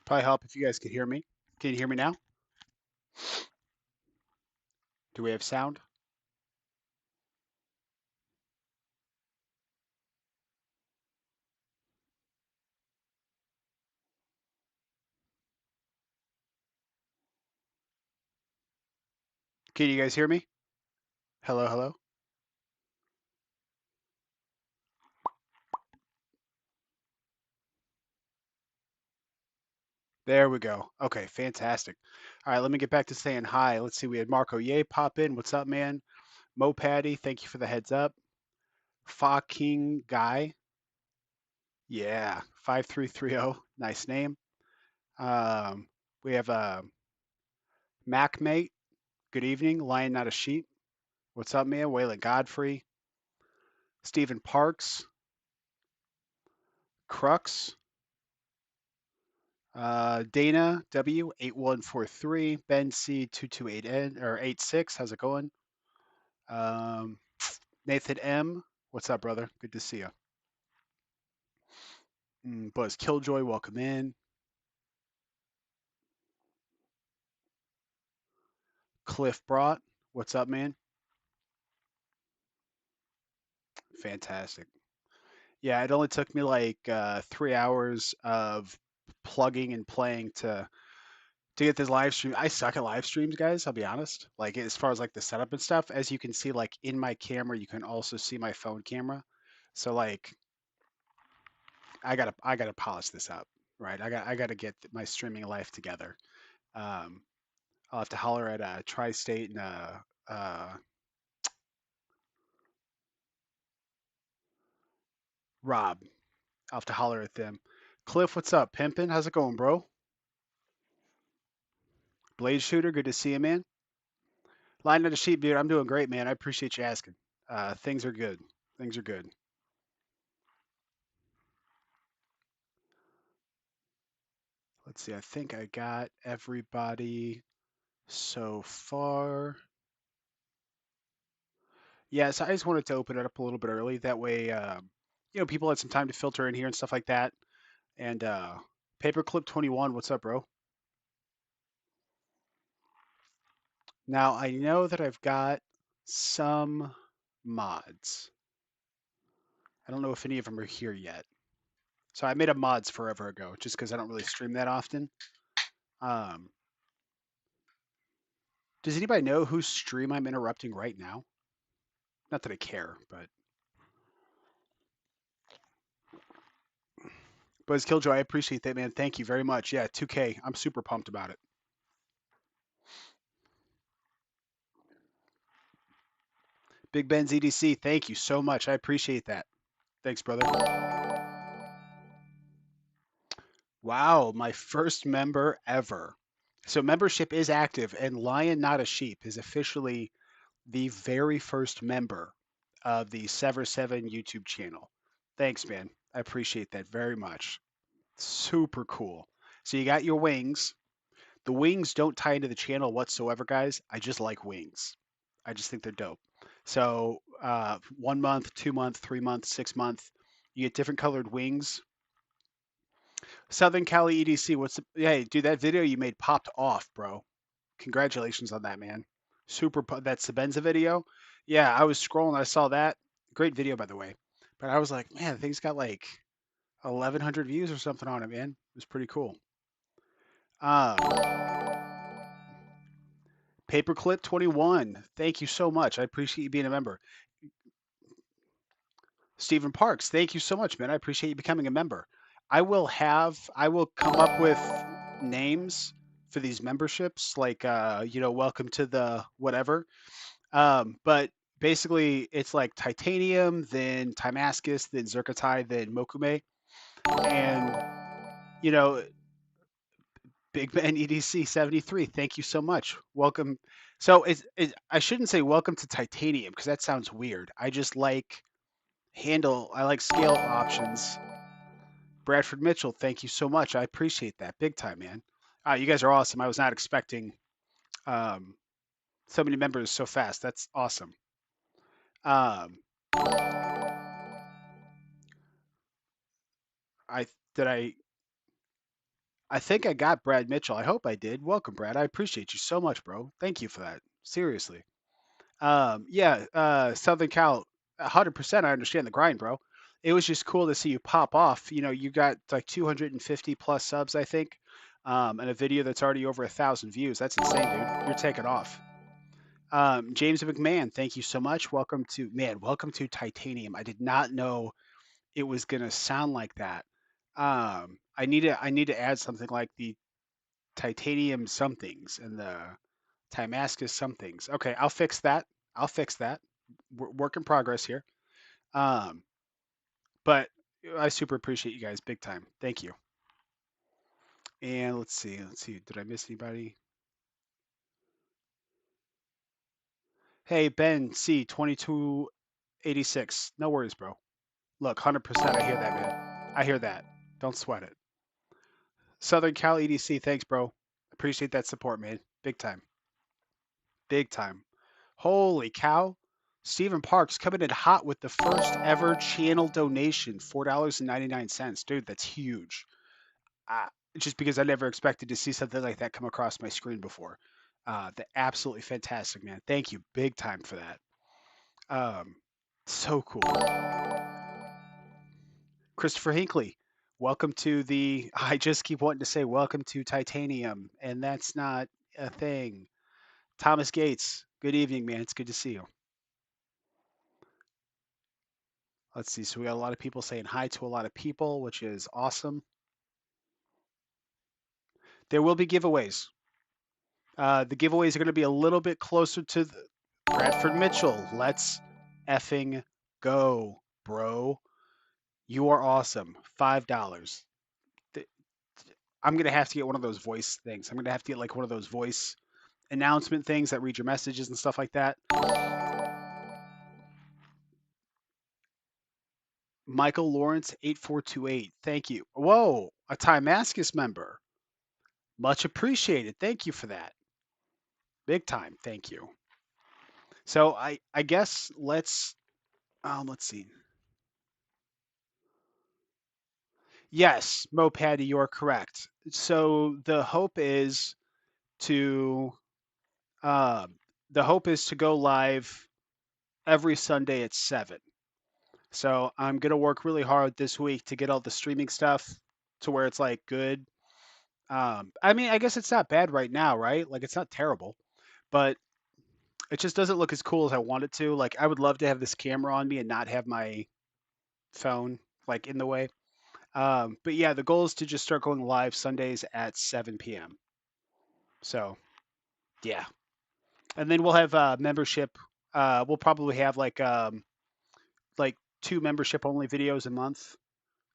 Probably help if you guys could hear me. Can you hear me now? Do we have sound? Can you guys hear me? Hello, hello. There we go. Okay, fantastic. All right, let me get back to saying hi. Let's see. We had Marco Ye pop in. What's up, man? Mo Patty, thank you for the heads up. Fa King Guy. Yeah, 5330. Nice name. Um, we have Mac Mate. Good evening. Lion Not a Sheep. What's up, man? Waylon Godfrey. Stephen Parks. Crux. Dana W8143, Ben C228N or 86. How's it going? Um, Nathan M. What's up, brother? Good to see you. Buzz Killjoy, welcome in. Cliff Brought, what's up, man? Fantastic. Yeah, it only took me like 3 hours of plugging and playing to get this live stream. I suck at live streams, guys. I'll be honest. Like as far as like the setup and stuff, as you can see, like in my camera, you can also see my phone camera. So like I gotta polish this up, right? I gotta get my streaming life together. Um, I'll have to holler at Tri-State and uh, Rob. I'll have to holler at them. Cliff, what's up? Pimpin', how's it going, bro? Blade Shooter, good to see you, man. Line of the sheep, dude. I'm doing great, man. I appreciate you asking. Things are good. Things are good. Let's see. I think I got everybody so far. Yeah, so I just wanted to open it up a little bit early. That way, people had some time to filter in here and stuff like that. And Paperclip 21, what's up, bro? Now I know that I've got some mods. I don't know if any of them are here yet. So I made a mods forever ago, just because I don't really stream that often. Um, does anybody know whose stream I'm interrupting right now? Not that I care, but Buzz Killjoy, I appreciate that, man. Thank you very much. Yeah, 2K. I'm super pumped about it. Big Ben's EDC, thank you so much. I appreciate that. Thanks, brother. Wow, my first member ever. So membership is active, and Lion Not a Sheep is officially the very first member of the Sevr Sevn YouTube channel. Thanks, man. I appreciate that very much. Super cool. So you got your wings. The wings don't tie into the channel whatsoever, guys. I just like wings. I just think they're dope. So 1 month, 2 month, 3 month, 6 month, you get different colored wings. Southern Cali EDC, what's the, hey, dude, that video you made popped off, bro. Congratulations on that, man. That's the Benza video. Yeah, I was scrolling, I saw that. Great video, by the way. But I was like, man, the thing's got like 1,100 views or something on it, man. It was pretty cool. Um, Paperclip 21. Thank you so much. I appreciate you being a member. Stephen Parks, thank you so much, man. I appreciate you becoming a member. I will come up with names for these memberships, like welcome to the whatever. But basically it's like titanium, then Timascus, then Zerkatai, then Mokume. And you know, Big Ben EDC 73, thank you so much. Welcome. So I shouldn't say welcome to titanium because that sounds weird. I just like I like scale options. Bradford Mitchell, thank you so much. I appreciate that big time, man. You guys are awesome. I was not expecting um, so many members so fast. That's awesome. Um, I did I I think I got Brad Mitchell. I hope I did. Welcome, Brad. I appreciate you so much, bro. Thank you for that. Seriously. Yeah, Southern Cal, 100%. I understand the grind, bro. It was just cool to see you pop off. You know, you got like 250 plus subs, I think, and a video that's already over 1,000 views. That's insane, dude. You're taking off. James McMahon, thank you so much. Welcome to Titanium. I did not know it was gonna sound like that. I need to add something like the Titanium somethings and the Timascus somethings. Okay, I'll fix that. I'll fix that. Work in progress here. Um, but I super appreciate you guys big time. Thank you. And let's see. Let's see. Did I miss anybody? Hey, Ben C 2286. No worries, bro. Look, 100%. I hear that, man. I hear that. Don't sweat it. Southern Cal EDC. Thanks, bro. Appreciate that support, man. Big time. Big time. Holy cow. Stephen Parks coming in hot with the first ever channel donation, $4.99. Dude, that's huge. Uh, just because I never expected to see something like that come across my screen before. Absolutely fantastic, man. Thank you big time for that. Um, so cool. Christopher Hinckley, welcome to the. I just keep wanting to say welcome to Titanium, and that's not a thing. Thomas Gates, good evening, man. It's good to see you. Let's see. So we got a lot of people saying hi to a lot of people, which is awesome. There will be giveaways. The giveaways are going to be a little bit closer to Bradford Mitchell. Let's effing go, bro. You are awesome. $5. I'm going to have to get one of those voice things. I'm going to have to get like one of those voice announcement things that read your messages and stuff like that. Michael Lawrence 8428. Thank you. Whoa, a Timascus member. Much appreciated. Thank you for that. Big time. Thank you. So I guess let's see. Yes, Mo Patty, you're correct. So to um, the hope is to go live every Sunday at 7. So I'm gonna work really hard this week to get all the streaming stuff to where it's like good. I mean, I guess it's not bad right now, right? Like it's not terrible, but it just doesn't look as cool as I want it to. Like I would love to have this camera on me and not have my phone like in the way. But yeah, the goal is to just start going live Sundays at 7 p.m. So yeah, and then we'll have membership. We'll probably have like 2 membership only videos a month.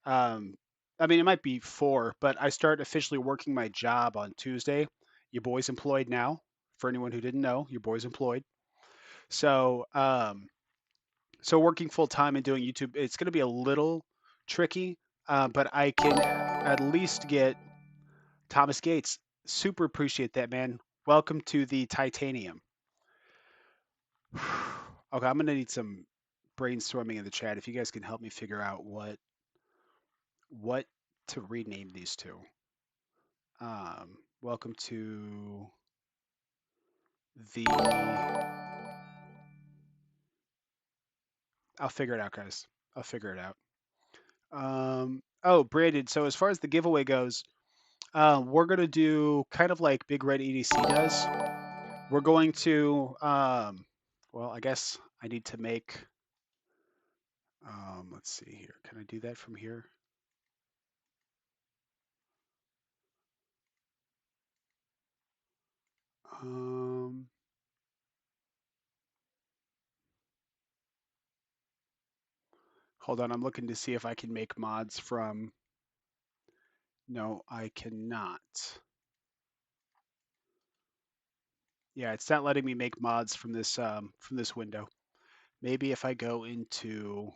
Um, I mean, it might be 4, but I start officially working my job on Tuesday. Your boy's employed now. For anyone who didn't know, your boy's employed. So so working full time and doing YouTube, it's going to be a little tricky, but I can at least get Thomas Gates. Super appreciate that, man. Welcome to the Titanium. Okay, I'm gonna need some brainstorming in the chat if you guys can help me figure out what to rename these to. Welcome to the. I'll figure it out, guys. I'll figure it out. Oh, Brandon. So as far as the giveaway goes, we're gonna do kind of like Big Red EDC does. We're going to. Well, I guess I need to make. Let's see here. Can I do that from here? Um, Hold on. I'm looking to see if I can make mods from. No, I cannot. Yeah, it's not letting me make mods from this window. Maybe if I go into.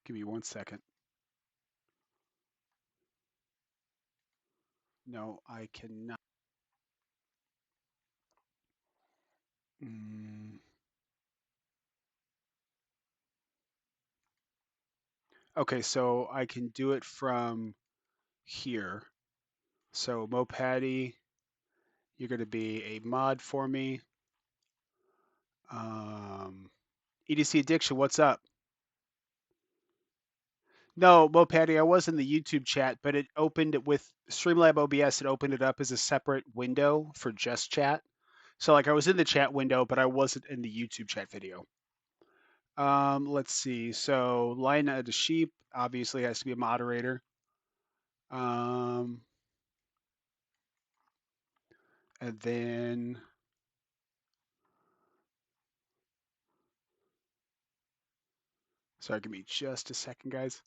Give me 1 second. No, I cannot. Mm. Okay, so I can do it from here. So Mopatty, you're going to be a mod for me. EDC Addiction, what's up? No, Mopatty, I was in the YouTube chat, but it opened it with Streamlab OBS. It opened it up as a separate window for just chat. So like I was in the chat window, but I wasn't in the YouTube chat video. Let's see. So Lina the Sheep obviously has to be a moderator. And then sorry, give me just a second, guys.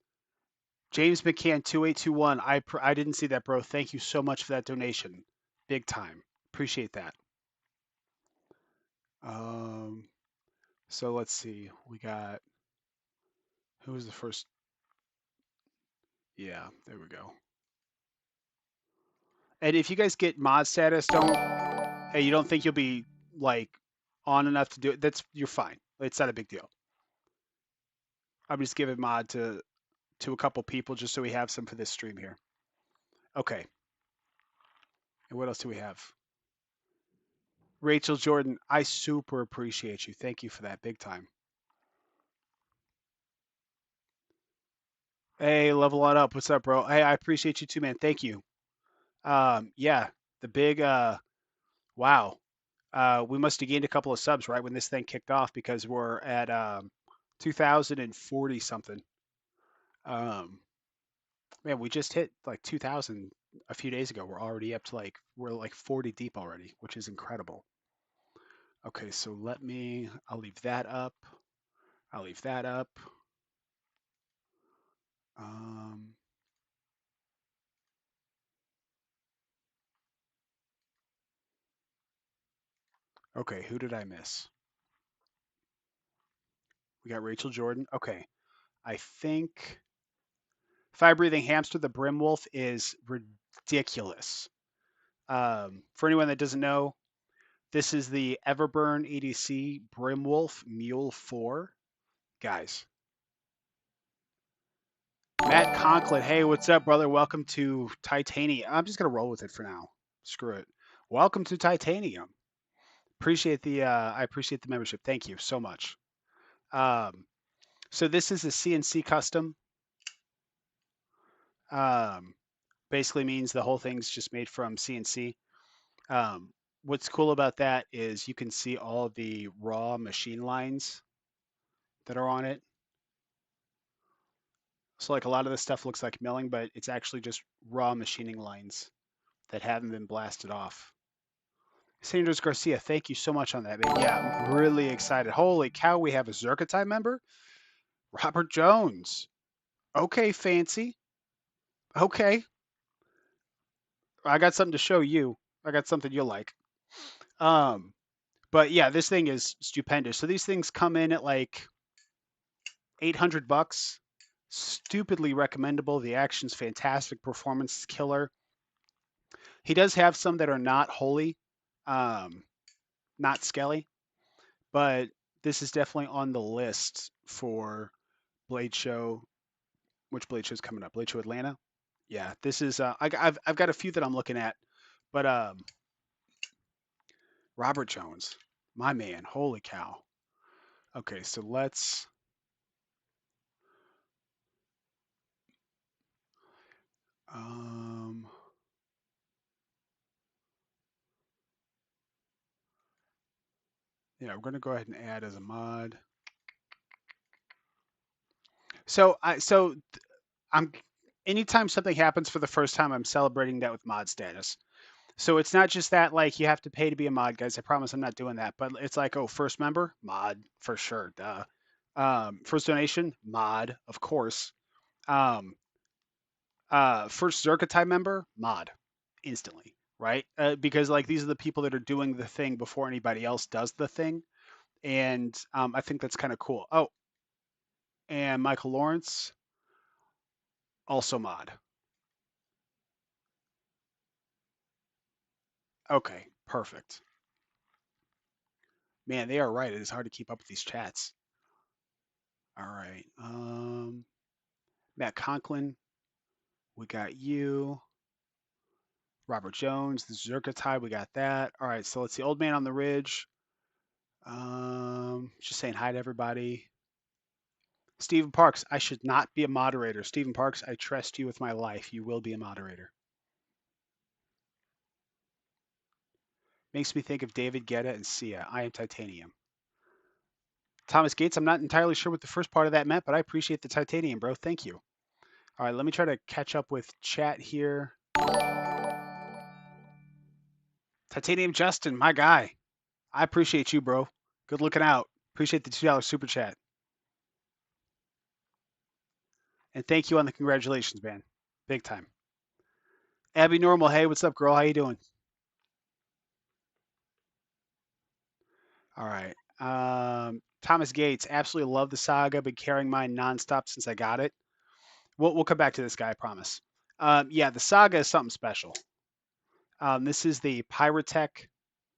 James McCann 2821. I didn't see that, bro. Thank you so much for that donation. Big time. Appreciate that. Um, so let's see. We got who was the first? Yeah, there we go. And if you guys get mod status, hey, you don't think you'll be like on enough to do it? You're fine. It's not a big deal. I'm just giving mod to a couple people just so we have some for this stream here. Okay. And what else do we have? Rachel Jordan, I super appreciate you. Thank you for that, big time. Hey, level on up. What's up, bro? Hey, I appreciate you too, man. Thank you. Yeah, the big wow. We must have gained a couple of subs right when this thing kicked off because we're at 2040 something. Man, we just hit like 2000 a few days ago. We're already up to we're like 40 deep already, which is incredible. Okay, so I'll leave that up. I'll leave that up. Um, okay, who did I miss? We got Rachel Jordan. Okay, I think Fire Breathing Hamster, the Brim Wolf, is ridiculous. For anyone that doesn't know, this is the Everburn EDC Brim Wolf Mule 4. Guys, Matt Conklin, hey, what's up, brother? Welcome to Titanium. I'm just gonna roll with it for now. Screw it. Welcome to Titanium. I appreciate the membership. Thank you so much. So this is a CNC custom. Um, basically means the whole thing's just made from CNC. What's cool about that is you can see all the raw machine lines that are on it. So like a lot of this stuff looks like milling, but it's actually just raw machining lines that haven't been blasted off. Sanders Garcia, thank you so much on that, man. Yeah, I'm really excited. Holy cow, we have a Zerkatai member? Robert Jones. Okay, fancy. Okay. I got something to show you. I got something you'll like. Um, but yeah, this thing is stupendous. So these things come in at like 800 bucks. Stupidly recommendable. The action's fantastic. Performance is killer. He does have some that are not holy, um, not skelly, but this is definitely on the list for Blade Show. Which Blade Show's coming up? Blade Show Atlanta. Yeah, this is. I've got a few that I'm looking at, but Robert Jones, my man, holy cow. Okay, so let's. Um, yeah, we're gonna go ahead and add as a mod. So I'm anytime something happens for the first time, I'm celebrating that with mod status. So it's not just that like you have to pay to be a mod, guys. I promise I'm not doing that. But it's like, oh, first member, mod for sure, duh. First donation, mod, of course. Um, first Zerkatai member, mod, instantly, right? Because like these are the people that are doing the thing before anybody else does the thing, and I think that's kind of cool. Oh, and Michael Lawrence, also mod. Okay, perfect. Man, they are right. It is hard to keep up with these chats. All right. Matt Conklin, we got you. Robert Jones, the Zerkatai, we got that. All right, so let's see. Old Man on the Ridge. Just saying hi to everybody. Stephen Parks, I should not be a moderator. Stephen Parks, I trust you with my life. You will be a moderator. Makes me think of David Guetta and Sia. I am titanium. Thomas Gates, I'm not entirely sure what the first part of that meant, but I appreciate the titanium, bro. Thank you. All right, let me try to catch up with chat here. Titanium Justin, my guy. I appreciate you, bro. Good looking out. Appreciate the $2 super chat. And thank you on the congratulations, man. Big time. Abby Normal, hey, what's up, girl? How you doing? All right. Thomas Gates, absolutely love the saga. Been carrying mine nonstop since I got it. We'll come back to this guy, I promise. Yeah, the saga is something special. This is the Pyrotech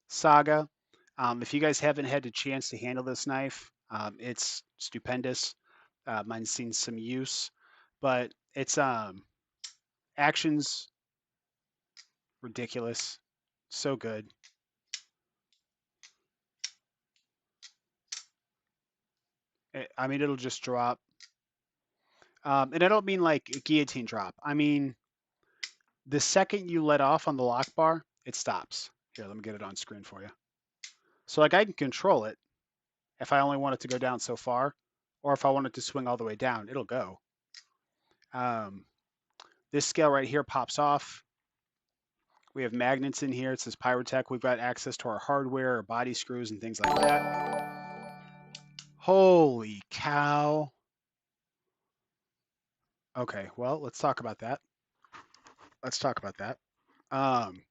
saga. If you guys haven't had a chance to handle this knife, it's stupendous. Mine's seen some use, but it's actions ridiculous, so good. I mean, it'll just drop. And I don't mean like a guillotine drop. I mean, the second you let off on the lock bar, it stops. Here, let me get it on screen for you. So like I can control it if I only want it to go down so far, or if I want it to swing all the way down, it'll go. Um, this scale right here pops off. We have magnets in here. It says Pyrotech. We've got access to our hardware, our body screws, and things like that. Holy cow. Okay, well, let's talk about that. Let's talk about that. Um,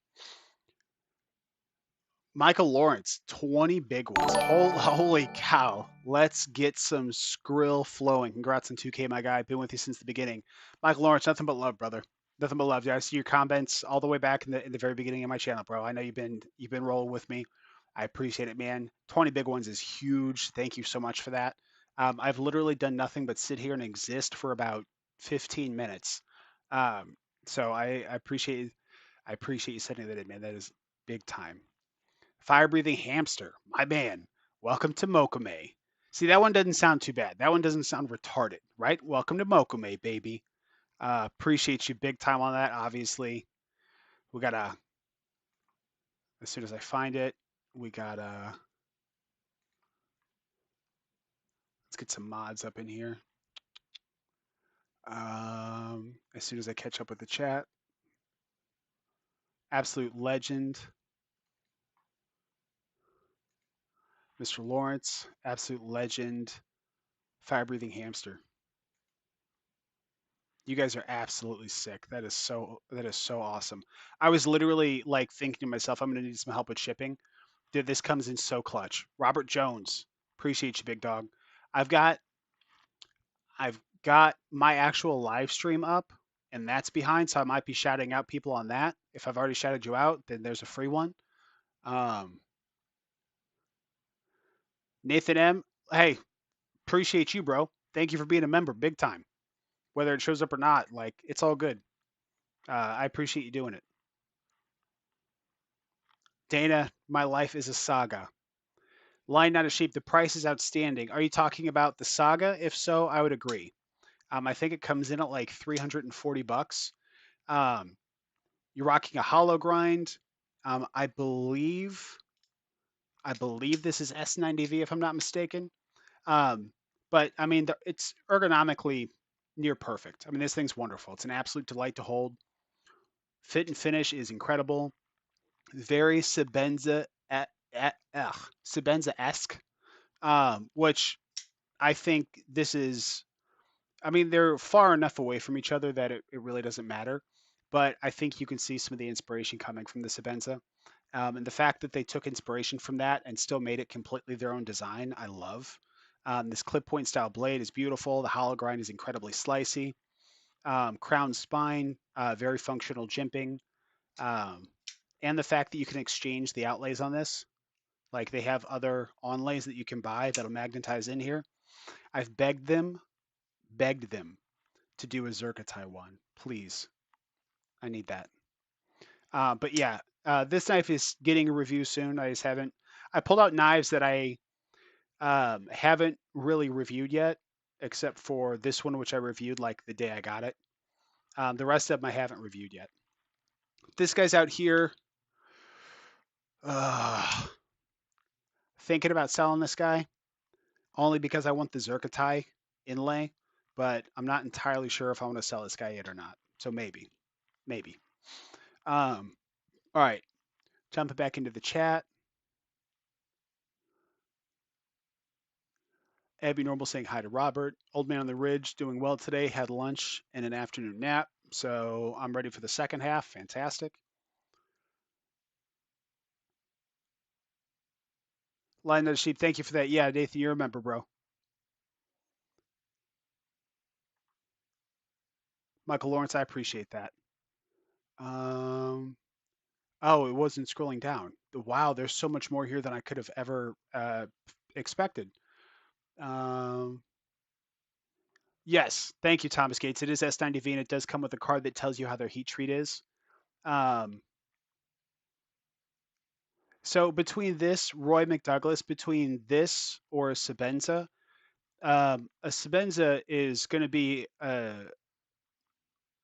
Michael Lawrence, 20 big ones. Holy cow. Let's get some skrill flowing. Congrats on 2K, my guy. Been with you since the beginning. Michael Lawrence, nothing but love, brother. Nothing but love. Yeah, I see your comments all the way back in the very beginning of my channel, bro. I know you've been rolling with me. I appreciate it, man. 20 big ones is huge. Thank you so much for that. I've literally done nothing but sit here and exist for about 15 minutes. Um, so I appreciate you sending that in, man. That is big time. Fire breathing hamster, my man. Welcome to Mokame. See, that one doesn't sound too bad. That one doesn't sound retarded, right? Welcome to Mokame, baby. Appreciate you big time on that. Obviously, we gotta. As soon as I find it, we gotta. Let's get some mods up in here. As soon as I catch up with the chat, absolute legend, Mr. Lawrence, absolute legend, fire breathing hamster. You guys are absolutely sick. That is so awesome. I was literally like thinking to myself, I'm gonna need some help with shipping. Dude, this comes in so clutch. Robert Jones, appreciate you, big dog. I've got I've got my actual live stream up, and that's behind, so I might be shouting out people on that. If I've already shouted you out, then there's a free one. Um, Nathan M, hey, appreciate you, bro. Thank you for being a member, big time. Whether it shows up or not, like it's all good. I appreciate you doing it. Dana, my life is a saga. Line not a sheep. The price is outstanding. Are you talking about the saga? If so, I would agree. I think it comes in at like 340 bucks. Um, you're rocking a hollow grind. I believe this is S90V if I'm not mistaken. Um, but I mean, it's ergonomically near perfect. I mean, this thing's wonderful. It's an absolute delight to hold. Fit and finish is incredible. Very Sebenza-esque, which I think this is. I mean, they're far enough away from each other that it really doesn't matter. But I think you can see some of the inspiration coming from the Sebenza. And the fact that they took inspiration from that and still made it completely their own design, I love. This clip point style blade is beautiful. The hollow grind is incredibly slicey. Crown spine, very functional jimping. Um, and the fact that you can exchange the outlays on this. Like they have other onlays that you can buy that'll magnetize in here. I've begged them to do a Zerkatai one, please. I need that. But yeah, this knife is getting a review soon. I just haven't. I pulled out knives that I haven't really reviewed yet, except for this one, which I reviewed like the day I got it. The rest of them I haven't reviewed yet. This guy's out here uh, thinking about selling this guy only because I want the Zerkatai inlay, but I'm not entirely sure if I want to sell this guy yet or not. So maybe, maybe. All right, jumping back into the chat. Abby Normal saying hi to Robert. Old Man on the Ridge doing well today. Had lunch and an afternoon nap. So I'm ready for the second half. Fantastic. Line of the Sheep, thank you for that. Yeah, Nathan, you remember, bro. Michael Lawrence, I appreciate that. Um, oh, it wasn't scrolling down. Wow, there's so much more here than I could have ever expected. Um, yes, thank you, Thomas Gates. It is S90V, and it does come with a card that tells you how their heat treat is. Um, so between this, Roy McDouglas, between this or a Sabenza, a Sabenza is going to be a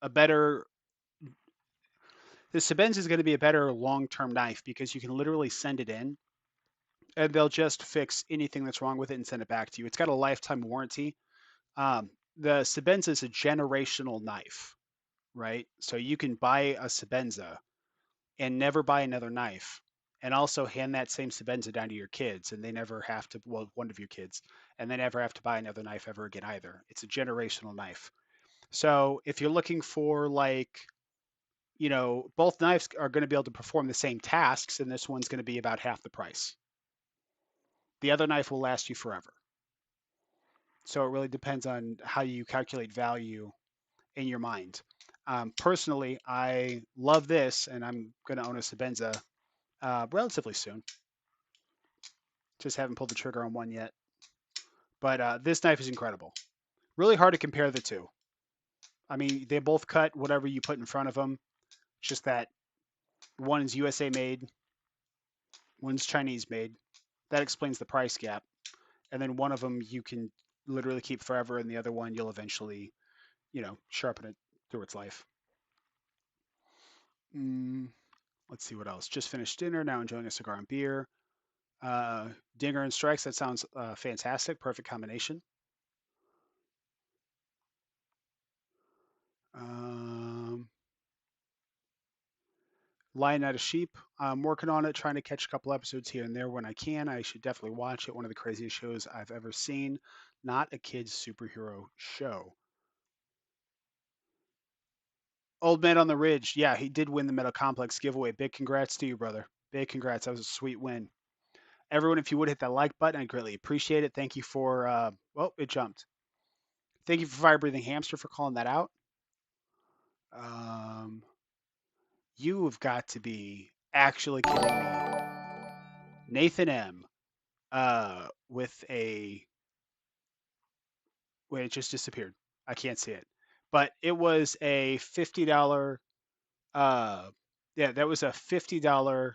better. The Sabenza is going to be a better long-term knife because you can literally send it in, and they'll just fix anything that's wrong with it and send it back to you. It's got a lifetime warranty. The Sabenza is a generational knife, right? So you can buy a Sabenza and never buy another knife, and also hand that same Sabenza down to your kids, and they never have to. Well, one of your kids, and they never have to buy another knife ever again either. It's a generational knife. So if you're looking for like, both knives are going to be able to perform the same tasks, and this one's going to be about half the price. The other knife will last you forever. So it really depends on how you calculate value in your mind. Personally, I love this, and I'm going to own a Sabenza relatively soon. Just haven't pulled the trigger on one yet. But this knife is incredible. Really hard to compare the two. I mean, they both cut whatever you put in front of them. It's just that one is USA made, one's Chinese made. That explains the price gap. And then one of them you can literally keep forever, and the other one you'll eventually, sharpen it through its life. Mm, let's see what else. Just finished dinner. Now enjoying a cigar and beer. Dinger and strikes. That sounds fantastic. Perfect combination. Um, Lion Out of Sheep. I'm working on it, trying to catch a couple episodes here and there when I can. I should definitely watch it. One of the craziest shows I've ever seen. Not a kid's superhero show. Old Man on the Ridge. Yeah, he did win the Metal Complex giveaway. Big congrats to you, brother. Big congrats. That was a sweet win. Everyone, if you would hit that like button, I'd greatly appreciate it. Thank you for, well, it jumped. Thank you for Fire Breathing Hamster for calling that out. Um, you have got to be actually kidding me. Nathan M. With a wait, it just disappeared. I can't see it, but it was a $50. Uh, yeah, that was a $50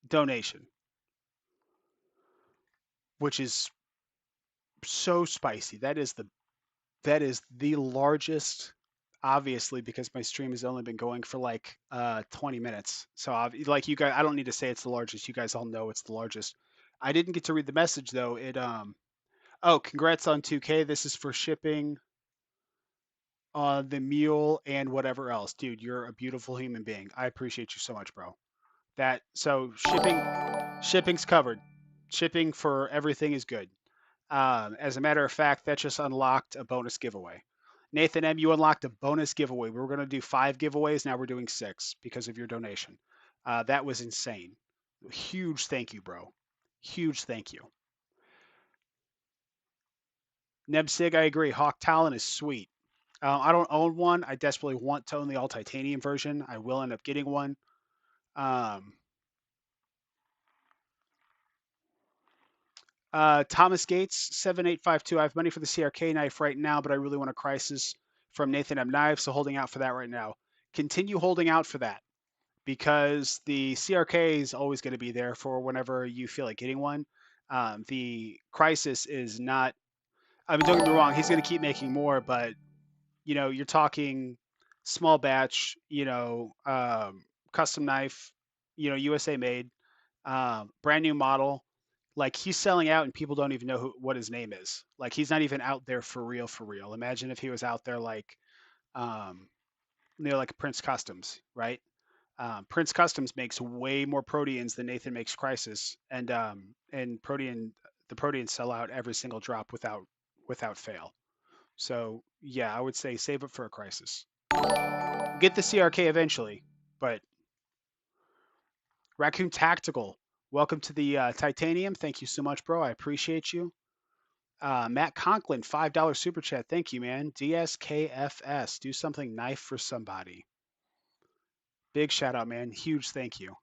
donation, which is so spicy. That is the largest, obviously, because my stream has only been going for like 20 minutes. So like you guys, I don't need to say it's the largest. You guys all know it's the largest. I didn't get to read the message though. Oh, congrats on 2K. This is for shipping the mule and whatever else. Dude, you're a beautiful human being. I appreciate you so much, bro. So shipping's covered. Shipping for everything is good. As a matter of fact, that just unlocked a bonus giveaway. Nathan M, you unlocked a bonus giveaway. We were going to do 5 giveaways. Now we're doing 6 because of your donation. That was insane. Huge thank you, bro. Huge thank you. Nebsig, I agree. Hawk Talon is sweet. I don't own one. I desperately want to own the all titanium version. I will end up getting one. Um, Thomas Gates, 7852. I have money for the CRK knife right now, but I really want a crisis from Nathan M. Knives, so holding out for that right now. Continue holding out for that because the CRK is always going to be there for whenever you feel like getting one. The crisis is not. I mean, don't get me wrong. He's going to keep making more, but you're talking small batch. Custom knife. USA made, brand new model. Like he's selling out, and people don't even know what his name is. Like he's not even out there for real, for real. Imagine if he was out there um, like Prince Customs, right? Prince Customs makes way more proteins than Nathan makes Crisis, and the proteins sell out every single drop without fail. So yeah, I would say save it for a Crisis. Get the CRK eventually, but Raccoon Tactical, welcome to the Titanium. Thank you so much, bro. I appreciate you. Matt Conklin, $5 super chat. Thank you, man. DSKFS, do something knife for somebody. Big shout out, man. Huge thank you.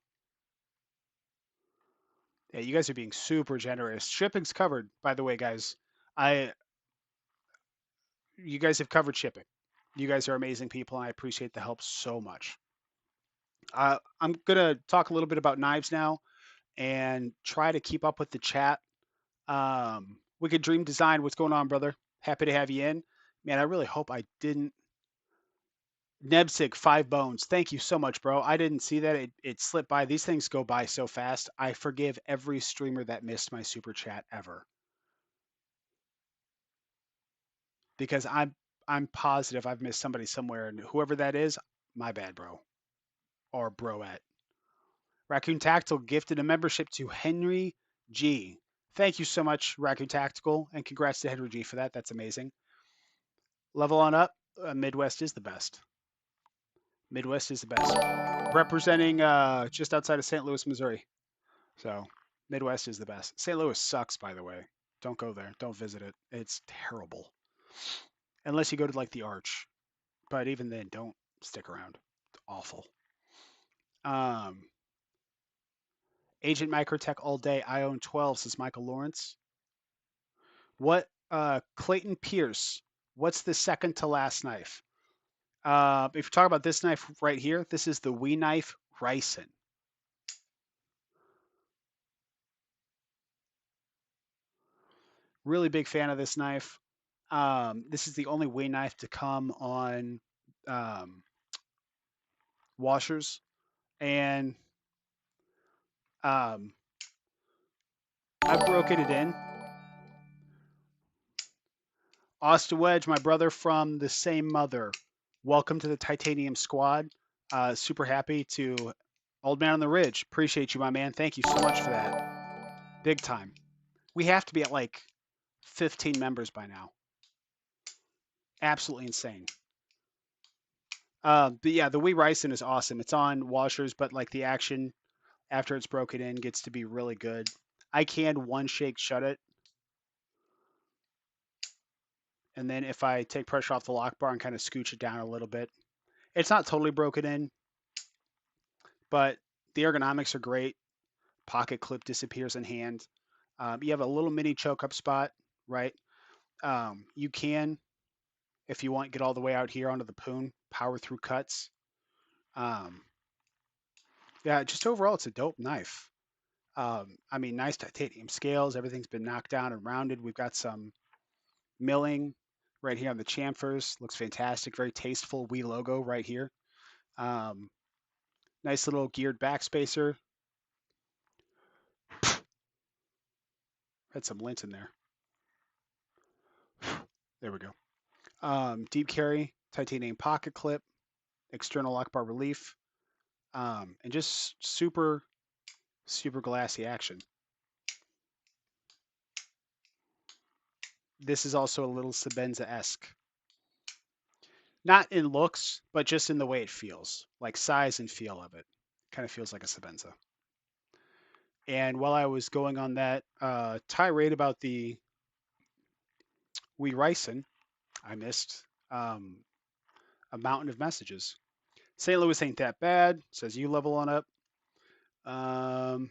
Yeah, you guys are being super generous. Shipping's covered, by the way, guys. I You guys have covered shipping. You guys are amazing people, and I appreciate the help so much. I'm gonna talk a little bit about knives now and try to keep up with the chat. Wicked Dream Design, what's going on, brother? Happy to have you in. Man, I really hope I didn't. Nebsig, 5 bones. Thank you so much, bro. I didn't see that. It slipped by. These things go by so fast. I forgive every streamer that missed my super chat ever because I'm positive I've missed somebody somewhere, and whoever that is, my bad, bro, or broette. Raccoon Tactical gifted a membership to Henry G. Thank you so much, Raccoon Tactical, and congrats to Henry G for that. That's amazing. Level on up. Midwest is the best. Midwest is the best. Representing just outside of St. Louis, Missouri. So Midwest is the best. St. Louis sucks, by the way. Don't go there. Don't visit it. It's terrible. Unless you go to like the Arch. But even then, don't stick around. It's awful. Um, Agent Microtech all day. I own 12, says Michael Lawrence. What Clayton Pierce, what's the second to last knife? If you talk about this knife right here, this is the Wee Knife Ryson. Really big fan of this knife. This is the only Wee knife to come on um, washers, and um, I've broken it in. Austin Wedge, my brother from the same mother. Welcome to the Titanium Squad. Super happy to Old Man on the Ridge. Appreciate you, my man. Thank you so much for that. Big time. We have to be at like 15 members by now. Absolutely insane. But yeah, the Wee Ryson is awesome. It's on washers, but like the action after it's broken in gets to be really good. I can one shake shut it, and then if I take pressure off the lock bar and kind of scooch it down a little bit, it's not totally broken in, but the ergonomics are great. Pocket clip disappears in hand. You have a little mini choke up spot, right? You can, if you want, get all the way out here onto the poon, power through cuts. Um, yeah, just overall, it's a dope knife. I mean, nice titanium scales. Everything's been knocked down and rounded. We've got some milling right here on the chamfers. Looks fantastic. Very tasteful Wii logo right here. Um, nice little geared backspacer. Had some lint in there. There we go. Deep carry, titanium pocket clip, external lock bar relief, and just super, super glassy action. This is also a little Sebenza-esque. Not in looks, but just in the way it feels, like size and feel of it. Kind of feels like a Sebenza. And while I was going on that tirade about the Wee Ryson, I missed a mountain of messages. St. Louis ain't that bad, says you level on up. Um,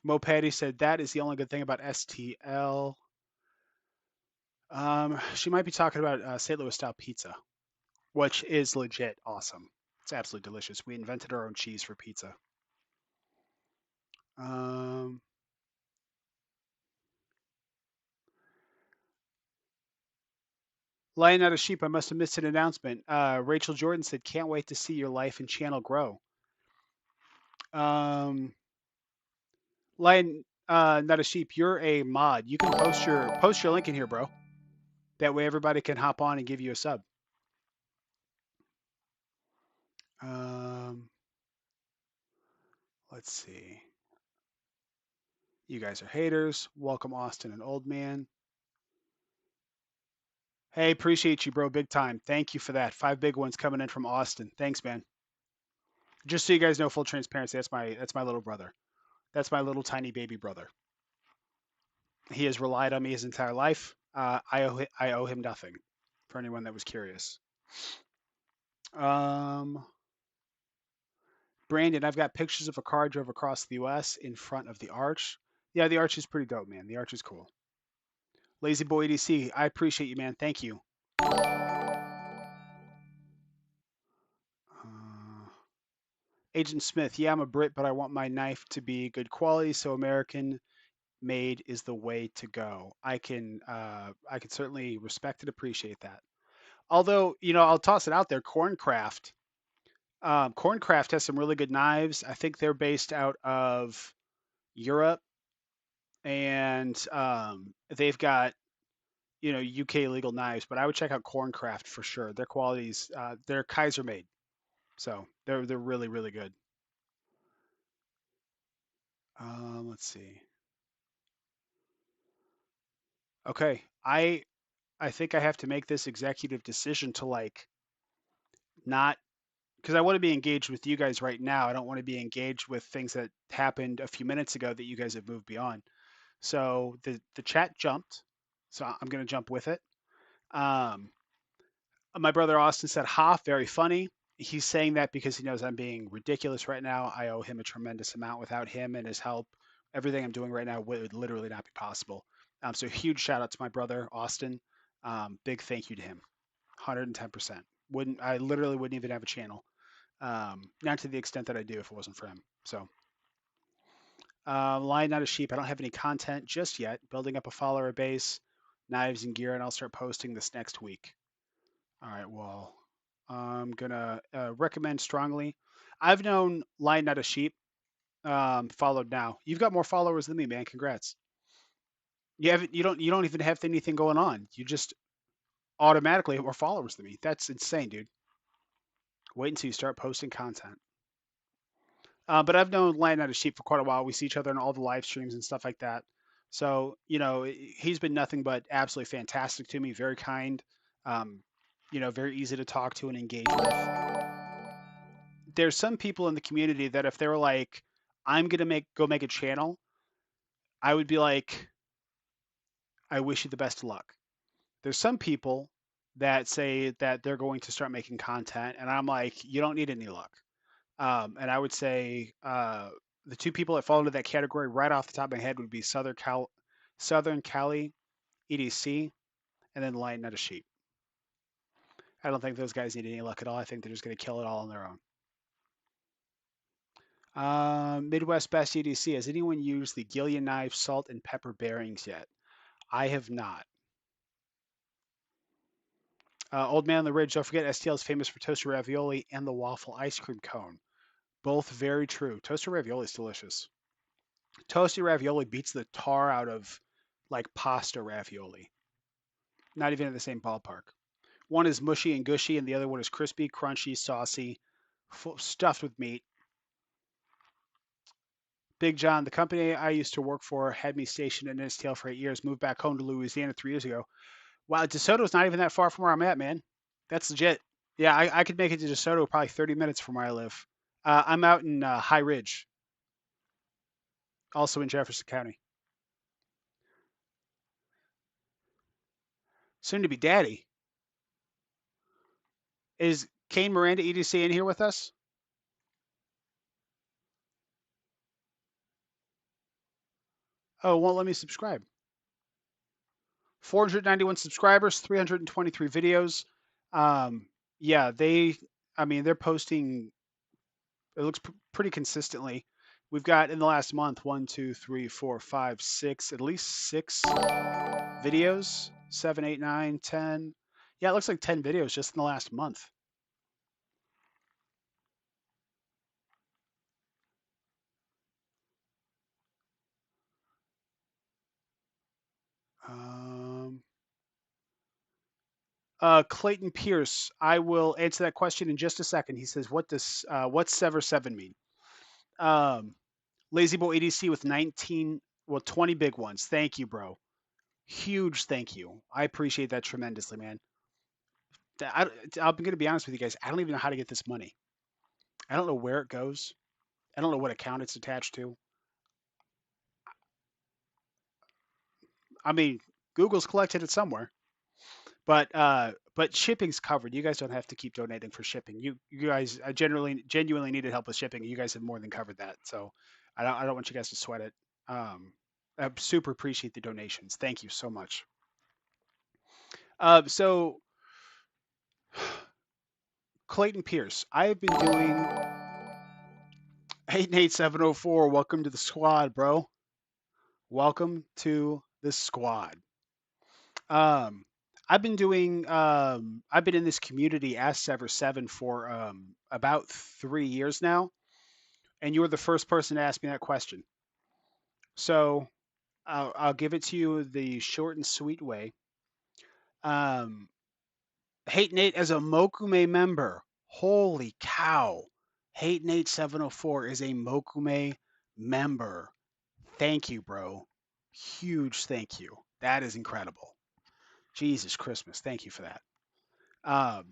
Mo Patty said that is the only good thing about STL. She might be talking about St. Louis style pizza, which is legit awesome. It's absolutely delicious. We invented our own cheese for pizza. Um, Lying out of sheep, I must have missed an announcement. Rachel Jordan said, "Can't wait to see your life and channel grow." Um, Lion, not a sheep. You're a mod. You can post your link in here, bro. That way everybody can hop on and give you a sub. Um, let's see. You guys are haters. Welcome, Austin and Old Man. Hey, appreciate you, bro, big time. Thank you for that. 5 big ones coming in from Austin. Thanks, man. Just so you guys know, full transparency, that's my little brother. That's my little tiny baby brother. He has relied on me his entire life. I owe him nothing. For anyone that was curious. Um, Brandon, I've got pictures of a car I drove across the U.S. in front of the arch. Yeah, the arch is pretty dope, man. The arch is cool. Lazy Boy EDC, I appreciate you, man. Thank you. Agent Smith, yeah, I'm a Brit, but I want my knife to be good quality, so American made is the way to go. I can certainly respect and appreciate that. Although, I'll toss it out there. Corncraft has some really good knives. I think they're based out of Europe, and they've got UK legal knives. But I would check out Corncraft for sure. Their qualities, they're Kaiser made, so they're really really good. Let's see. Okay, I think I have to make this executive decision to like not because I want to be engaged with you guys right now. I don't want to be engaged with things that happened a few minutes ago that you guys have moved beyond. So the chat jumped, so I'm gonna jump with it. Um, my brother Austin said, "Ha, very funny." He's saying that because he knows I'm being ridiculous right now. I owe him a tremendous amount. Without him and his help, everything I'm doing right now would literally not be possible. So huge shout out to my brother Austin. Big thank you to him. 110%. Wouldn't I literally wouldn't even have a channel. Not to the extent that I do if it wasn't for him. So, Lion Not a Sheep. I don't have any content just yet. Building up a follower base, knives and gear, and I'll start posting this next week. All right. Well, I'm gonna recommend strongly. I've known Lion Not a Sheep. Followed now. You've got more followers than me, man. Congrats. You don't even have anything going on. You just automatically have more followers than me. That's insane, dude. Wait until you start posting content. But I've known Lion Out of Sheep for quite a while. We see each other in all the live streams and stuff like that. So, he's been nothing but absolutely fantastic to me, very kind, um, very easy to talk to and engage with. There's some people in the community that if they were like, I'm gonna make a channel, I would be like, I wish you the best of luck. There's some people that say that they're going to start making content, and I'm like, you don't need any luck. And I would say the two people that fall into that category right off the top of my head would be Southern Cali EDC, and then Lion Not a Sheep. I don't think those guys need any luck at all. I think they're just going to kill it all on their own. Midwest Best EDC. Has anyone used the Gillian knife, salt, and pepper bearings yet? I have not. Old Man on the Ridge. Don't forget STL is famous for toasted ravioli and the waffle ice cream cone. Both very true. Toasted ravioli is delicious. Toasted ravioli beats the tar out of like pasta ravioli. Not even in the same ballpark. One is mushy and gushy, and the other one is crispy, crunchy, saucy, stuffed with meat. Big John, the company I used to work for, had me stationed in STL for 8 years. Moved back home to Louisiana 3 years ago. Wow, DeSoto's not even that far from where I'm at, man. That's legit. Yeah, I could make it to DeSoto probably 30 minutes from where I live. I'm out in High Ridge, also in Jefferson County. Soon to be daddy. Is Kane Miranda EDC in here with us? Oh, it won't let me subscribe. 491 subscribers, 323 videos. Um, yeah, I mean, they're posting, it looks pretty consistently. We've got in the last month, 1, 2, 3, 4, 5, 6, at least 6 videos, 7, 8, 9, 10. Yeah, it looks like 10 videos just in the last month. Um, Clayton Pierce, I will answer that question in just a second. He says, what's Sevr Sevn mean? Um, Lazy Boy EDC with 19, well, 20 big ones. Thank you, bro. Huge thank you. I appreciate that tremendously, man. I, I'm going to be honest with you guys. I don't even know how to get this money. I don't know where it goes. I don't know what account it's attached to. I mean, Google's collected it somewhere, but shipping's covered. You guys don't have to keep donating for shipping. You guys, I genuinely needed help with shipping. You guys have more than covered that. So I don't want you guys to sweat it. I super appreciate the donations. Thank you so much. So Clayton Pierce, I have been doing 88704. Welcome to the squad, bro. Welcome to the squad. Um, I've been in this community as Sevr Sevn for about 3 years now, and you were the first person to ask me that question. So I'll give it to you the short and sweet way. Um, Hate Nate as a Mokume member. Holy cow. Hate Nate 704 is a Mokume member. Thank you, bro. Huge thank you. That is incredible. Jesus Christmas. Thank you for that. Um,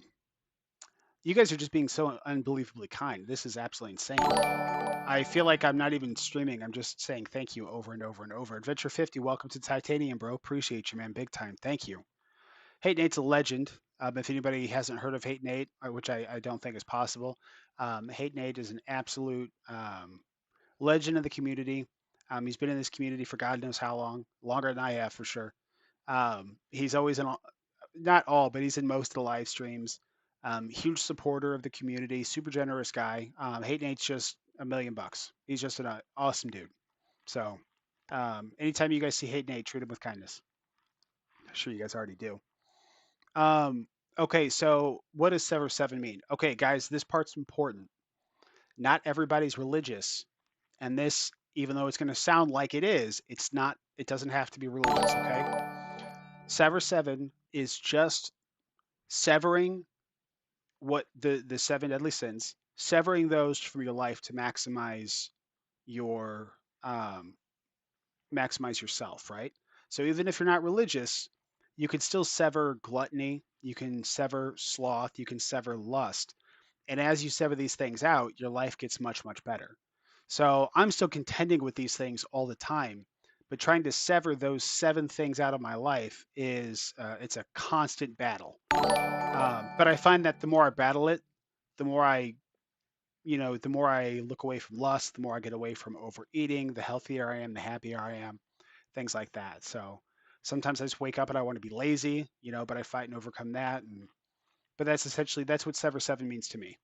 you guys are just being so unbelievably kind. This is absolutely insane. I feel like I'm not even streaming. I'm just saying thank you over and over and over. Adventure 50, welcome to Titanium, bro. Appreciate you, man. Big time. Thank you. Hate Nate's a legend. If anybody hasn't heard of Hate Nate, which I don't think is possible, Hate Nate is an absolute legend of the community. He's been in this community for God knows how long, longer than I have for sure. He's always in all, not all, but he's in most of the live streams. Huge supporter of the community, super generous guy. Hate Nate's just $1,000,000. He's just an awesome dude. So, anytime you guys see Hate Nate, treat him with kindness. I'm sure you guys already do. Um, okay, so what does Sevr Sevn mean? Okay, guys, this part's important. Not everybody's religious, and this, even though it's going to sound like it is, it's not. It doesn't have to be religious. Okay, Sevr Sevn is just severing what the seven deadly sins, severing those from your life to your um, maximize yourself, right? So even if you're not religious, you can still sever gluttony, you can sever sloth, you can sever lust. And as you sever these things out, your life gets much, much better. So I'm still contending with these things all the time, but trying to sever those 7 things out of my life is it's a constant battle. But I find that the more I battle it, the more the more I look away from lust, the more I get away from overeating, the healthier I am, the happier I am, things like that. So sometimes I just wake up and I want to be lazy, but I fight and overcome that. But that's what Sevr Sevn means to me.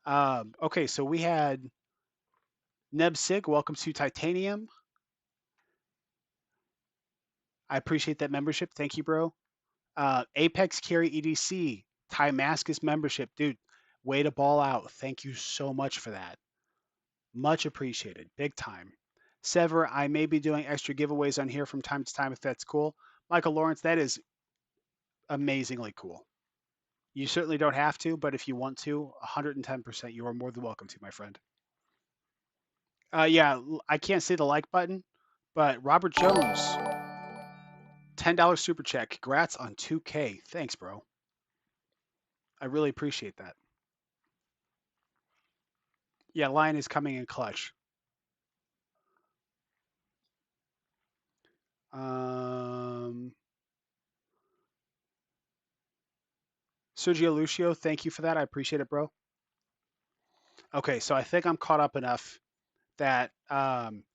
Okay, so we had Neb Sig, welcome to Titanium. I appreciate that membership. Thank you, bro. Apex Carry EDC, Timascus membership. Dude, way to ball out. Thank you so much for that. Much appreciated. Big time. Sevr, I may be doing extra giveaways on here from time to time if that's cool. Michael Lawrence, that is amazingly cool. You certainly don't have to, but if you want to, 110%, you are more than welcome to, my friend. Yeah, I can't say the like button, but Robert Jones, $10 super chat. Congrats on 2K. Thanks, bro. I really appreciate that. Yeah, Lion is coming in clutch. Sergio Lucio, thank you for that. I appreciate it, bro. Okay, so I think I'm caught up enough that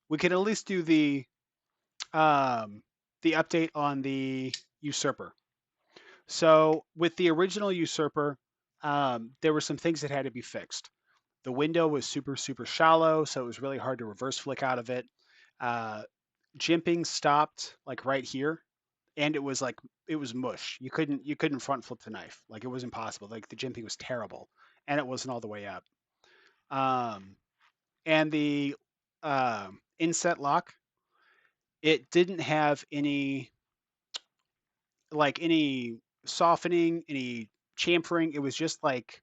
we can at least do the update on the Usurper. So with the original Usurper, there were some things that had to be fixed. The window was super, super shallow, so it was really hard to reverse flick out of it. Uh, Jimping stopped like right here, and it was mush. You couldn't front flip the knife. Like it was impossible. Like the jimping was terrible, and it wasn't all the way up. Um, and the inset lock, it didn't have any softening, any chamfering. It was just like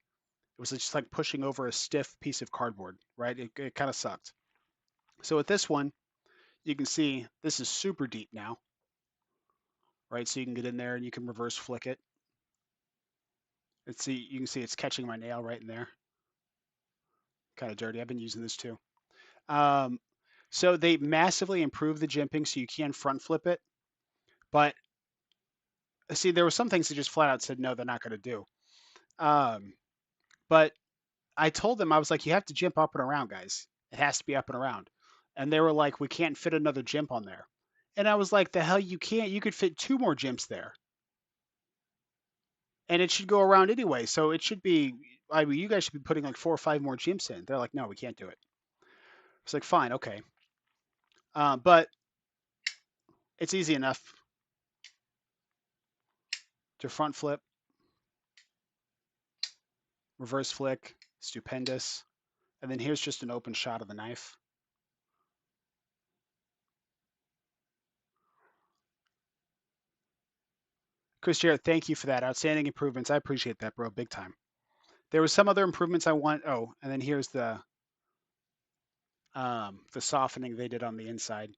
pushing over a stiff piece of cardboard, right? It kind of sucked. So with this one, you can see this is super deep now, right? So you can get in there and you can reverse flick it. You can see it's catching my nail right in there. Kind of dirty. I've been using this too. Um, so they massively improved the jimping so you can front flip it. But see, there were some things that just flat out said no, they're not going to do. Um, but I told them, I was like, you have to jimp up and around, guys. It has to be up and around. And they were like, we can't fit another jimp on there. And I was like, the hell you can't? You could fit two more jimps there. And it should go around anyway. So it should be, I mean, you guys should be putting like 4 or 5 more jimps in. They're like, no, we can't do it. It's like, fine, okay. But it's easy enough to front flip, reverse flick, stupendous. And then here's just an open shot of the knife. Chris Jarrett, thank you for that. Outstanding improvements. I appreciate that, bro. Big time. There was some other improvements I want. Oh, and then here's the softening they did on the inside.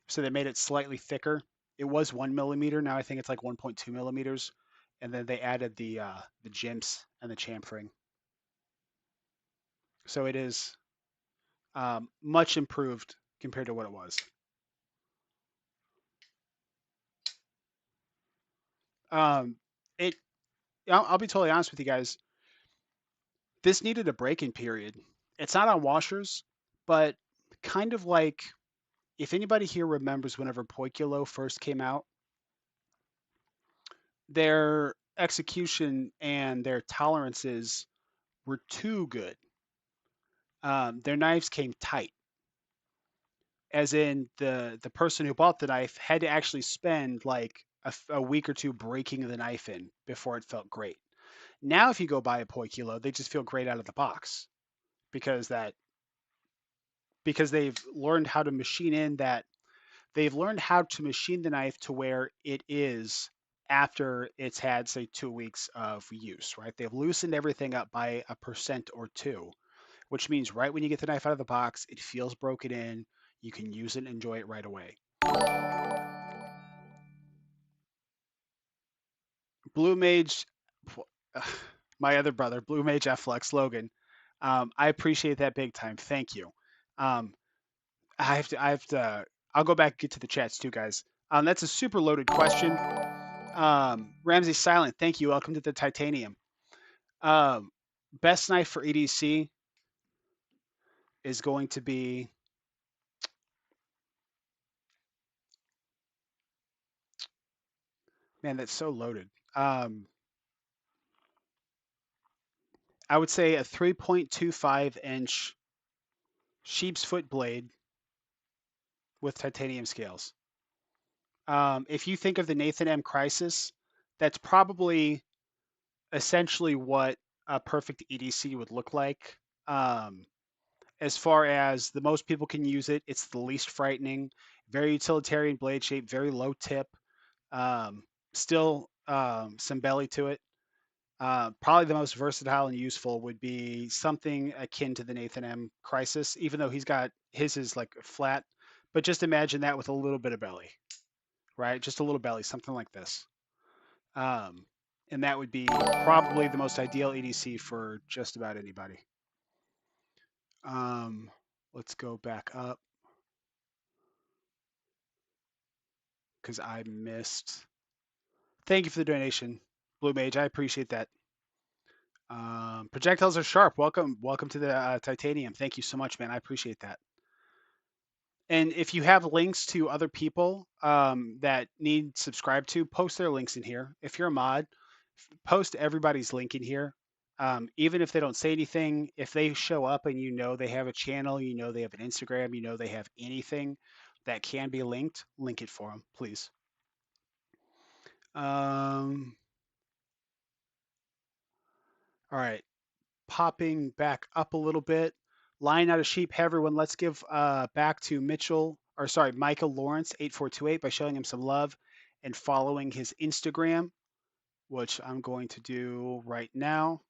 So they made it slightly thicker. It was 1 millimeter. Now I think it's like 1.2 millimeters. And then they added the jimps and the chamfering. So it is much improved compared to what it was. Um, it. I'll be totally honest with you guys. This needed a break-in period. It's not on washers, but kind of like if anybody here remembers whenever Poiculo first came out, their execution and their tolerances were too good. Their knives came tight, as in the person who bought the knife had to actually spend like a week or two breaking the knife in before it felt great. Now, if you go buy a Poiculo, they just feel great out of the box because that because they've learned how to machine in that they've learned how to machine the knife to where it is after it's had say 2 weeks of use, right? They've loosened everything up by a percent or two, which means right when you get the knife out of the box, it feels broken in. You can use it and enjoy it right away. Blue Mage, my other brother, Blue Mage Flux Logan. I appreciate that big time. Thank you. Um, I have to. I'll go back and get to the chats too, guys. That's a super loaded question. Ramsey Silent, thank you. Welcome to the Titanium. Um, Best knife for EDC is going to be. Man, that's so loaded. I would say a 3.25-inch sheep's foot blade with titanium scales. If you think of the Nathan M. Crisis, that's probably essentially what a perfect EDC would look like. As far as the most people can use it, it's the least frightening, very utilitarian blade shape, very low tip, um, still some belly to it. Probably the most versatile and useful would be something akin to the Nathan M. Crisis, even though he's got his is like flat. But just imagine that with a little bit of belly, right? Just a little belly, something like this. Um, and that would be probably the most ideal EDC for just about anybody. Um, let's go back up because I missed. Thank you for the donation, Blue Mage. I appreciate that. Projectiles are sharp. Welcome to the Titanium. Thank you so much, man. I appreciate that. And if you have links to other people that need subscribe to, post their links in here. If you're a mod, post everybody's link in here. Even if they don't say anything, if they show up and you know they have a channel, you know they have an Instagram, you know they have anything that can be linked, link it for them, please. All right, popping back up a little bit. Line out of sheep. Hey, everyone, let's give back to Michael Lawrence 8428 by showing him some love and following his Instagram, which I'm going to do right now.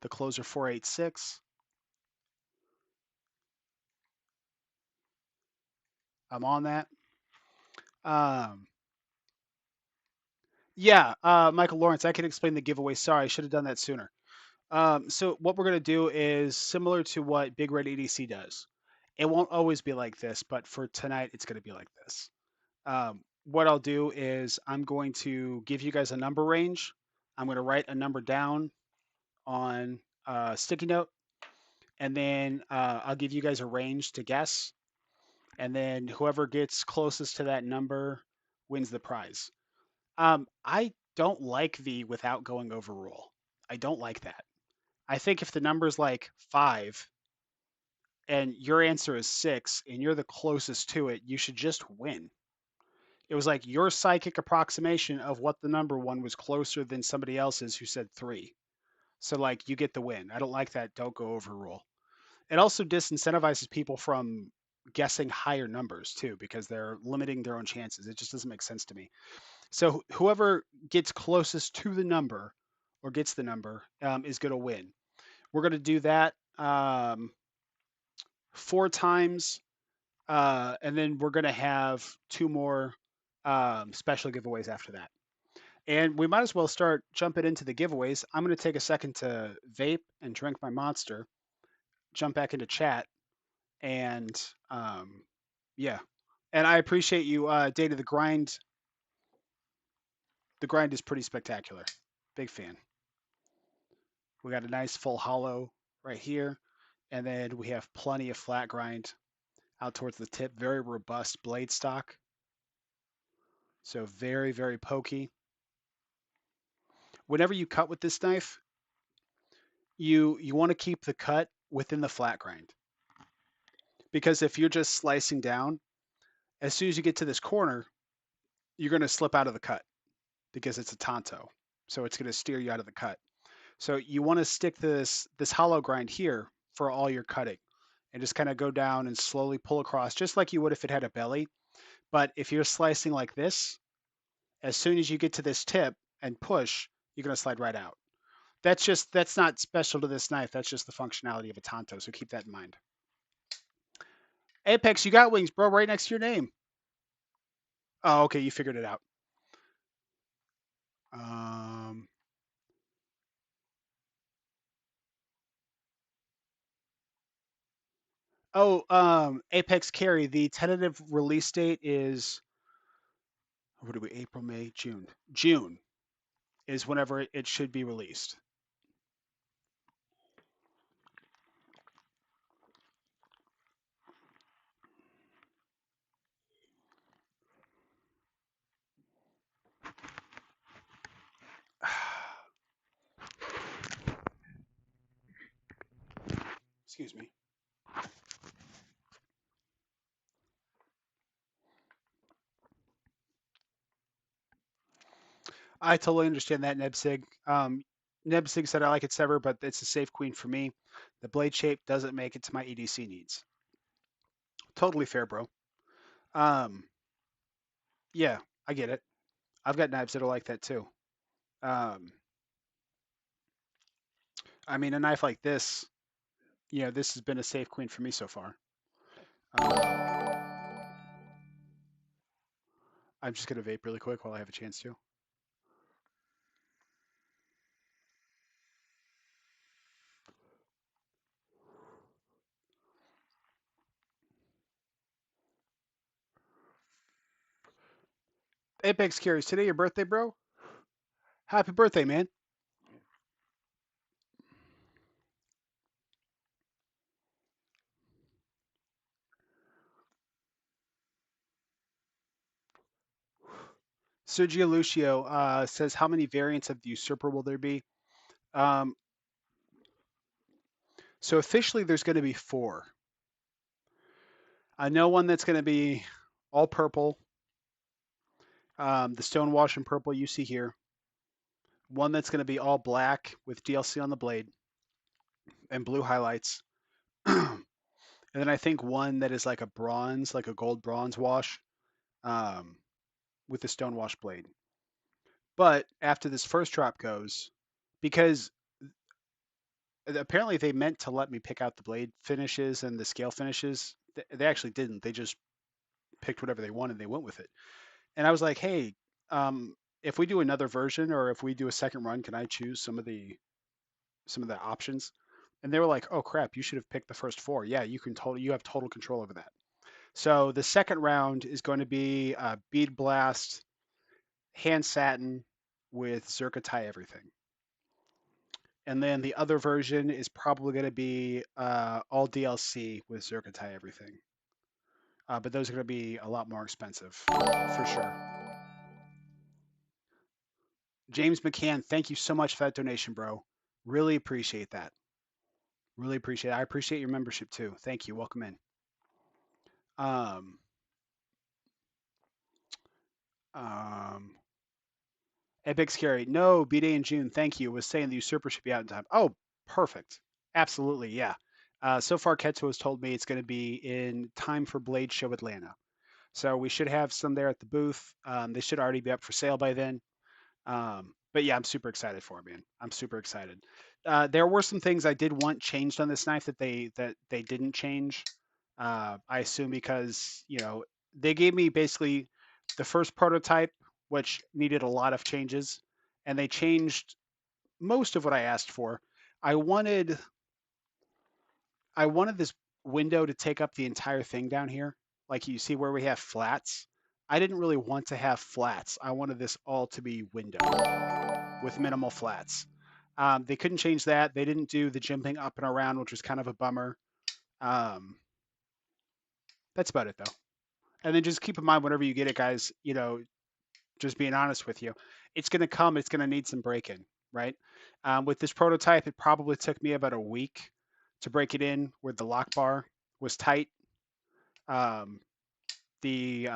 The closer 486. I'm on that. Um, yeah, Michael Lawrence, I can explain the giveaway. Sorry, I should have done that sooner. So what we're going to do is similar to what Big Red EDC does. It won't always be like this, but for tonight, it's going to be like this. What I'll do is I'm going to give you guys a number range. I'm going to write a number down on a sticky note, and then I'll give you guys a range to guess. And then whoever gets closest to that number wins the prize. I don't like the without going over rule. I don't like that. I think if the number's like 5 and your answer is 6 and you're the closest to it, you should just win. It was like your psychic approximation of what the number one was closer than somebody else's who said 3. So like you get the win. I don't like that don't go over rule. It also disincentivizes people from guessing higher numbers too because they're limiting their own chances. It just doesn't make sense to me. So whoever gets closest to the number or gets the number is going to win. We're going to do that 4 times, and then we're going to have 2 more special giveaways after that. And we might as well start jumping into the giveaways. I'm going to take a second to vape and drink my monster, jump back into chat, and yeah. And I appreciate you, Data. The grind, is pretty spectacular. Big fan. We got a nice full hollow right here, and then we have plenty of flat grind out towards the tip. Very robust blade stock, so very very pokey. Whenever you cut with this knife, you want to keep the cut within the flat grind because if you're just slicing down, as soon as you get to this corner, you're going to slip out of the cut because it's a tanto, so it's going to steer you out of the cut. So you want to stick to this hollow grind here for all your cutting, and just kind of go down and slowly pull across, just like you would if it had a belly. But if you're slicing like this, as soon as you get to this tip and push, you're going to slide right out. That's not special to this knife. That's just the functionality of a tanto. So keep that in mind. Apex, you got wings, bro, right next to your name. Oh, okay, you figured it out. Um, Apex Carry. The tentative release date is what are we? April, May, June. June is whenever it should be released. Excuse me. I totally understand that, Nebsig. Nebsig said I like it Sevr, but it's a safe queen for me. The blade shape doesn't make it to my EDC needs. Totally fair, bro. Um, yeah, I get it. I've got knives that are like that too. Um, I mean, a knife like this, this has been a safe queen for me so far. I'm just gonna vape really quick while I have a chance to. Apex Carries, today your birthday, bro? Happy birthday, man. Sergio Lucio says, how many variants of the Usurper will there be? Um, so officially, there's going to be 4. I know one that's going to be all purple, the Stonewash and purple you see here. One that's going to be all black with DLC on the blade and blue highlights. And then I think one that is like a bronze, like a gold bronze wash, um, with the Stonewash blade. But after this first drop goes, because apparently they meant to let me pick out the blade finishes and the scale finishes. They actually didn't. They just picked whatever they wanted. They went with it. And I was like, hey, if we do another version or if we do a second run, can I choose some of the options? And they were like, oh crap, you should have picked the first 4. Yeah, you have total control over that. So the second round is going to be bead blast, hand satin with Zerkatai everything. And then the other version is probably going to be all DLC with Zerkatai everything. But those are going to be a lot more expensive, for sure. James McCann, thank you so much for that donation, bro. Really appreciate that. Really appreciate it. I appreciate your membership too. Thank you. Welcome in. Um, um, Epic Scary. No, B-Day in June. Thank you. Was saying the Usurper should be out in time. Oh, perfect. Absolutely. Yeah. So far, Ketsu has told me it's going to be in time for Blade Show Atlanta. So we should have some there at the booth. They should already be up for sale by then. But yeah, I'm super excited for it, man. I'm super excited. There were some things I did want changed on this knife that they didn't change. I assume because they gave me basically the first prototype, which needed a lot of changes, and they changed most of what I asked for. I wanted I wanted this window to take up the entire thing down here, like you see where we have flats. I didn't really want to have flats. I wanted this all to be window with minimal flats. They couldn't change that. They didn't do the jumping up and around, which was kind of a bummer. Um, that's about it, though. And then just keep in mind, whenever you get it, guys, just being honest with you, it's going to come. It's going to need some break-in, right? With this prototype, it probably took me about a week to break it in where the lock bar was tight. Um, the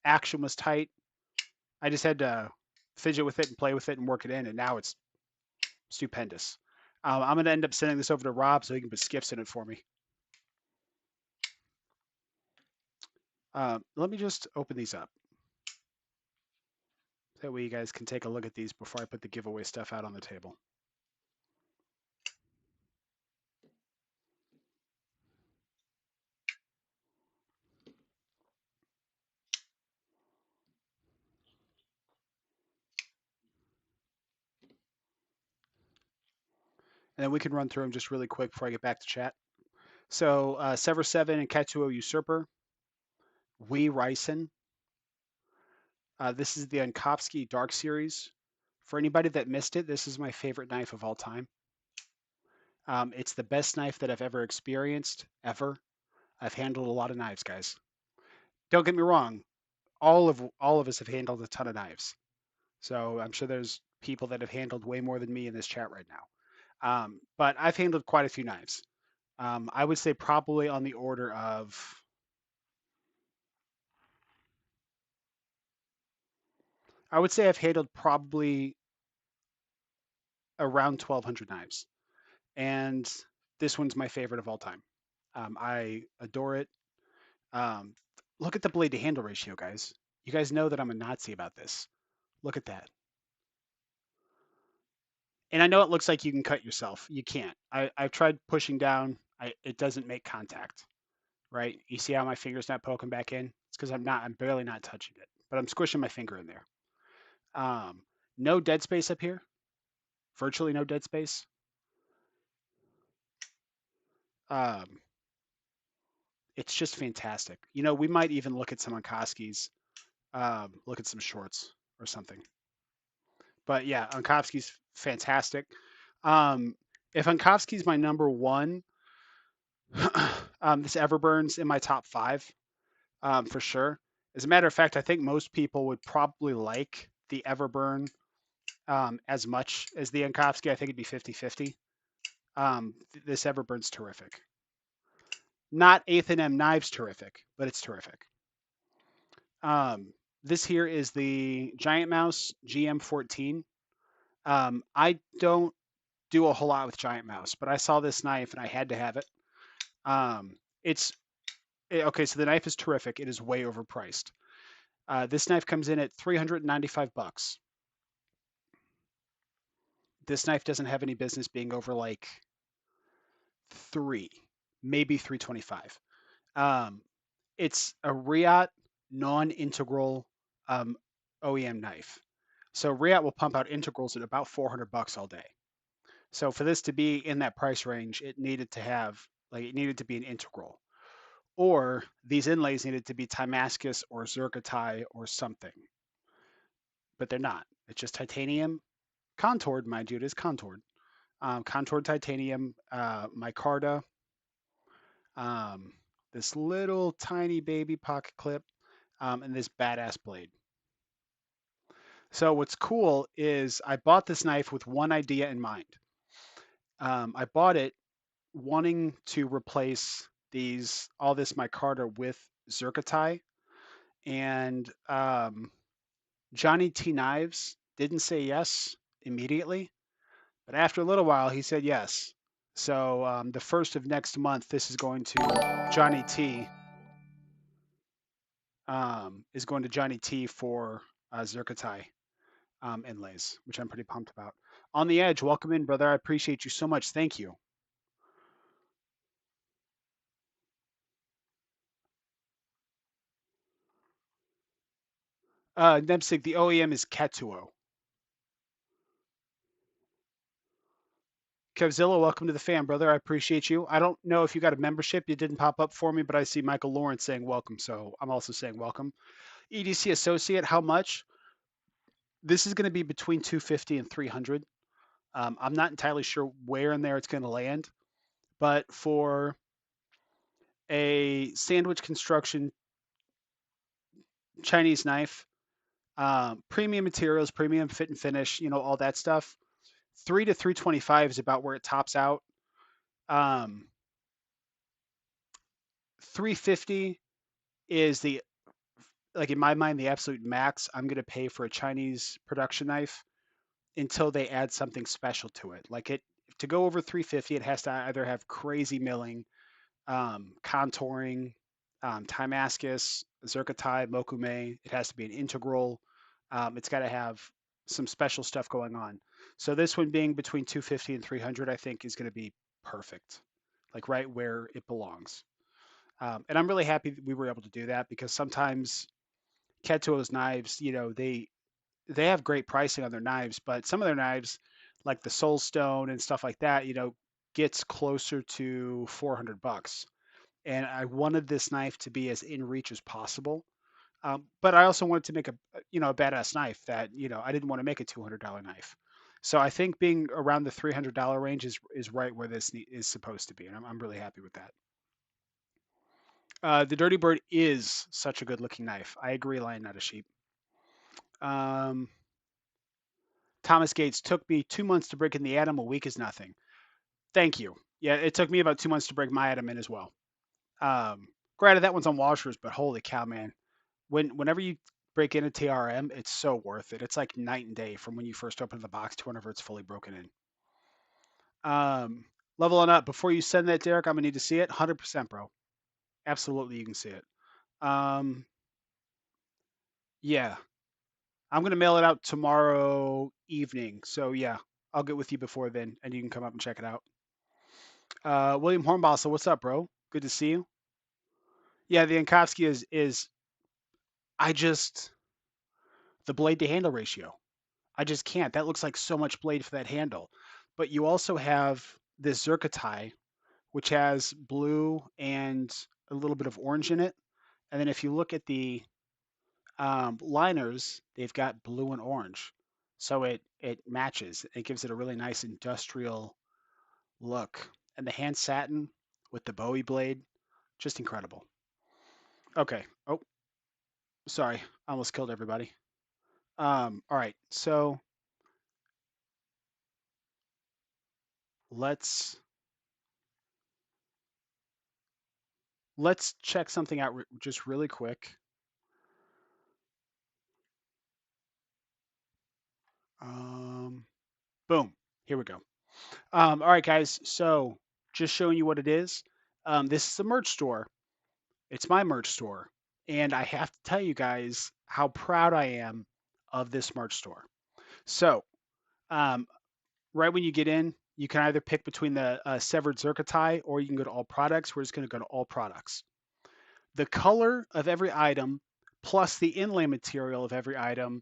action was tight. I just had to fidget with it and play with it and work it in, and now it's stupendous. I'm going to end up sending this over to Rob so he can put skiffs in it for me. Let me just open these up. That way you guys can take a look at these before I put the giveaway stuff out on the table. And then we can run through them just really quick before I get back to chat. So Sevr Sevn and Katsuo Usurper. Wee Ryson. This is the Ankovsky Dark Series. For anybody that missed it, this is my favorite knife of all time. It's the best knife that I've ever experienced, ever. I've handled a lot of knives, guys. Don't get me wrong. All of us have handled a ton of knives. So I'm sure there's people that have handled way more than me in this chat right now. But I've handled quite a few knives. I would say probably on the order of, I would say I've handled probably around 1,200 knives. And this one's my favorite of all time. I adore it. Um, Look at the blade to handle ratio, guys. You guys know that I'm a Nazi about this. Look at that. And I know it looks like you can cut yourself. You can't. I've tried pushing down. It doesn't make contact, right? You see how my finger's not poking back in? It's because I'm barely not touching it, but I'm squishing my finger in there. Um, no dead space up here. Virtually no dead space. Um, it's just fantastic. We might even look at some Onkoski's, look at some shorts or something. But yeah, Onkovsky's fantastic. If Onkovsky's my number one, this Everburn's in my top 5, for sure. As a matter of fact, I think most people would probably like the Everburn as much as the Yankovsky. I think it'd be 50-50. This Everburn's terrific. Not eighth and M knives terrific, but it's terrific. This here is the Giant Mouse GM14. I don't do a whole lot with Giant Mouse, but I saw this knife and I had to have it. It's okay. So the knife is terrific. It is way overpriced. This knife comes in at $395. This knife doesn't have any business being over like three, maybe 325. Um, it's a Riot non-integral OEM knife. So Riot will pump out integrals at about $400 all day. So for this to be in that price range, it needed to have it needed to be an integral, or these inlays needed to be Timascus or Zircotai or something, but they're not. It's just titanium, contoured, mind you, it is contoured. Contoured titanium, micarta, um, this little tiny baby pocket clip, and this badass blade. So what's cool is I bought this knife with one idea in mind. I bought it wanting to replace all this micarta with Zircotai, and Johnny T Knives didn't say yes immediately, but after a little while he said yes. So the first of next month, this is going to Johnny T. Is going to Johnny T for Zircotai inlays, which I'm pretty pumped about. On the Edge, welcome in, brother. I appreciate you so much. Thank you. Nemsig, the OEM is Katsuo. Kevzilla, welcome to the fan, brother. I appreciate you. I don't know if you got a membership. You didn't pop up for me, but I see Michael Lawrence saying welcome, so I'm also saying welcome. EDC Associate, how much? This is going to be between 250 and 300. I'm not entirely sure where in there it's going to land, but for a sandwich construction Chinese knife, premium materials, premium fit and finish, all that stuff. 3 to 325 is about where it tops out. 350 is in my mind the absolute max I'm going to pay for a Chinese production knife until they add something special to it. Like it to go over 350, it has to either have crazy milling, contouring, Timascus, Zircotai, Mokume. It has to be an integral. It's got to have some special stuff going on. So this one being between 250 and 300, I think is going to be perfect, like right where it belongs. And I'm really happy that we were able to do that because sometimes Ketsuo's knives, they have great pricing on their knives, but some of their knives, like the Soul Stone and stuff like that, gets closer to $400. And I wanted this knife to be as in reach as possible. But I also wanted to make a badass knife that I didn't want to make a $200 knife. So I think being around the $300 range is right where this is supposed to be, and I'm really happy with that. The Dirty Bird is such a good looking knife. I agree, Lion, not a sheep. Um, Thomas Gates took me 2 months to break in the atom. A week is nothing. Thank you. Yeah, it took me about 2 months to break my atom in as well. Granted, that one's on washers, but holy cow, man! Whenever you break in a TRM, it's so worth it. It's like night and day from when you first open the box to whenever it's fully broken in. Level on up. Before you send that, Derek, I'm gonna need to see it. 100%, bro. Absolutely, you can see it. Um, yeah, I'm gonna mail it out tomorrow evening. So yeah, I'll get with you before then, and you can come up and check it out. William Hornbostel, what's up, bro? Good to see you. Yeah, the Yankovsky is I just the blade to handle ratio. I just can't. That looks like so much blade for that handle. But you also have this Zircotai, which has blue and a little bit of orange in it. And then if you look at the liners, they've got blue and orange. So it matches. It gives it a really nice industrial look. And the hand satin with the Bowie blade, just incredible. Okay. Oh, Sorry, I almost killed everybody. All right, so let's check something out just really quick. Boom. Here we go. All right, guys. So just showing you what it is. This is a merch store. It's my merch store, and I have to tell you guys how proud I am of this merch store. So, um, right when you get in, you can either pick between the severed zircotai or you can go to all products. We're just going to go to all products. The color of every item plus the inlay material of every item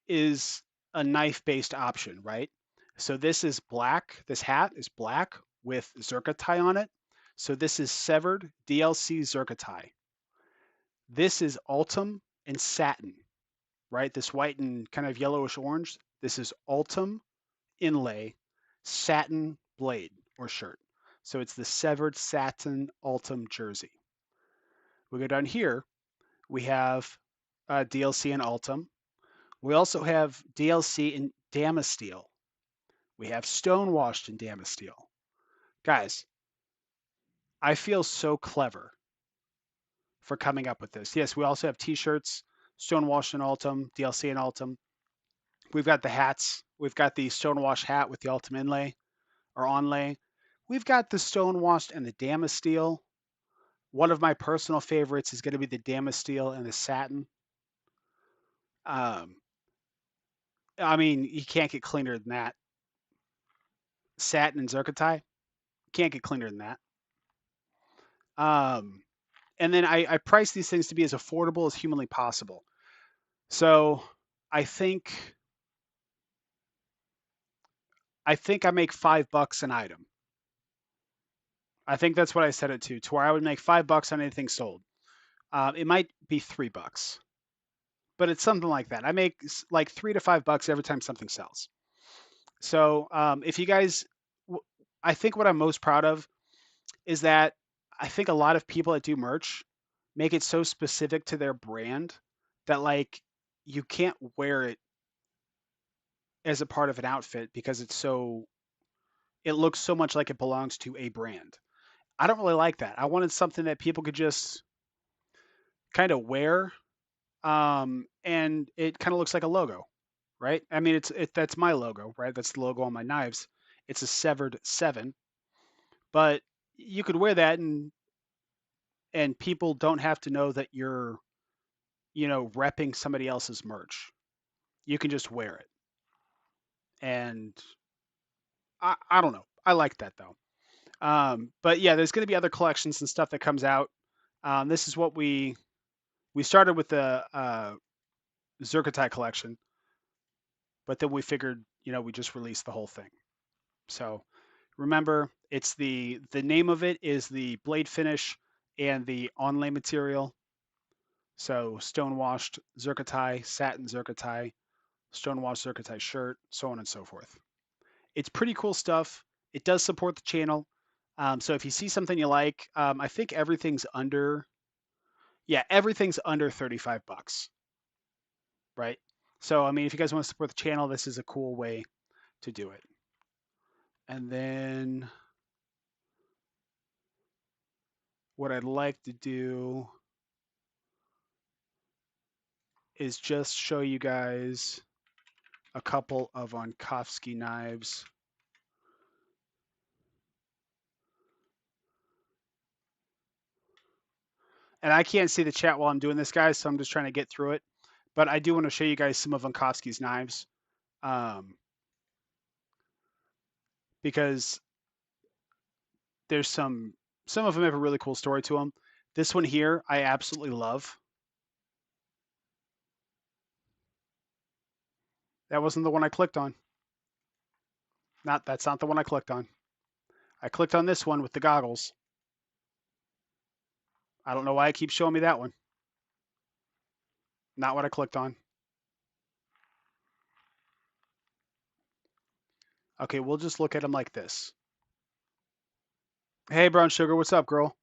is a knife-based option, right? So this is black. This hat is black with zircotai on it. So this is severed DLC zircotai. This is autumn and satin, right? This white and kind of yellowish orange. This is autumn inlay satin blade or shirt. So it's the severed satin autumn jersey. We go down here. We have DLC in autumn. We also have DLC in Damasteel. We have stonewashed in Damasteel. Guys, I feel so clever for coming up with this. Yes, we also have t-shirts, stonewashed in autumn, DLC in autumn. We've got the hats. We've got the stonewashed hat with the autumn inlay or onlay. We've got the stonewashed and the Damasteel. One of my personal favorites is going to be the Damasteel and the satin. Um, I mean, you can't get cleaner than that. Satin and zircotai, can't get cleaner than that. Um, and then I price these things to be as affordable as humanly possible. So I think I make $5 an item. I think that's what I set it to where I would make $5 on anything sold. It might be $3, but it's something like that. I make like $3 to $5 every time something sells. So if you guys, I think what I'm most proud of is that I think a lot of people that do merch make it so specific to their brand that like you can't wear it as a part of an outfit because it looks so much like it belongs to a brand. I don't really like that. I wanted something that people could just kind of wear, and it kind of looks like a logo, right? I mean, that's my logo, right? That's the logo on my knives. It's a Sevr Sevn, but you could wear that and people don't have to know that you're repping somebody else's merch. You can just wear it, and I don't know. I like that though. But yeah, there's going to be other collections and stuff that comes out. This is what we started with the Zircotai collection, but then we figured, we just released the whole thing. So remember, it's the name of it is the blade finish and the onlay material. So stonewashed Zircotai, satin Zircotai, stonewashed Zircotai shirt, so on and so forth. It's pretty cool stuff. It does support the channel. So if you see something you like, I think everything's under $35, right? So I mean, if you guys want to support the channel, this is a cool way to do it. And then what I'd like to do is just show you guys a couple of Onkovsky knives. And I can't see the chat while I'm doing this, guys, so I'm just trying to get through it. But I do want to show you guys some of Onkovsky's knives, because there's some of them have a really cool story to them. This one here, I absolutely love. That wasn't the one I clicked on. That's not the one I clicked on. I clicked on this one with the goggles. I don't know why it keeps showing me that one. Not what I clicked on. Okay, we'll just look at them like this. Hey, Brown Sugar, what's up, girl?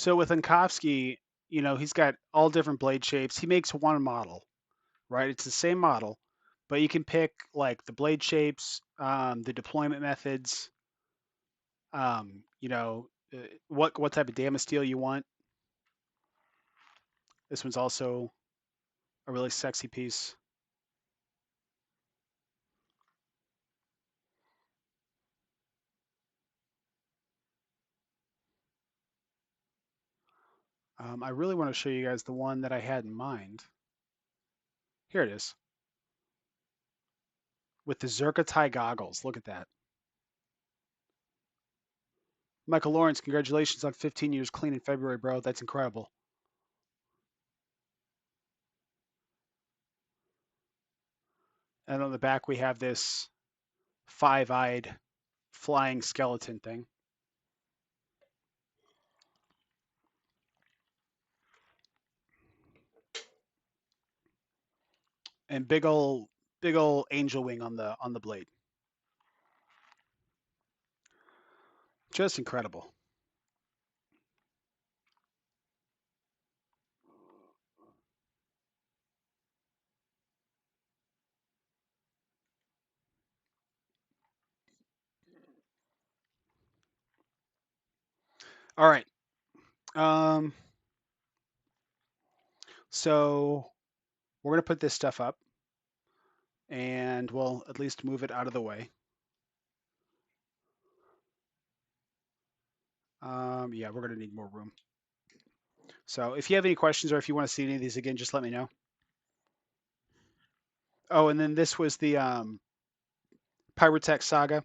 So with Ankovsky, you know, he's got all different blade shapes. He makes one model, right? It's the same model, but you can pick like the blade shapes, the deployment methods, you know, what type of damascene steel you want. This one's also a really sexy piece. I really want to show you guys the one that I had in mind. Here it is, with the Zerkatai goggles. Look at that. Michael Lawrence, congratulations on 15 years clean in February, bro. That's incredible. And on the back, we have this five-eyed flying skeleton thing. And big old angel wing on the blade. Just incredible. All right. Um, so we're gonna put this stuff up, and we'll at least move it out of the way. Yeah, we're gonna need more room. So if you have any questions or if you want to see any of these again, just let me know. Oh, and then this was the Pyrotech Saga,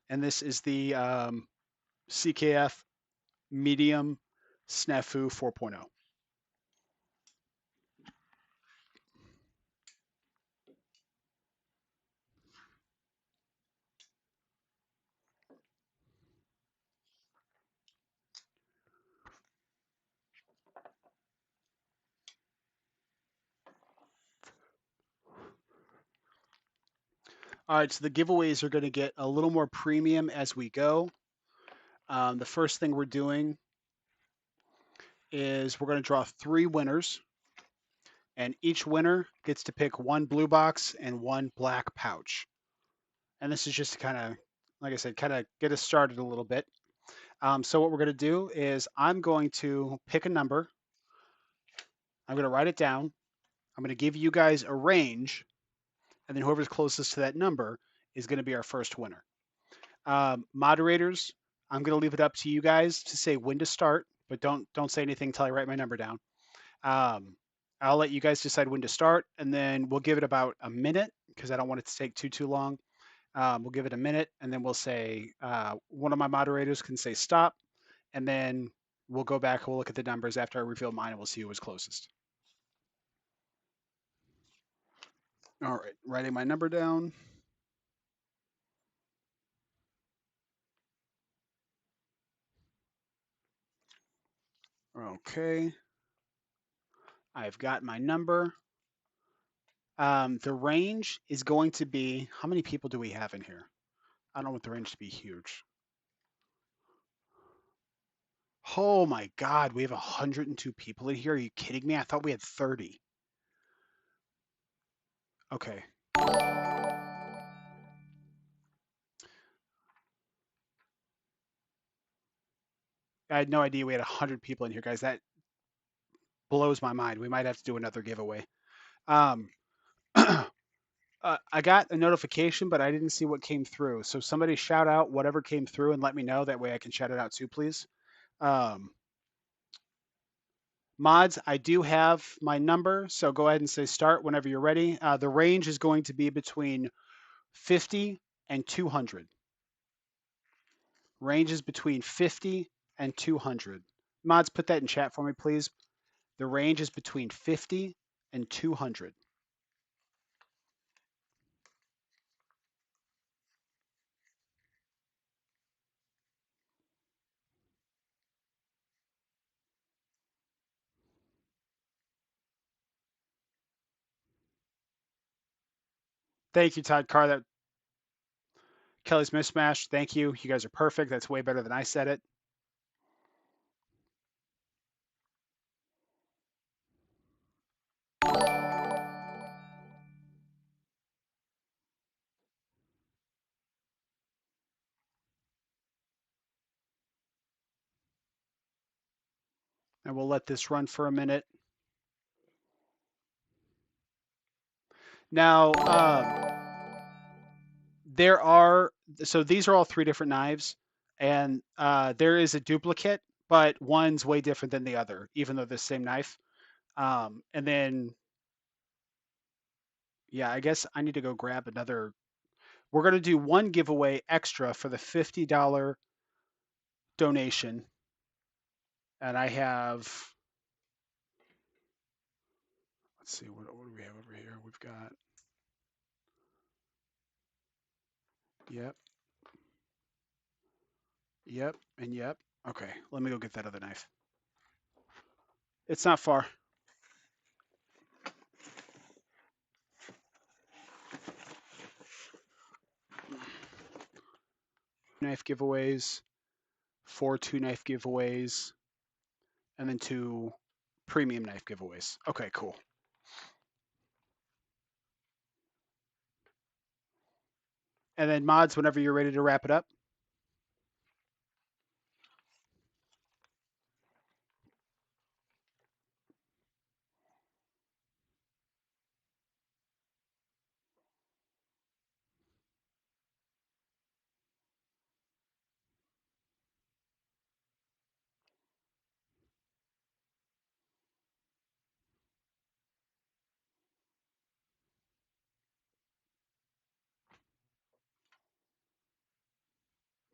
and this is the CKF Medium Snafu 4.0. All right, so the giveaways are going to get a little more premium as we go. The first thing we're doing is we're going to draw 3 winners, and each winner gets to pick 1 blue box and 1 black pouch. And this is just to kind of, like I said, kind of get us started a little bit. So what we're going to do is I'm going to pick a number. I'm going to write it down. I'm going to give you guys a range, and then whoever's closest to that number is going to be our first winner. Moderators, I'm going to leave it up to you guys to say when to start, but don't say anything until I write my number down. I'll let you guys decide when to start, and then we'll give it about a minute because I don't want it to take too long. We'll give it a minute, and then we'll say one of my moderators can say stop, and then we'll go back and we'll look at the numbers after I reveal mine, and we'll see who was closest. All right, writing my number down. Okay. I've got my number. The range is going to be, how many people do we have in here? I don't want the range to be huge. Oh my God, we have 102 people in here. Are you kidding me? I thought we had 30. Okay. I had no idea we had 100 people in here, guys. That blows my mind. We might have to do another giveaway. Um, I got a notification, but I didn't see what came through. So somebody shout out whatever came through and let me know. That way I can shout it out too, please. Um, Mods, I do have my number, so go ahead and say start whenever you're ready. The range is going to be between 50 and 200. Range is between 50 and 200. Mods, put that in chat for me, please. The range is between 50 and 200. Thank you, Todd Carr. That Kelly's Mismatch. Thank you. You guys are perfect. That's way better than I said it. And we'll let this run for a minute. Now, so these are all 3 different knives, and there is a duplicate, but one's way different than the other, even though they're the same knife. And then, yeah, I guess I need to go grab another. We're going to do one giveaway extra for the $50 donation. And I have, let's see, what do we have over here? We've got, yep, yep, and yep. Okay, let me go get that other knife. It's not far. Knife giveaways, 4 2-knife giveaways, and then 2 premium knife giveaways. Okay, cool. And then mods, whenever you're ready to wrap it up.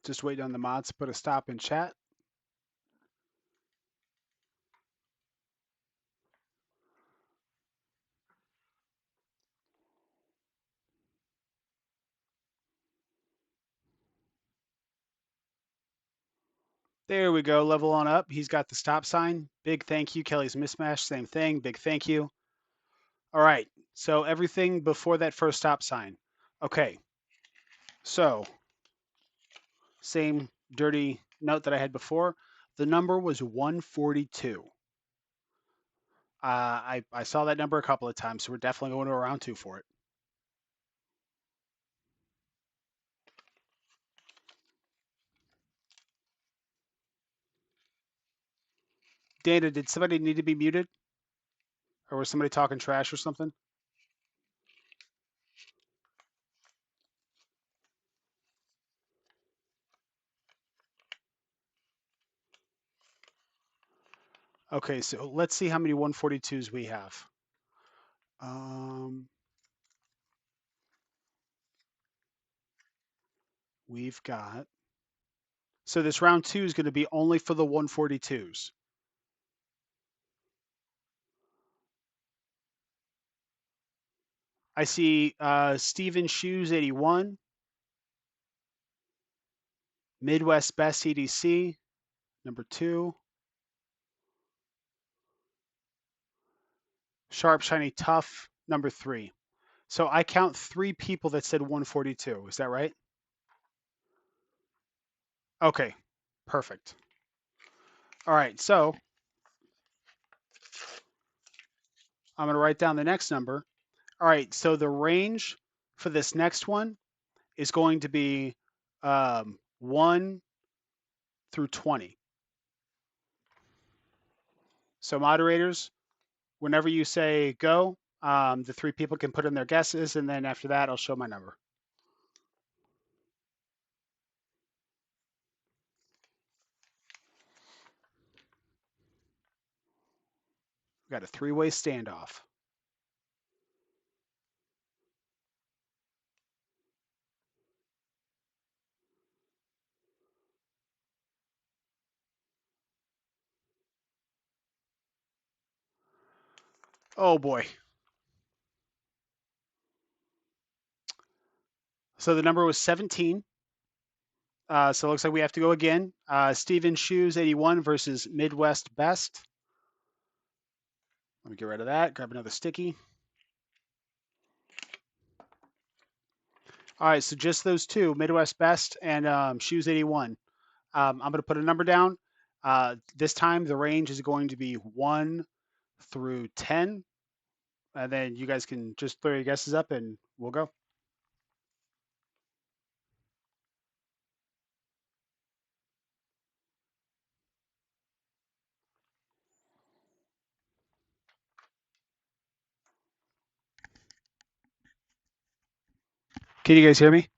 Just wait on the mods to put a stop in chat. There we go. Level on up. He's got the stop sign. Big thank you. Kelly's Mismatch. Same thing. Big thank you. All right. So everything before that first stop sign. Okay. So same dirty note that I had before. The number was 142. I saw that number a couple of times, so we're definitely going to a round 2 for it. Dana, did somebody need to be muted? Or was somebody talking trash or something? Okay, so let's see how many 142s we have. We've got. So this round 2 is going to be only for the 142s. I see Steven Shoes 81, Midwest Best EDC, number 2, Sharp Shiny Tough, number 3. So I count 3 people that said 142. Is that right? Okay, perfect. All right, so I'm going to write down the next number. All right, so the range for this next one is going to be 1 through 20. So moderators, whenever you say go, the 3 people can put in their guesses, and then after that, I'll show my number. We got a 3-way standoff. Oh boy. So the number was 17. So it looks like we have to go again. Steven Shoes 81 versus Midwest Best. Let me get rid of that. Grab another sticky. All right, so just those 2, Midwest Best and Shoes 81. I'm going to put a number down. This time the range is going to be 1 through 10. And then you guys can just throw your guesses up and we'll go. Can you guys hear me?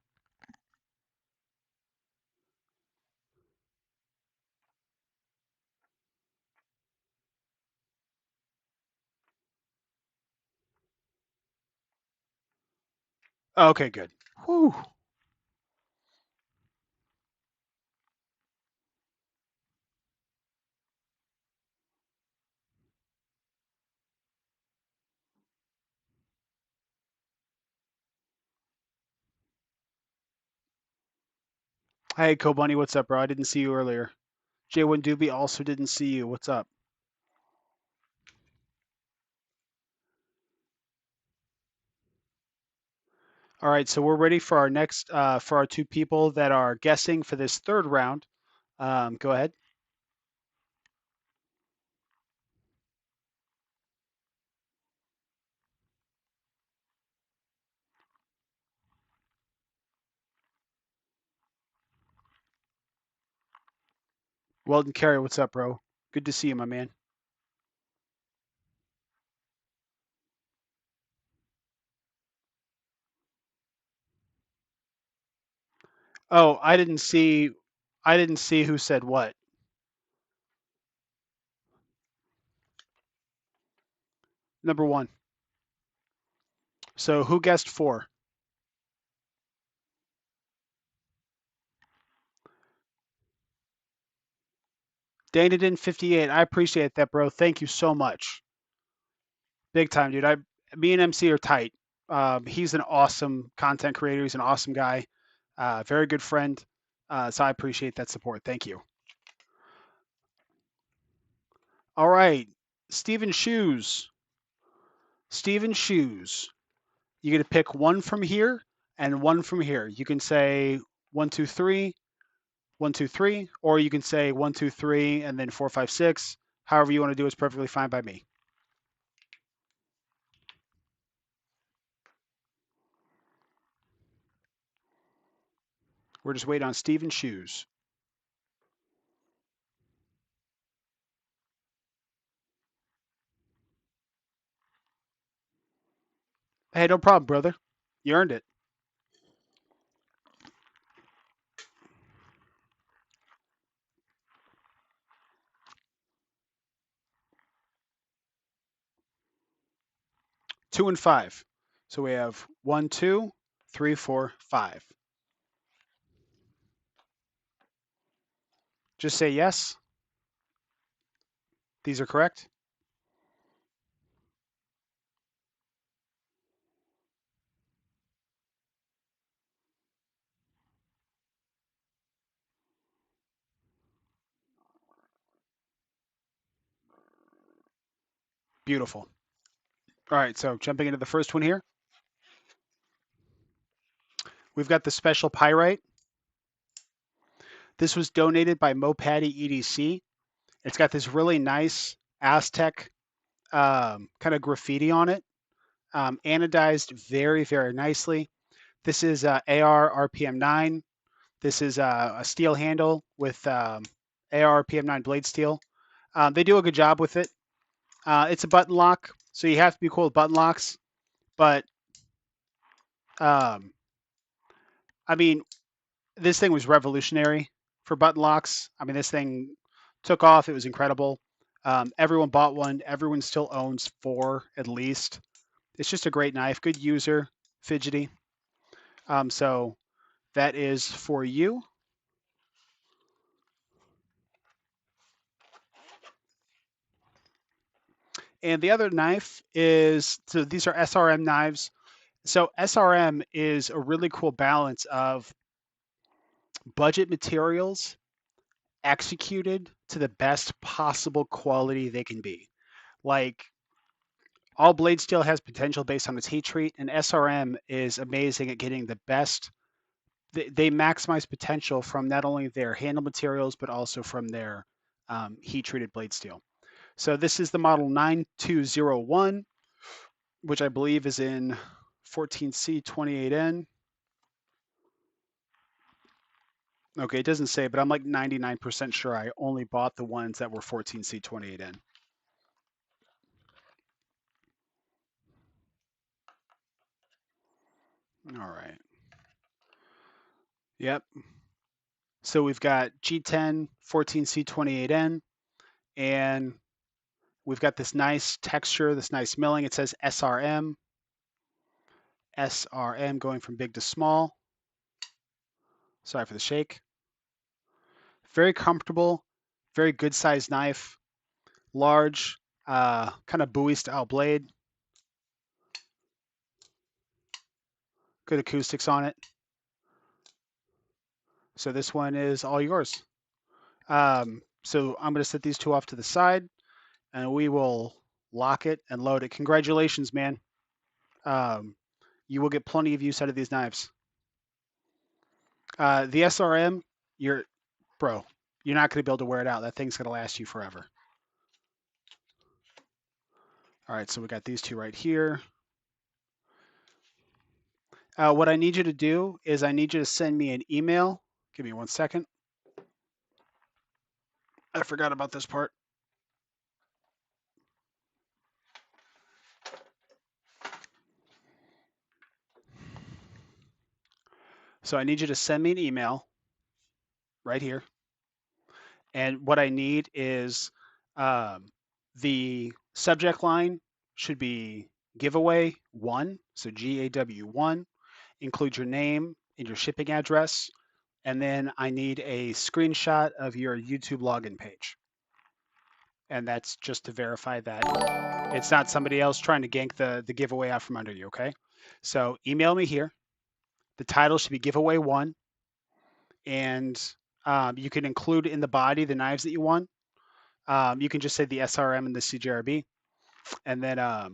Okay, good. Whew. Hey, Kobunny, what's up, bro? I didn't see you earlier. J1 Doobie also didn't see you. What's up? All right, so we're ready for our next, for our two people that are guessing for this third round. Go ahead. Weldon Carey, what's up, bro? Good to see you, my man. Oh, I didn't see who said what. Number one. So who guessed four? Dana did 58. I appreciate that, bro. Thank you so much. Big time, dude. Me and MC are tight. He's an awesome content creator. He's an awesome guy. Very good friend. So I appreciate that support. Thank you. All right, Steven Shoes. Steven Shoes. You get to pick one from here and one from here. You can say 1, 2, 3, 1, 2, 3, or you can say 1, 2, 3, and then 4, 5, 6. However you want to do it is perfectly fine by me. We're just waiting on Steven Shoes. Hey, no problem, brother. You earned it. 2 and 5. So we have 1, 2, 3, 4, 5. Just say yes. These are correct. Beautiful. All right, so jumping into the first one here, we've got the special pyrite. This was donated by Mopatty EDC. It's got this really nice Aztec kind of graffiti on it, anodized very, very nicely. This is AR RPM 9. This is a steel handle with AR RPM 9 blade steel. They do a good job with it. It's a button lock, so you have to be cool with button locks. But um, I mean, this thing was revolutionary for button locks. I mean, this thing took off. It was incredible. Everyone bought one. Everyone still owns 4 at least. It's just a great knife. Good user, fidgety. So that is for you. And the other knife is, so these are SRM knives. So SRM is a really cool balance of budget materials executed to the best possible quality they can be. Like all blade steel has potential based on its heat treat, and SRM is amazing at getting the best. They maximize potential from not only their handle materials but also from their heat treated blade steel. So this is the model 9201, which I believe is in 14C28N. Okay, it doesn't say, but I'm like 99% sure I only bought the ones that were 14C28N. All right. Yep. So we've got G10, 14C28N, and we've got this nice texture, this nice milling. It says SRM, SRM going from big to small. Sorry for the shake. Very comfortable, very good sized knife, large, kind of Bowie style blade, good acoustics on it. So this one is all yours. So I'm going to set these two off to the side and we will lock it and load it. Congratulations, man. Um, you will get plenty of use out of these knives. The SRM, bro, you're not going to be able to wear it out. That thing's going to last you forever. All right, so we got these two right here. What I need you to do is I need you to send me an email. Give me 1 second. I forgot about this part. So I need you to send me an email right here. And what I need is the subject line should be giveaway one. So GAW1. Include your name and your shipping address. And then I need a screenshot of your YouTube login page. And that's just to verify that it's not somebody else trying to gank the giveaway out from under you, okay? So email me here. The title should be giveaway one. And you can include in the body the knives that you want. You can just say the SRM and the CJRB. And then a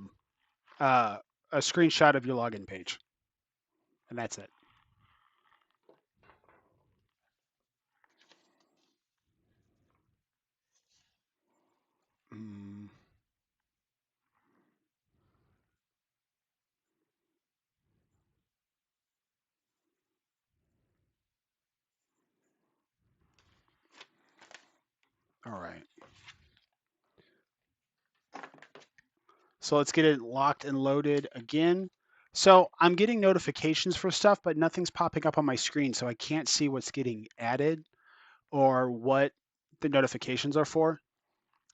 screenshot of your login page. And that's it. Mm. All right. So let's get it locked and loaded again. So I'm getting notifications for stuff, but nothing's popping up on my screen, so I can't see what's getting added or what the notifications are for.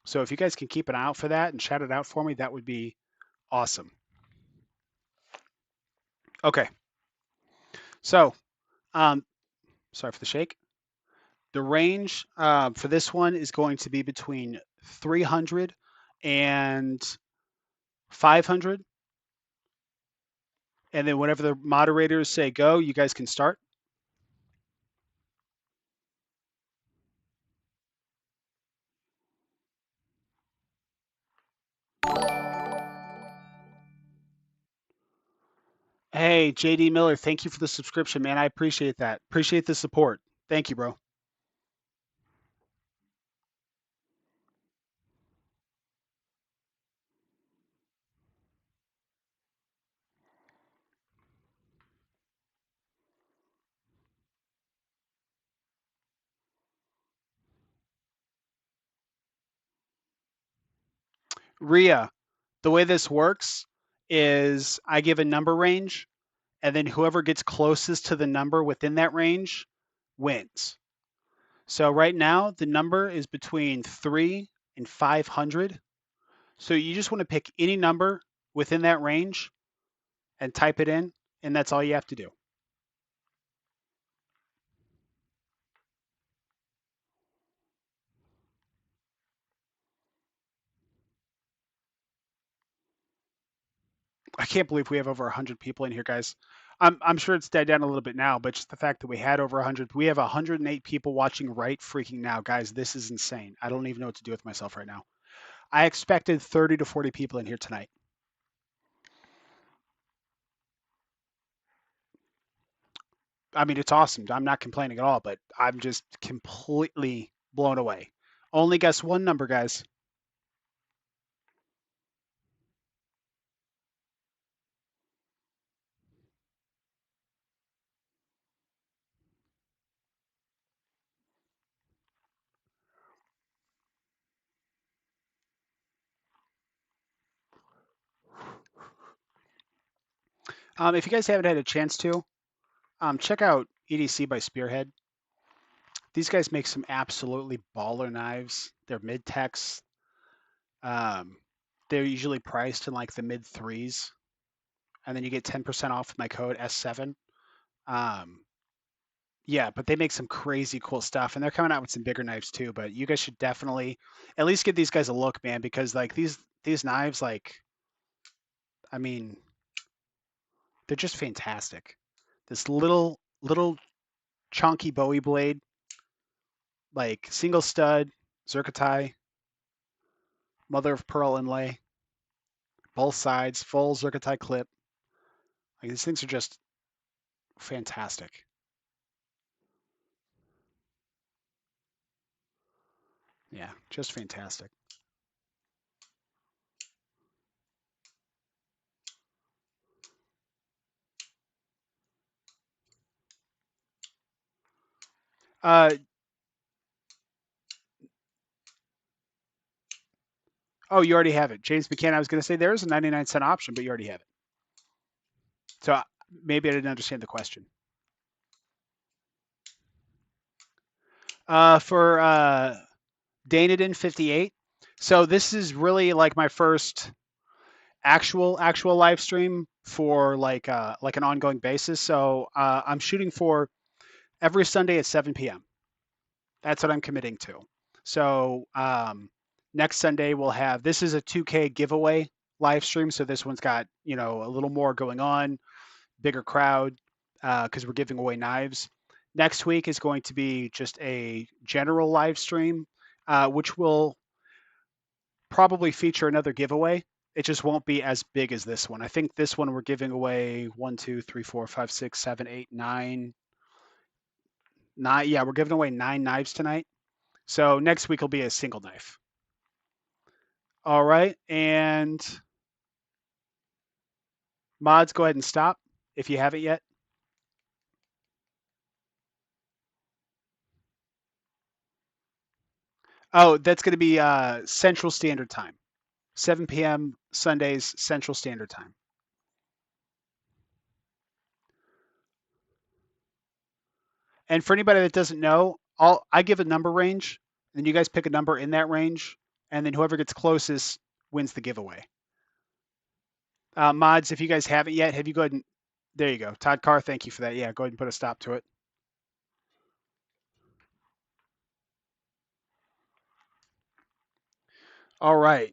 So if you guys can keep an eye out for that and shout it out for me, that would be awesome. Okay. So, sorry for the shake. The range for this one is going to be between 300 and 500. And then whenever the moderators say go, you guys can start. Hey, JD Miller, thank you for the subscription, man. I appreciate that. Appreciate the support. Thank you, bro. Ria, the way this works is I give a number range, and then whoever gets closest to the number within that range wins. So right now, the number is between 3 and 500. So you just want to pick any number within that range and type it in, and that's all you have to do. I can't believe we have over 100 people in here, guys. I'm sure it's died down a little bit now, but just the fact that we had over 100, we have 108 people watching right freaking now, guys. This is insane. I don't even know what to do with myself right now. I expected 30 to 40 people in here tonight. I mean, it's awesome. I'm not complaining at all, but I'm just completely blown away. Only guess one number, guys. If you guys haven't had a chance to, check out EDC by Spearhead. These guys make some absolutely baller knives. They're mid-techs. Um, they're usually priced in like the mid threes, and then you get 10% off with my code S7. Um, yeah, but they make some crazy cool stuff, and they're coming out with some bigger knives too. But you guys should definitely at least give these guys a look, man, because like these knives, like, I mean, they're just fantastic. This little chunky Bowie blade, like single stud, zircotai, mother of pearl inlay, both sides, full zircotai clip. Like these things are just fantastic. Yeah, just fantastic. Uh, oh, you already have it, James McCann. I was going to say there is a 99-cent option, but you already have it. So maybe I didn't understand the question. For Danadin 58. So this is really like my first actual live stream for like an ongoing basis. So I'm shooting for every Sunday at 7 p.m. That's what I'm committing to. So next Sunday we'll have, this is a 2K giveaway live stream. So this one's got, you know, a little more going on, bigger crowd, because we're giving away knives. Next week is going to be just a general live stream, which will probably feature another giveaway. It just won't be as big as this one. I think this one we're giving away 1, 2, 3, 4, 5, 6, 7, 8, 9. Yeah, we're giving away 9 knives tonight. So next week will be a single knife. All right, and mods, go ahead and stop if you haven't yet. Oh, that's going to be Central Standard Time, 7 p.m. Sundays Central Standard Time. And for anybody that doesn't know, I give a number range, and you guys pick a number in that range, and then whoever gets closest wins the giveaway. Mods, if you guys haven't yet, have you go ahead and there you go. Todd Carr, thank you for that. Yeah, go ahead and put a stop to it. All right.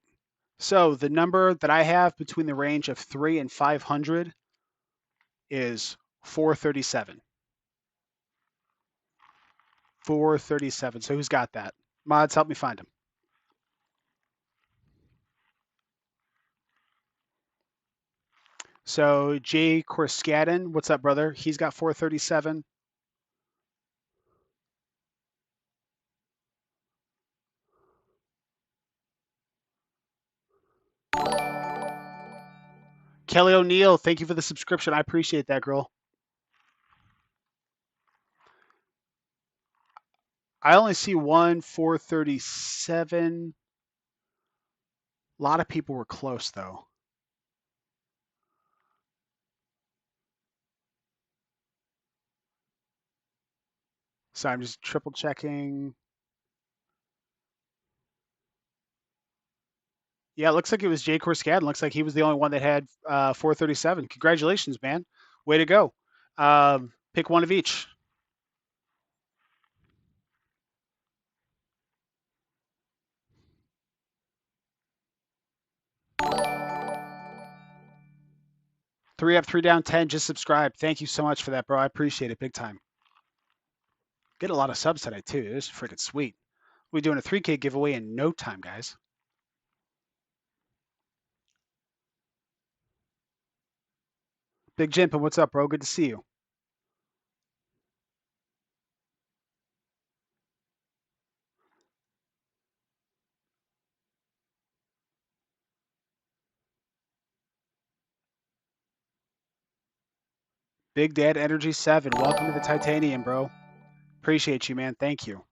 So the number that I have between the range of 3 and 500 is 437. 437. So who's got that? Mods, help me find him. So Jay Corskadin, what's up, brother? He's got 437. Kelly O'Neill, thank you for the subscription. I appreciate that, girl. I only see one 437. A lot of people were close though. So I'm just triple checking. Yeah, it looks like it was Jay Corskadin. Looks like he was the only one that had 437. Congratulations, man. Way to go. Pick one of each. Three up, three down, 10. Just subscribe. Thank you so much for that, bro. I appreciate it big time. Get a lot of subs tonight, too. It's freaking sweet. We're doing a 3K giveaway in no time, guys. Big Jimpin, what's up, bro? Good to see you. Big Dad Energy 7. Welcome to the Titanium, bro. Appreciate you, man. Thank you.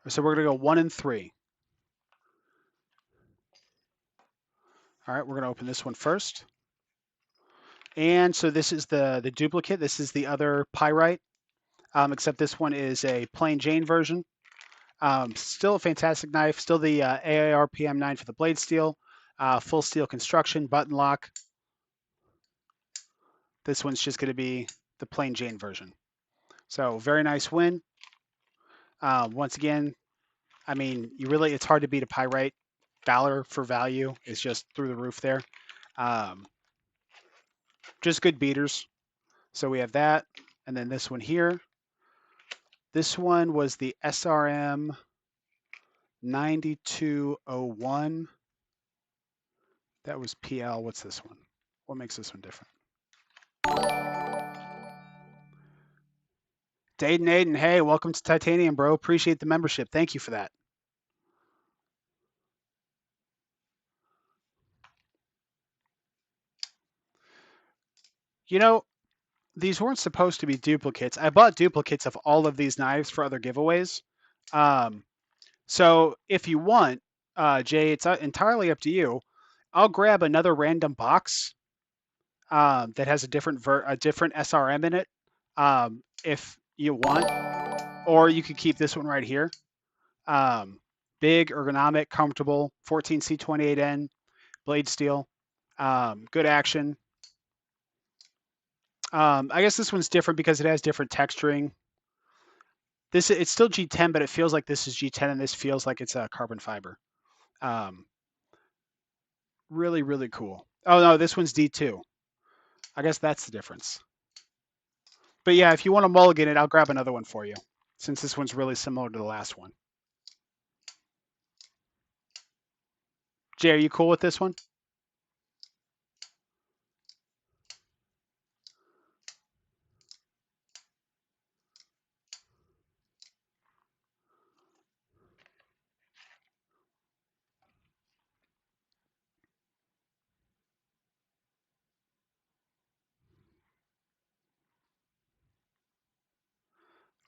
So we're going to go 1 and 3. All right, we're going to open this one first. And so this is the duplicate. This is the other pyrite, except this one is a plain Jane version. Still a fantastic knife. Still the AAR PM9 for the blade steel. Full steel construction, button lock. This one's just going to be the plain Jane version. So very nice win. Once again, I mean, it's hard to beat a pyrite. Valor for value is just through the roof there. Um, just good beaters. So we have that. And then this one here. This one was the SRM 9201. That was PL. What's this one? What makes this one different? Dayton Aiden, hey, welcome to Titanium, bro. Appreciate the membership. Thank you for that. You know, these weren't supposed to be duplicates. I bought duplicates of all of these knives for other giveaways. Um, so if you want, Jay, it's entirely up to you. I'll grab another random box that has a different SRM in it, if you want, or you could keep this one right here. Um, Big, ergonomic, comfortable, 14C28N, blade steel, good action. I guess this one's different because it has different texturing. It's still G10, but it feels like this is G10, and this feels like it's a carbon fiber. Um, Really, really cool. Oh no, this one's D2. I guess that's the difference. But yeah, if you want to mulligan it, I'll grab another one for you, since this one's really similar to the last one. Jay, are you cool with this one?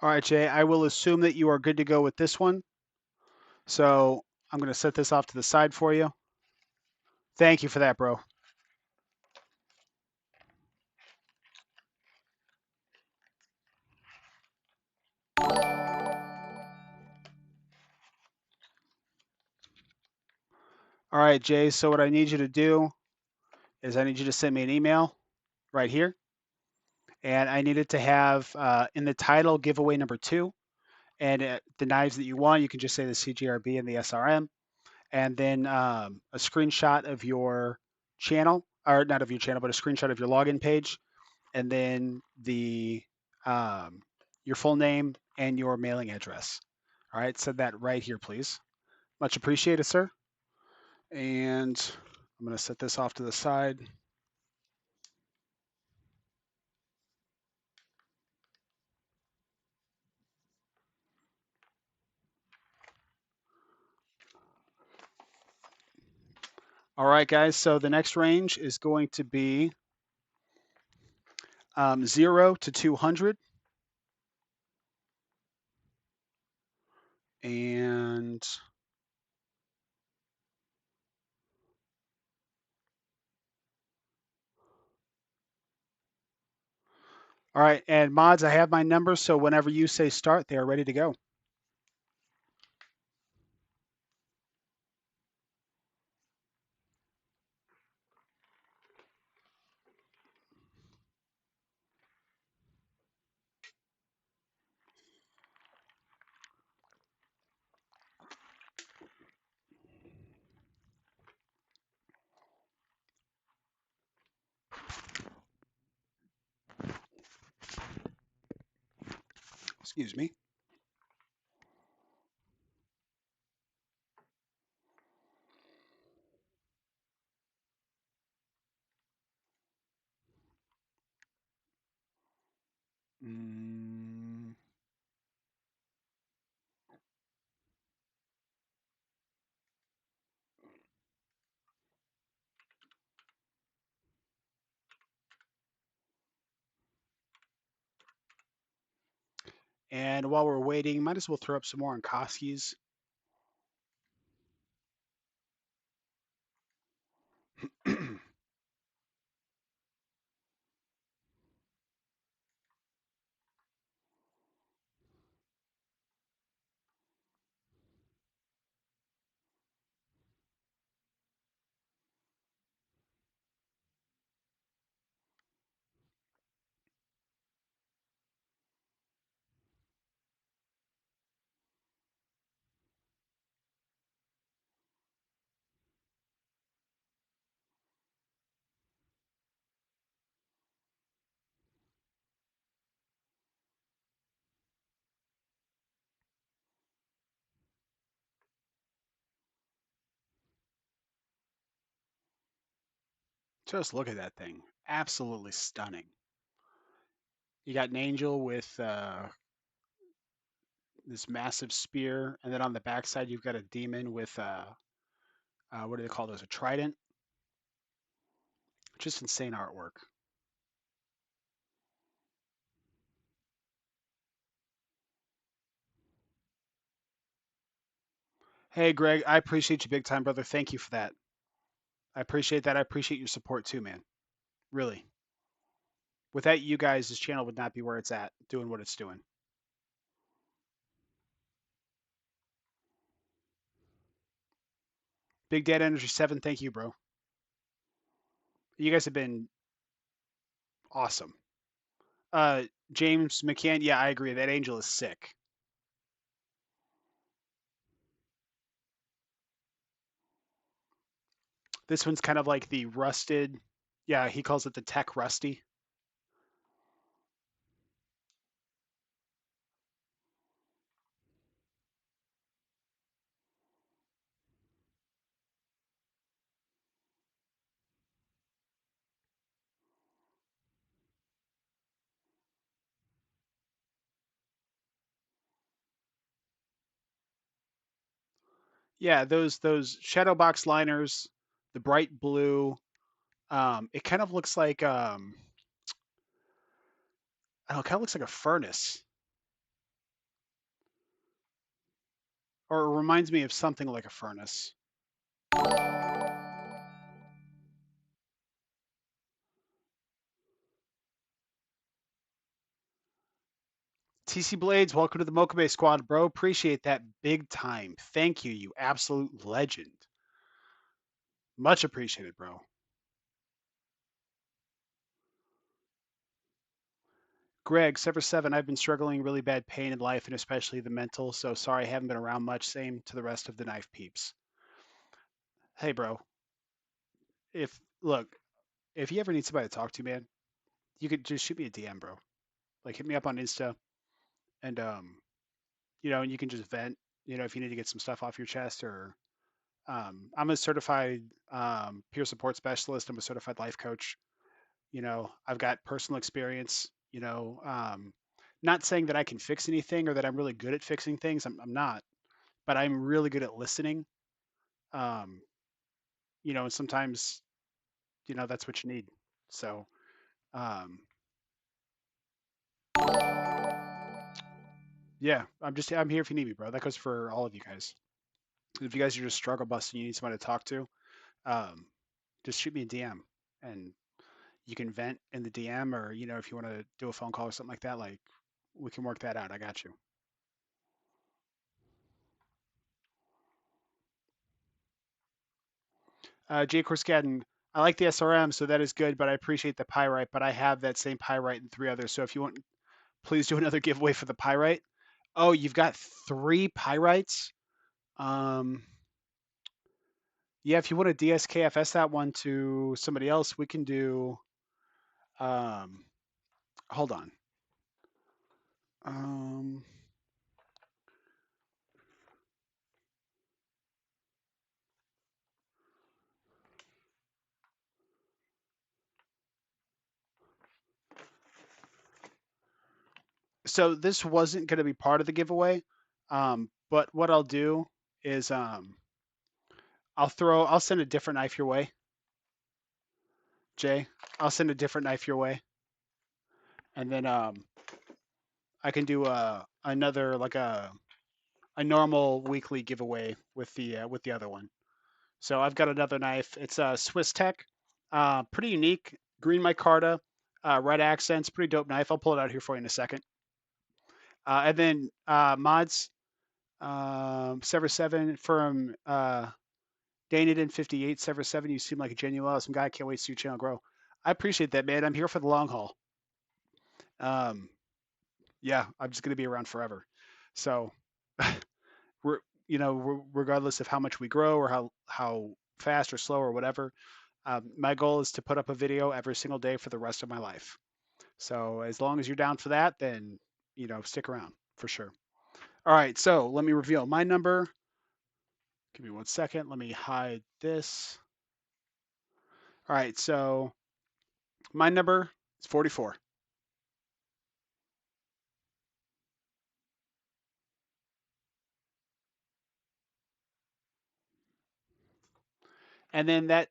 All right, Jay, I will assume that you are good to go with this one. So I'm going to set this off to the side for you. Thank you for that, bro. All right, Jay, so what I need you to do is I need you to send me an email right here. And I need it to have in the title giveaway number 2. And the knives that you want, you can just say the CGRB and the SRM. And then a screenshot of your channel, or not of your channel, but a screenshot of your login page. And then your full name and your mailing address. All right, send that right here, please. Much appreciated, sir. And I'm going to set this off to the side. All right, guys. So the next range is going to be 0 to 200. And all right, and mods, I have my numbers, so whenever you say start, they are ready to go. Excuse me. Mm. And while we're waiting, might as well throw up some more on Koski's. Just look at that thing. Absolutely stunning. You got an angel with this massive spear, and then on the backside you've got a demon with what do they call those? A trident. Just insane artwork. Hey, Greg, I appreciate you big time, brother. Thank you for that. I appreciate that. I appreciate your support too, man. Really. Without you guys, this channel would not be where it's at, doing what it's doing. Big Dad Energy 7, thank you, bro. You guys have been awesome. James McCann, yeah, I agree. That angel is sick. This one's kind of like the rusted. Yeah, he calls it the tech rusty. Yeah, those shadow box liners, the bright blue. It kind of looks like I don't know, it kind of looks like a furnace, or it reminds me of something like a furnace. TC Blades, welcome to the Mokabe Squad, bro. Appreciate that big time. Thank you, you absolute legend. Much appreciated, bro. Greg, Sevr Sevn, I've been struggling really bad pain in life and especially the mental, so sorry I haven't been around much. Same to the rest of the knife peeps. Hey, bro, if look, if you ever need somebody to talk to, man, you could just shoot me a DM, bro. Like hit me up on Insta, and and you can just vent. If you need to get some stuff off your chest, or I'm a certified peer support specialist. I'm a certified life coach. I've got personal experience. Not saying that I can fix anything or that I'm really good at fixing things. I'm not, but I'm really good at listening. Um, and sometimes, that's what you need. So, um, yeah, I'm here if you need me, bro. That goes for all of you guys. If you guys are just struggle busting, you need somebody to talk to, um, just shoot me a DM, and you can vent in the DM, or if you want to do a phone call or something like that, like we can work that out. I got you. Jay Corskadden, I like the SRM, so that is good, but I appreciate the pyrite. But I have that same pyrite and three others. So if you want, please do another giveaway for the pyrite. Oh, you've got three pyrites. Um, yeah, if you want to DSKFS that one to somebody else, we can do. Um, hold on. Um, so this wasn't going to be part of the giveaway, but what I'll do is I'll send a different knife your way, Jay. I'll send a different knife your way, and then I can do another like a normal weekly giveaway with the other one. So I've got another knife. It's a Swiss Tech, pretty unique. Green micarta, red accents, pretty dope knife. I'll pull it out here for you in a second. And then mods, Sevr Sevn from Daniden 58, Sevr Sevn. You seem like a genuine awesome guy. Can't wait to see your channel grow. I appreciate that, man. I'm here for the long haul. Um, yeah, I'm just gonna be around forever. So we're regardless of how much we grow or how fast or slow or whatever, my goal is to put up a video every single day for the rest of my life. So as long as you're down for that, then stick around for sure. All right, so let me reveal my number. Give me 1 second. Let me hide this. All right, so my number is 44. And then that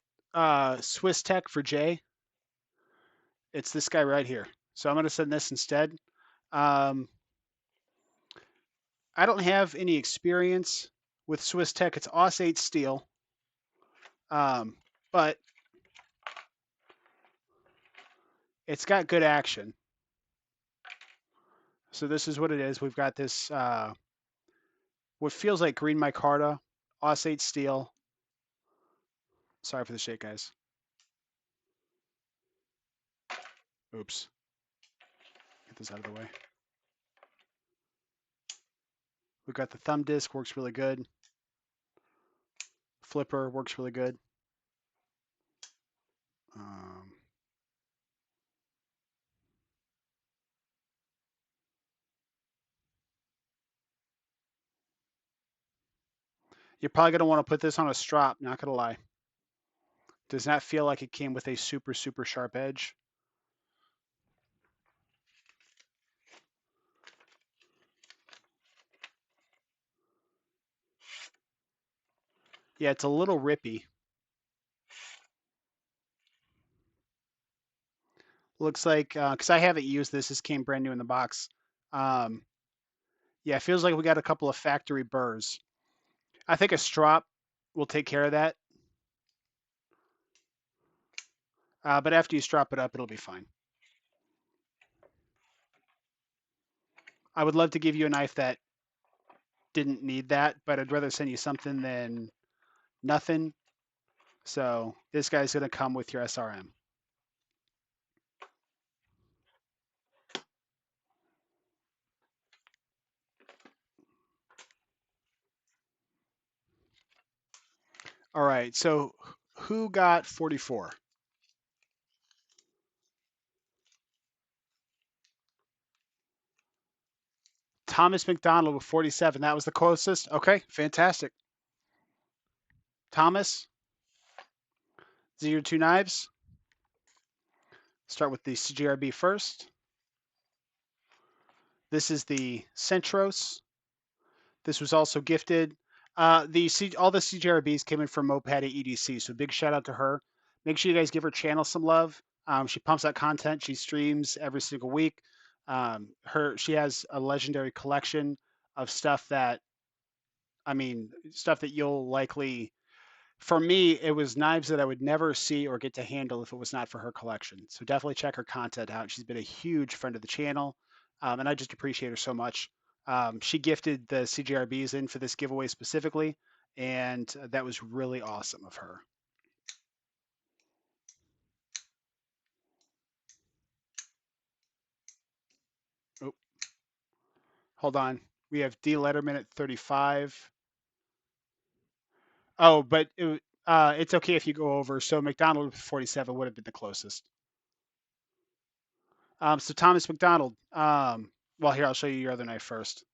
Swiss Tech for Jay, it's this guy right here. So I'm going to send this instead. Um, I don't have any experience with Swiss Tech. It's Aus 8 steel. But it's got good action. So this is what it is. We've got this, what feels like green micarta, Aus 8 steel. Sorry for the shake, guys. Oops. Get this out of the way. We've got the thumb disc, works really good. Flipper works really good. Um, you're probably going to want to put this on a strop, not going to lie. Does not feel like it came with a super, super sharp edge. Yeah, it's a little rippy. Looks like, because I haven't used this. This came brand new in the box. Um, yeah, it feels like we got a couple of factory burrs. I think a strop will take care of that. But after you strap it up, it'll be fine. I would love to give you a knife that didn't need that, but I'd rather send you something than nothing. So this guy's going to come with your SRM. All right, so who got 44? Thomas McDonald with 47. That was the closest. Okay, fantastic. Thomas, these are your two knives. Start with the CGRB first. This is the Centros. This was also gifted. All the CGRBs came in from Moped at EDC, so big shout out to her. Make sure you guys give her channel some love. She pumps out content. She streams every single week. She has a legendary collection of stuff that, I mean, stuff that you'll likely. For me, it was knives that I would never see or get to handle if it was not for her collection. So definitely check her content out. She's been a huge friend of the channel, and I just appreciate her so much. She gifted the CGRBs in for this giveaway specifically, and that was really awesome of her. Oh, hold on. We have D Letterman at 35. Oh, but it's okay if you go over. So McDonald with 47 would have been the closest. So Thomas McDonald. Well, here, I'll show you your other knife first.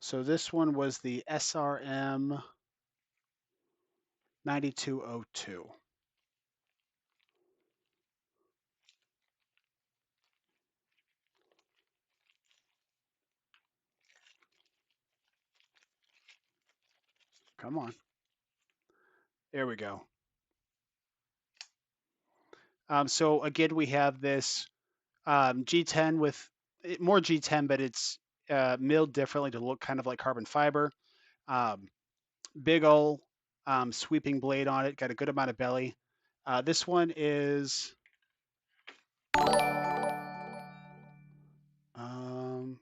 So this one was the SRM 9202. Come on. There we go. So again, we have this G10 with more G10, but it's milled differently to look kind of like carbon fiber. Um, Big ol' sweeping blade on it. Got a good amount of belly. This one is um,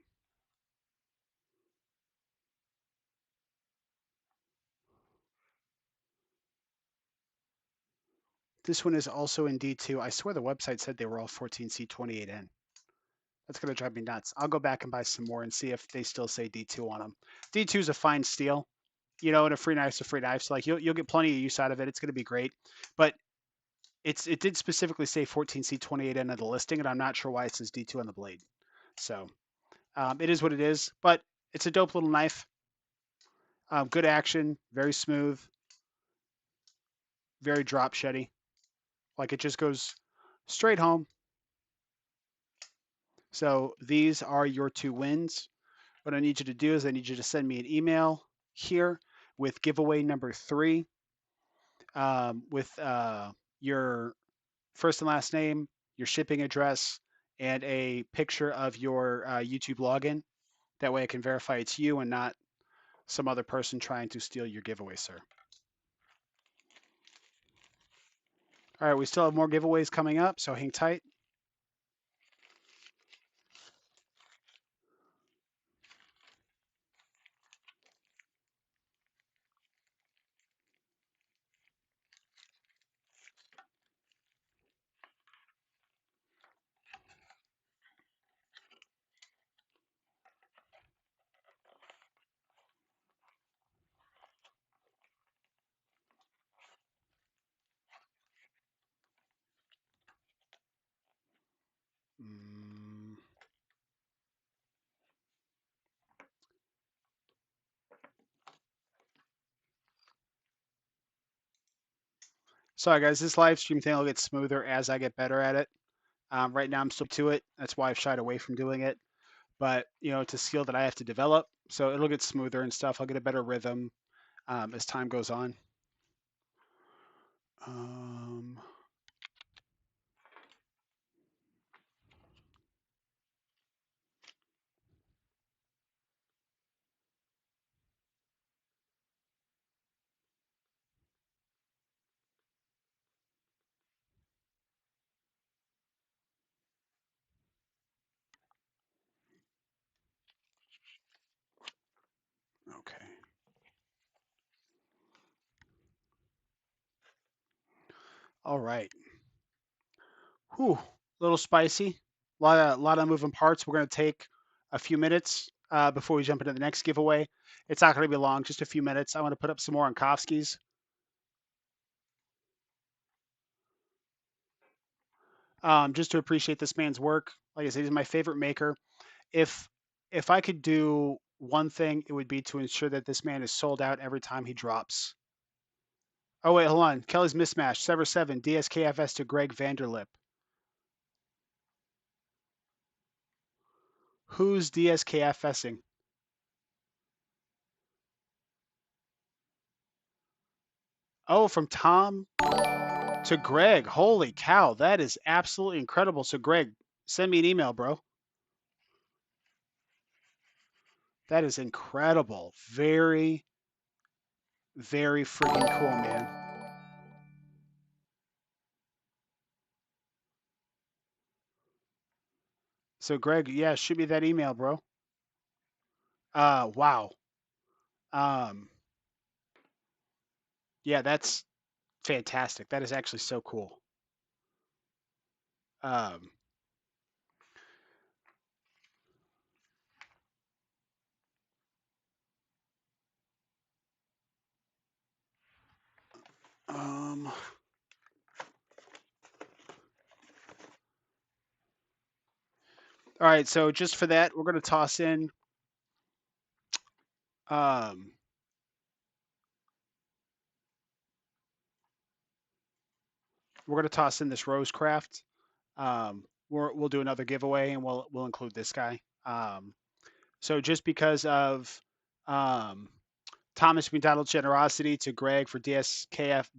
this one is also in D2. I swear the website said they were all 14C28N. That's gonna drive me nuts. I'll go back and buy some more and see if they still say D2 on them. D2 is a fine steel, you know, and a free knife's a free knife. So like you'll get plenty of use out of it. It's gonna be great. But it did specifically say 14C28N on the listing, and I'm not sure why it says D2 on the blade. So it is what it is, but it's a dope little knife. Good action, very smooth, very drop sheddy. Like it just goes straight home. So these are your 2 wins. What I need you to do is I need you to send me an email here with giveaway number 3 with your first and last name, your shipping address, and a picture of your YouTube login. That way I can verify it's you and not some other person trying to steal your giveaway, sir. All right, we still have more giveaways coming up, so hang tight. Mm. Sorry, guys, this live stream thing will get smoother as I get better at it. Right now, I'm still to it. That's why I've shied away from doing it. But it's a skill that I have to develop, so it'll get smoother and stuff. I'll get a better rhythm as time goes on. Um, okay. All right. Whew. A little spicy. A lot of moving parts. We're going to take a few minutes before we jump into the next giveaway. It's not going to be long, just a few minutes. I want to put up some more on Kofsky's. Just to appreciate this man's work. Like I said, he's my favorite maker. If if I could do one thing, it would be to ensure that this man is sold out every time he drops. Oh wait, hold on. Kelly's mismatch. Sevr Sevn. DSKFS to Greg Vanderlip. Who's DSKFSing? Oh, from Tom to Greg. Holy cow, that is absolutely incredible. So Greg, send me an email, bro. That is incredible. Very, very freaking cool, man. So Greg, yeah, shoot me that email, bro. Wow. Um, yeah, that's fantastic. That is actually so cool. Um, um, all right, so just for that, we're gonna toss in um we're gonna toss in this Rosecraft. We'll do another giveaway and we'll include this guy. So just because of um, Thomas McDonald's generosity to Greg for DSKFSing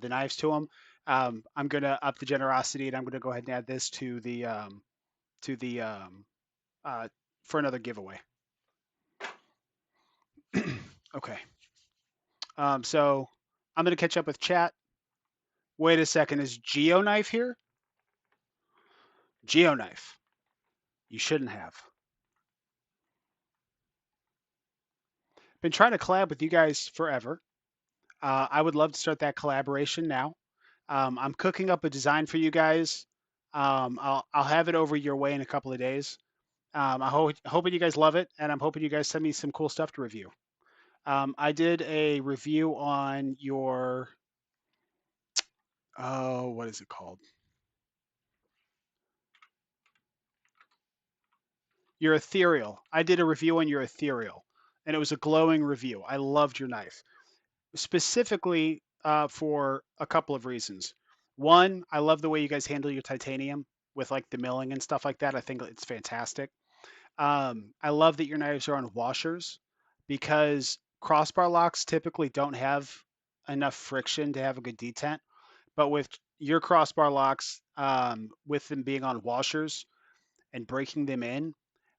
the knives to him, I'm gonna up the generosity and I'm gonna go ahead and add this to the uh, for another giveaway. Okay. So I'm gonna catch up with chat. Wait a second, is Geoknife here? Geoknife. You shouldn't have. Been trying to collab with you guys forever. I would love to start that collaboration now. I'm cooking up a design for you guys. I'll have it over your way in a couple of days. Hoping you guys love it, and I'm hoping you guys send me some cool stuff to review. I did a review on your Oh, what is it called? Your ethereal. I did a review on your ethereal, and it was a glowing review. I loved your knife, specifically for a couple of reasons. One, I love the way you guys handle your titanium with like the milling and stuff like that. I think it's fantastic. I love that your knives are on washers because crossbar locks typically don't have enough friction to have a good detent. But with your crossbar locks, with them being on washers and breaking them in,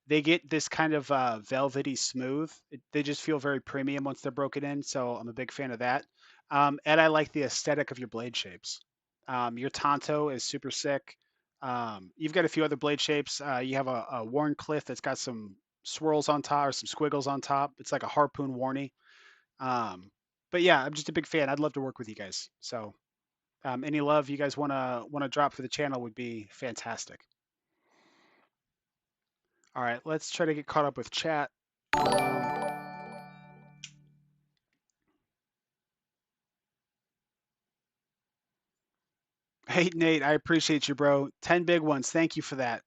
they get this kind of velvety smooth. They just feel very premium once they're broken in. So I'm a big fan of that. And I like the aesthetic of your blade shapes. Your Tonto is super sick. You've got a few other blade shapes. You have a Warren Cliff that's got some swirls on top or some squiggles on top. It's like a harpoon warny. Um, but yeah, I'm just a big fan. I'd love to work with you guys. So any love you guys wanna drop for the channel would be fantastic. All right, let's try to get caught up with chat. Hey Nate, I appreciate you, bro. 10 big ones. Thank you for that.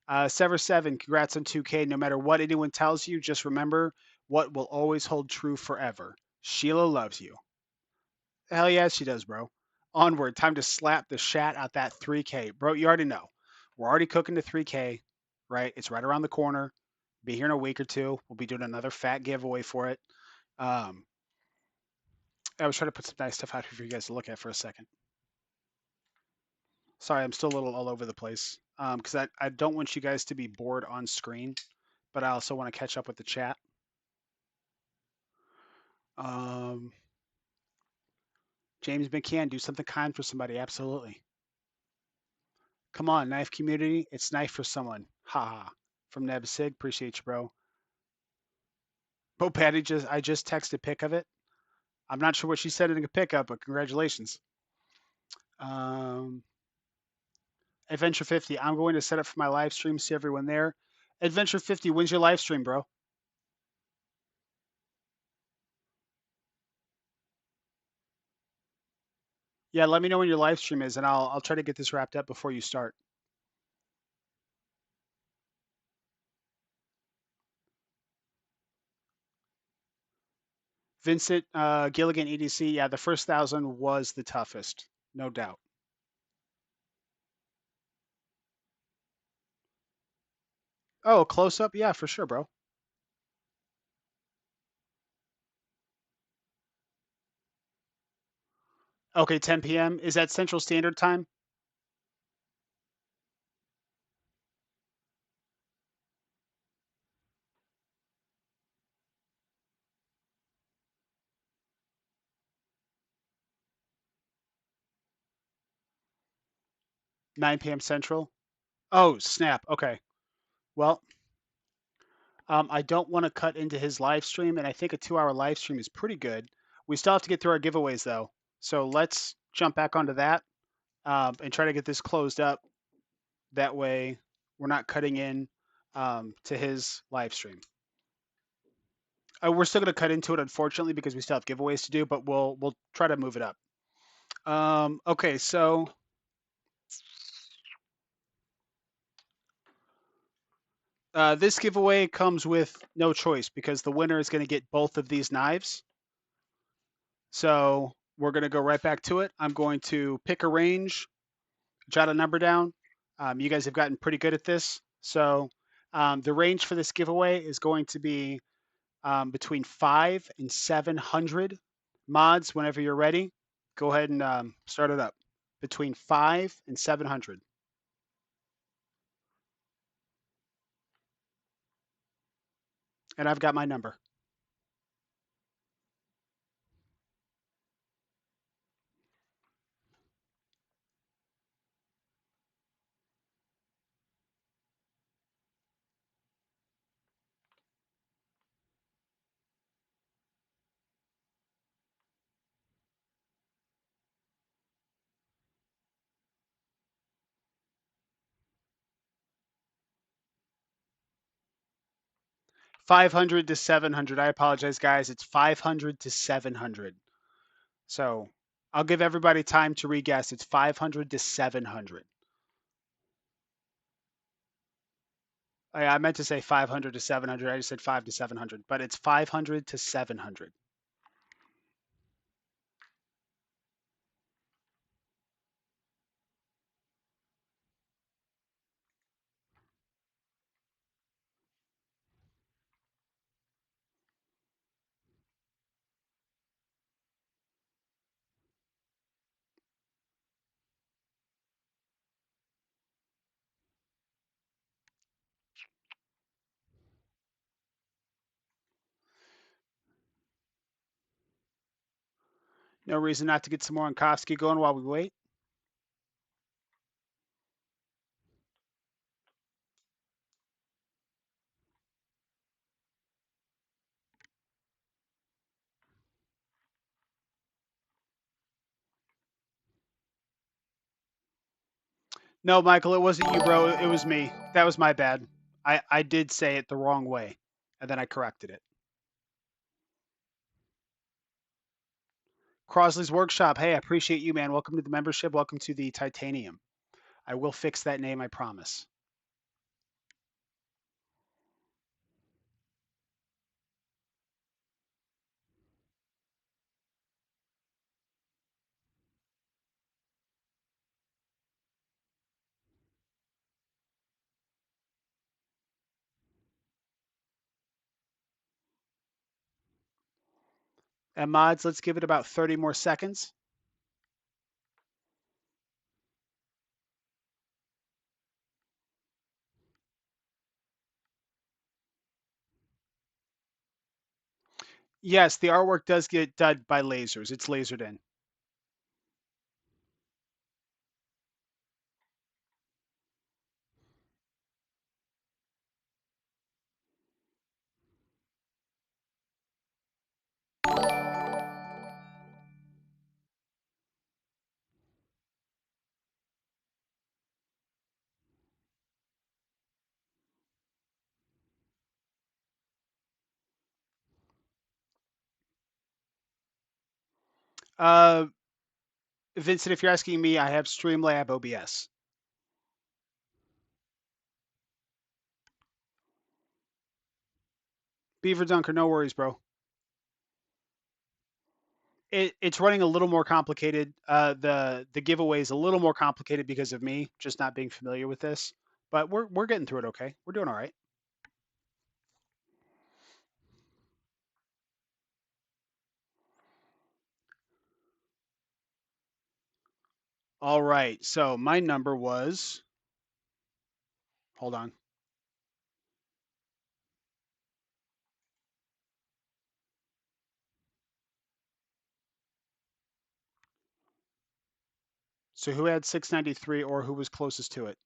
Sevr Sevn, congrats on 2K. No matter what anyone tells you, just remember what will always hold true forever. Sheila loves you. Hell yeah, she does, bro. Onward. Time to slap the shat out that 3K. Bro, you already know. We're already cooking to 3K, right? It's right around the corner. Be here in a week or two. We'll be doing another fat giveaway for it. Um, I was trying to put some nice stuff out here for you guys to look at for a second. Sorry, I'm still a little all over the place because I don't want you guys to be bored on screen, but I also want to catch up with the chat. Um, James McCann, do something kind for somebody. Absolutely. Come on, knife community. It's knife for someone. Ha ha. From Neb Sig. Appreciate you, bro. Bo Patty I just texted a pic of it. I'm not sure what she said in a pickup, but congratulations. Um, Adventure 50. I'm going to set up for my live stream. See everyone there. Adventure 50. When's your live stream, bro? Yeah, let me know when your live stream is, and I'll try to get this wrapped up before you start. Vincent Gilligan EDC. Yeah, the first 1,000 was the toughest, no doubt. Oh, close up. Yeah, for sure, bro. Okay, 10 p.m. Is that Central Standard Time? 9 p.m. Central. Oh, snap. Okay. Well, I don't want to cut into his live stream, and I think a 2-hour live stream is pretty good. We still have to get through our giveaways, though. So let's jump back onto that and try to get this closed up. That way, we're not cutting in to his live stream. We're still going to cut into it, unfortunately, because we still have giveaways to do, but we'll try to move it up. Okay, so this giveaway comes with no choice because the winner is going to get both of these knives. So we're going to go right back to it. I'm going to pick a range, jot a number down. You guys have gotten pretty good at this. So the range for this giveaway is going to be between 5 and 700 mods. Whenever you're ready, go ahead and start it up. Between 5 and 700. And I've got my number. 500 to 700. I apologize, guys. It's 500 to 700. So I'll give everybody time to re-guess. It's 500 to 700. I meant to say 500 to 700. I just said 5 to 700, but it's 500 to 700. No reason not to get some more Nkowski going while we wait. No, Michael, it wasn't you, bro. It was me. That was my bad. I did say it the wrong way, and then I corrected it. Crosley's Workshop. Hey, I appreciate you, man. Welcome to the membership. Welcome to the Titanium. I will fix that name, I promise. And mods, let's give it about 30 more seconds. Yes, the artwork does get done by lasers. It's lasered in. Uh, Vincent, if you're asking me, I have Streamlab OBS. Beaver Dunker, no worries, bro. It's running a little more complicated. The giveaway is a little more complicated because of me just not being familiar with this, but we're getting through it. Okay, we're doing all right. All right. So my number was. Hold on. So who had 693 or who was closest to it?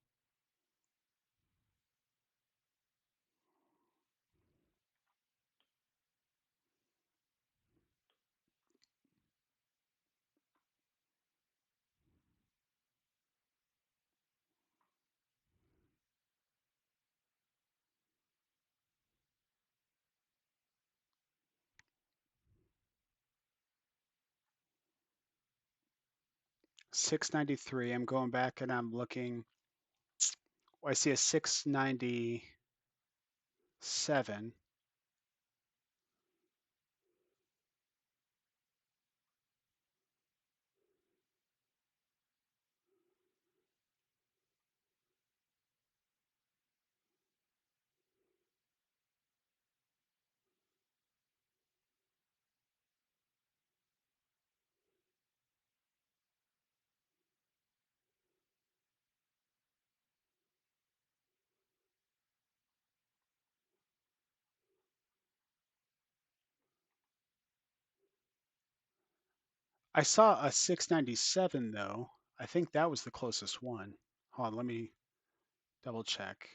$693. I'm going back and I'm looking. Oh, I see a 697. I saw a 697 though. I think that was the closest one. Hold on, let me double check.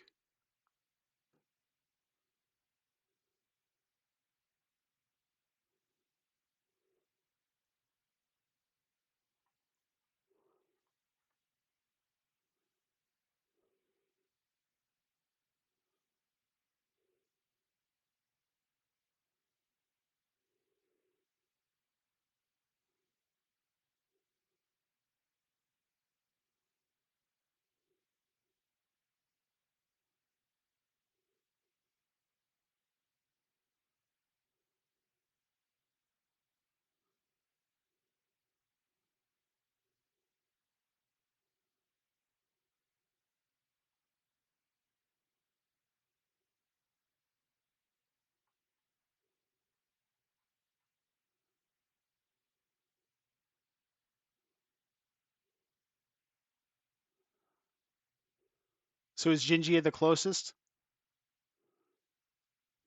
So is Jinjia the closest?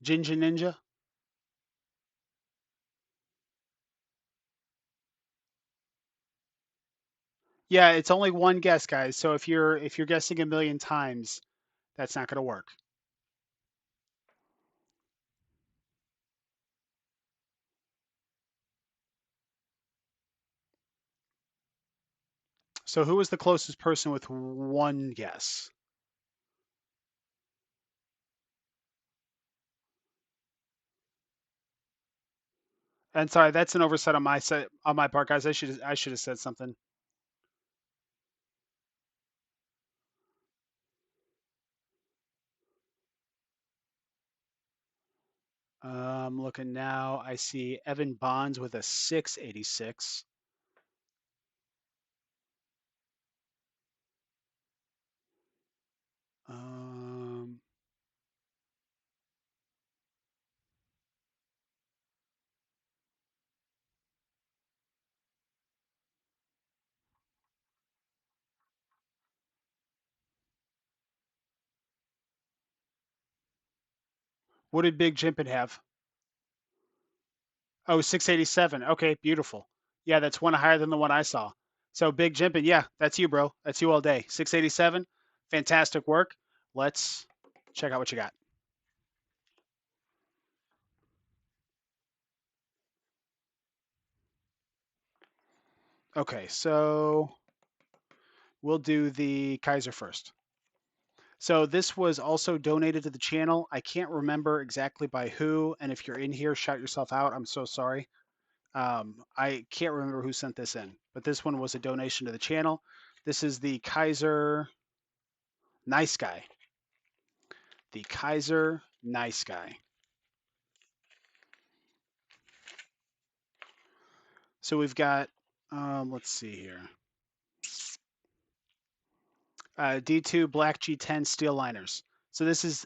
Jinja Ninja? Yeah, it's only one guess, guys. So if you're guessing a million times, that's not going to work. So who was the closest person with one guess? And sorry, that's an oversight on my part, guys. I should have said something. Looking now, I see Evan Bonds with a 686. Um, what did Big Jimpin have? Oh, 687. Okay, beautiful. Yeah, that's one higher than the one I saw. So Big Jimpin, yeah, that's you, bro. That's you all day. 687. Fantastic work. Let's check out what you got. Okay, so we'll do the Kaiser first. So this was also donated to the channel. I can't remember exactly by who, and if you're in here, shout yourself out. I'm so sorry. I can't remember who sent this in, but this one was a donation to the channel. This is the Kaiser Nice Guy. The Kaiser Nice Guy. So we've got, let's see here. D2 Black G10 steel liners. So this is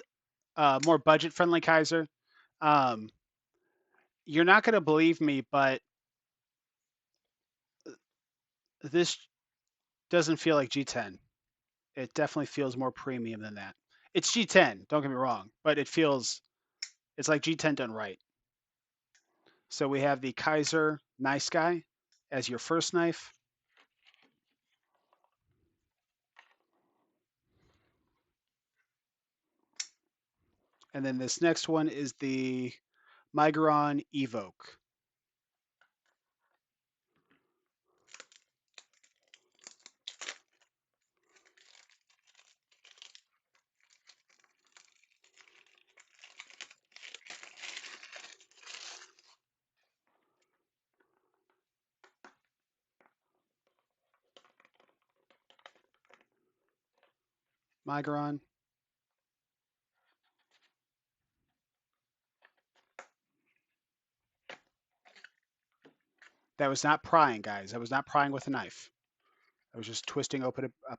more budget-friendly Kaiser. Um, you're not going to believe me, but this doesn't feel like G10. It definitely feels more premium than that. It's G10, don't get me wrong, but it's like G10 done right. So we have the Kaiser Nice Guy as your first knife. And then this next one is the Migron Evoke. Migron. That was not prying, guys. I was not prying with a knife. I was just twisting open a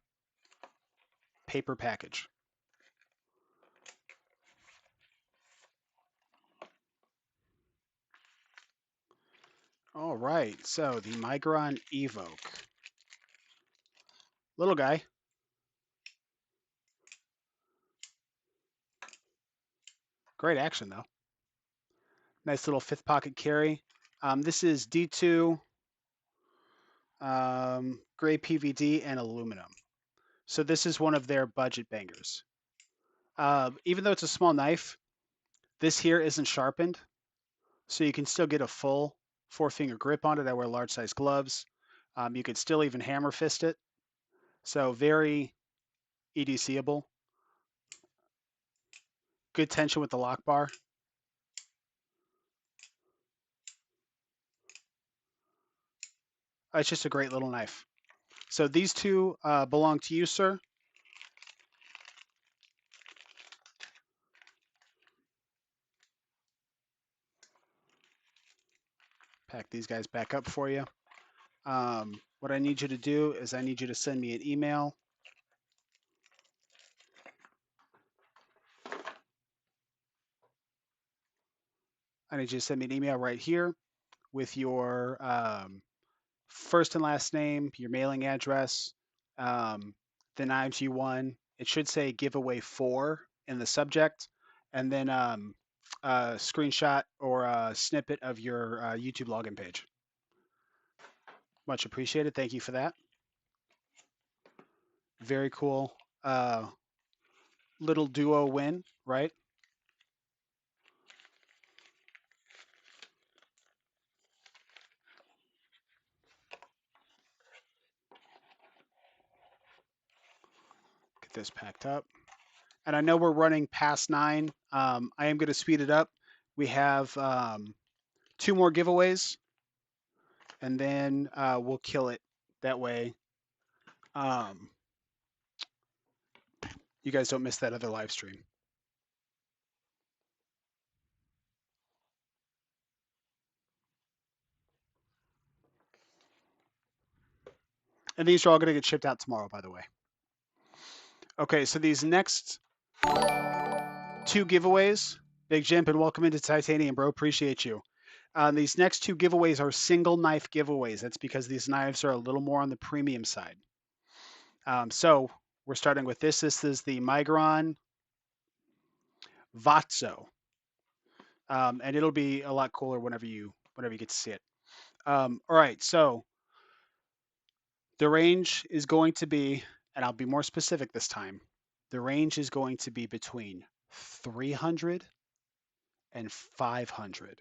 paper package. All right, so the Migron Evoke. Little guy. Great action, though. Nice little fifth pocket carry. This is D2, gray PVD, and aluminum. So this is one of their budget bangers. Even though it's a small knife, this here isn't sharpened, so you can still get a full four-finger grip on it. I wear large size gloves. You could still even hammer fist it. So very EDCable. Good tension with the lock bar. It's just a great little knife. So these two belong to you, sir. Pack these guys back up for you. What I need you to do is I need you to send me an email. I need you to send me an email right here with your first and last name, your mailing address, the knives you won, It should say giveaway 4 in the subject, and then a screenshot or a snippet of your YouTube login page. Much appreciated. Thank you for that. Very cool. Little duo win, right? Get this packed up. And I know we're running past 9. I am going to speed it up. We have 2 more giveaways, and then we'll kill it that way. You guys don't miss that other live stream. And these are all going to get shipped out tomorrow, by the way. Okay, so these next 2 giveaways, Big Jimp, and welcome into Titanium, bro. Appreciate you. These next 2 giveaways are single knife giveaways. That's because these knives are a little more on the premium side. So we're starting with this. This is the Migron Vatso, and it'll be a lot cooler whenever you get to see it. All right, so the range is going to be, and I'll be more specific this time. The range is going to be between 300 and 500.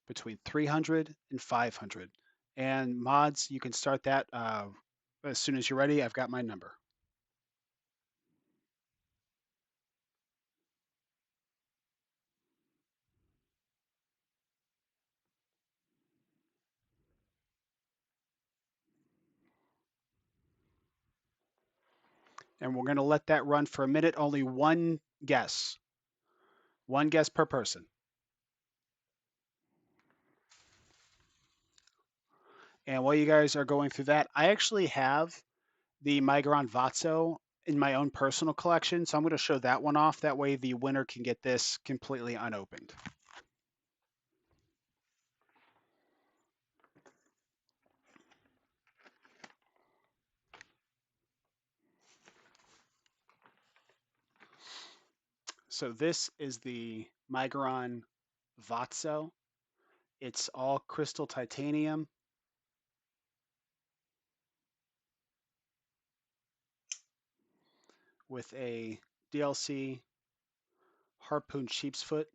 Between 300 and 500. And mods, you can start that as soon as you're ready. I've got my number. And we're going to let that run for a minute. Only one guess. One guess per person. And while you guys are going through that, I actually have the Migron Vatso in my own personal collection. So I'm going to show that one off. That way the winner can get this completely unopened. So this is the Migron Vatso. It's all crystal titanium. With a DLC harpoon sheep's foot.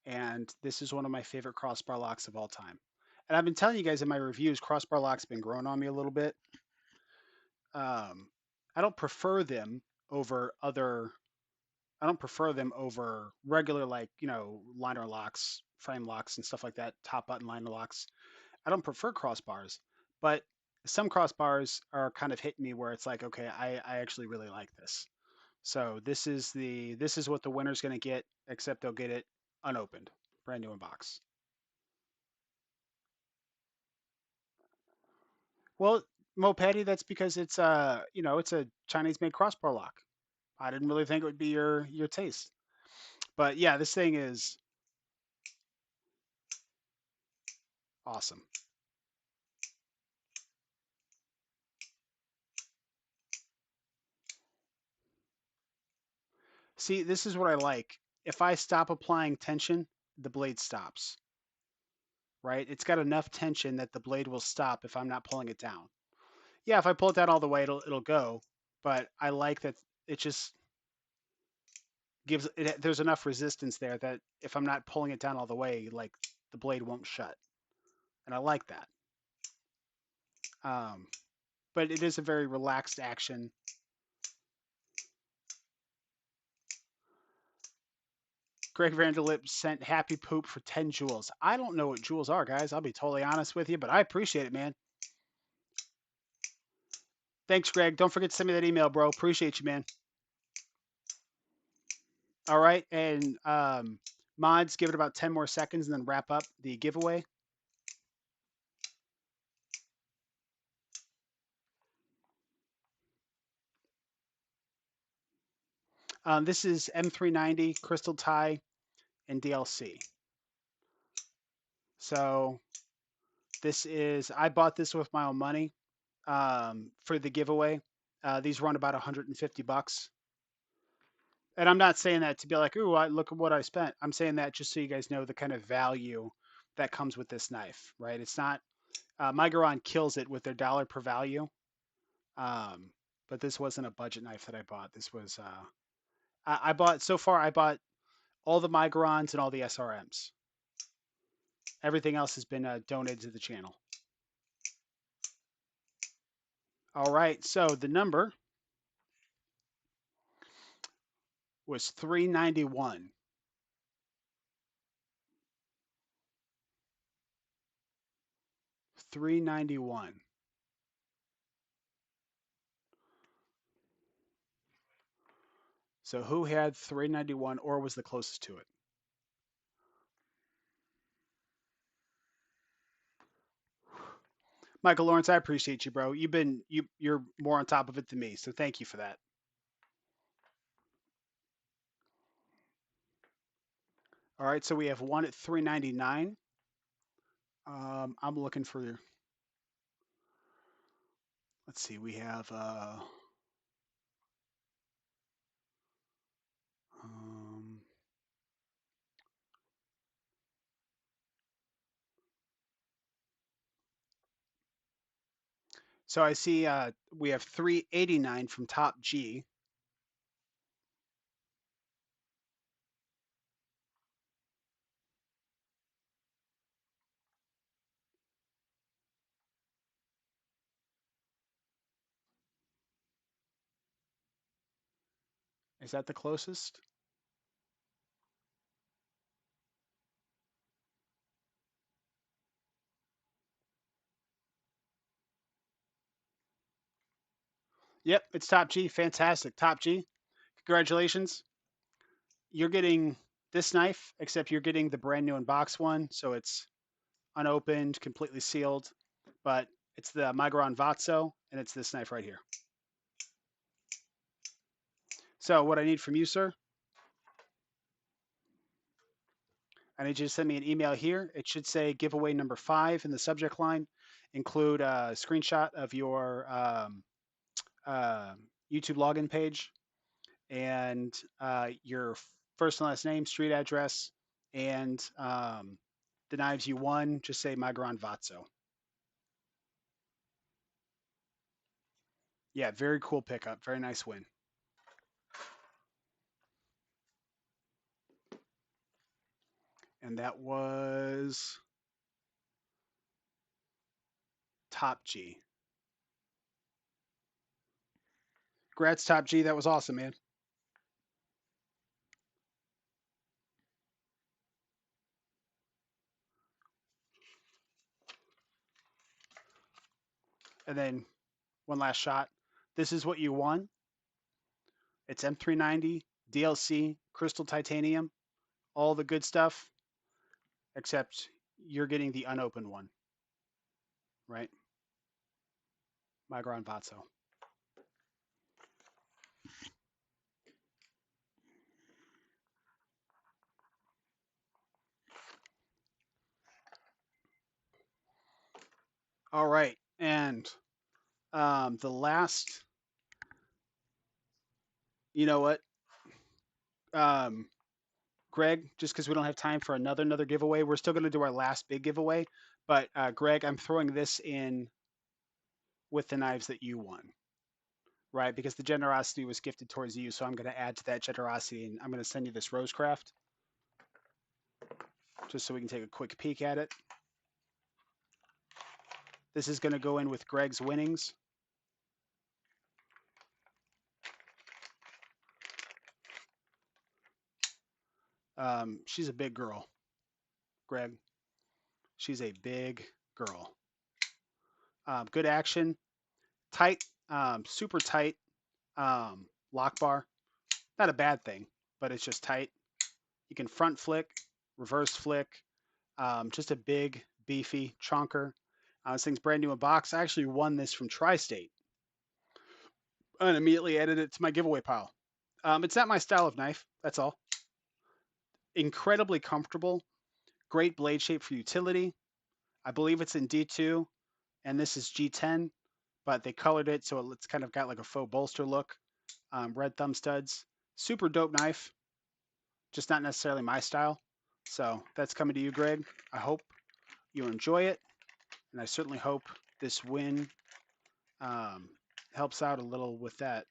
And this is one of my favorite crossbar locks of all time. And I've been telling you guys in my reviews, crossbar locks been growing on me a little bit. I don't prefer them over other. I don't prefer them over regular, like, liner locks, frame locks, and stuff like that, top button liner locks. I don't prefer crossbars, but some crossbars are kind of hitting me where it's like, okay, I actually really like this. So this is what the winner's going to get, except they'll get it unopened, brand new in box. Well, Mo Patty, that's because it's it's a Chinese made crossbar lock. I didn't really think it would be your taste. But yeah, this thing is awesome. See, this is what I like. If I stop applying tension, the blade stops. Right? It's got enough tension that the blade will stop if I'm not pulling it down. Yeah, if I pull it down all the way, it'll go. But I like that it just gives it. There's enough resistance there that if I'm not pulling it down all the way, like the blade won't shut, and I like that. Um, but it is a very relaxed action. Greg Vanderlip sent happy poop for 10 jewels. I don't know what jewels are, guys. I'll be totally honest with you, but I appreciate it, man. Thanks, Greg. Don't forget to send me that email, bro. Appreciate you, man. All right, and mods, give it about 10 more seconds and then wrap up the giveaway. This is M390 Crystal Tie and DLC. So this is, I bought this with my own money. for the giveaway. These run about $150. And I'm not saying that to be like, ooh, look at what I spent. I'm saying that just so you guys know the kind of value that comes with this knife, right? It's not, Migron kills it with their dollar per value. Um, but this wasn't a budget knife that I bought. This was, I bought, so far, I bought all the Migrons and all the SRMs. Everything else has been donated to the channel. All right, so the number was 391. 391. So who had 391 or was the closest to it? Michael Lawrence, I appreciate you, bro. You're more on top of it than me, so thank you for that. All right, so we have one at 399. I'm looking for. Let's see, we have. Um, so I see we have 389 from Top G. Is that the closest? Yep, it's Top G. Fantastic. Top G. Congratulations. You're getting this knife, except you're getting the brand new unbox one. So it's unopened, completely sealed. But it's the Migron Vatso, and it's this knife right here. So what I need from you, sir, I need you to send me an email here. It should say giveaway number 5 in the subject line. Include a screenshot of your uh, YouTube login page and your first and last name, street address, and the knives you won. Just say Migron Vatso. Yeah, very cool pickup. Very nice win. And that was Top G. Congrats, Top G. That was awesome, man. And then one last shot. This is what you won. It's M390, DLC, crystal titanium, all the good stuff, except you're getting the unopened one, right? Migron Vatso. All right. And the last, you know what? Um, Greg, just because we don't have time for another giveaway, we're still going to do our last big giveaway. But Greg, I'm throwing this in with the knives that you won, right? Because the generosity was gifted towards you, so I'm going to add to that generosity, and I'm going to send you this Rosecraft, just so we can take a quick peek at it. This is going to go in with Greg's winnings. She's a big girl, Greg. She's a big girl. Good action, tight, super tight lock bar. Not a bad thing, but it's just tight. You can front flick, reverse flick. Just a big, beefy chonker. This thing's brand new in box. I actually won this from Tri-State and immediately added it to my giveaway pile. It's not my style of knife. That's all. Incredibly comfortable. Great blade shape for utility. I believe it's in D2, and this is G10. but they colored it so it's kind of got like a faux bolster look. Red thumb studs. Super dope knife, just not necessarily my style. So that's coming to you, Greg. I hope you enjoy it, and I certainly hope this win um, helps out a little with that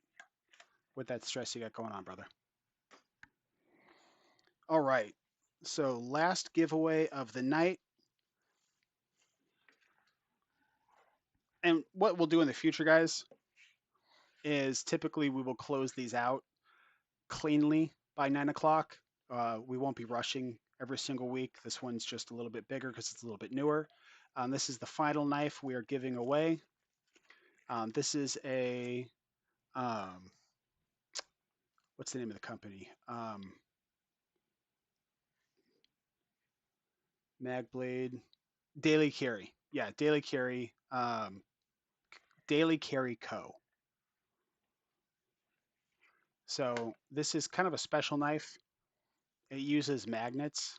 stress you got going on, brother. All right. So last giveaway of the night. And what we'll do in the future, guys, is typically we will close these out cleanly by 9 o'clock. We won't be rushing every single week. This one's just a little bit bigger because it's a little bit newer. This is the final knife we are giving away. This is a um, what's the name of the company? Magblade Daily Carry. Yeah, Daily Carry. Daily Carry Co. So this is kind of a special knife. It uses magnets.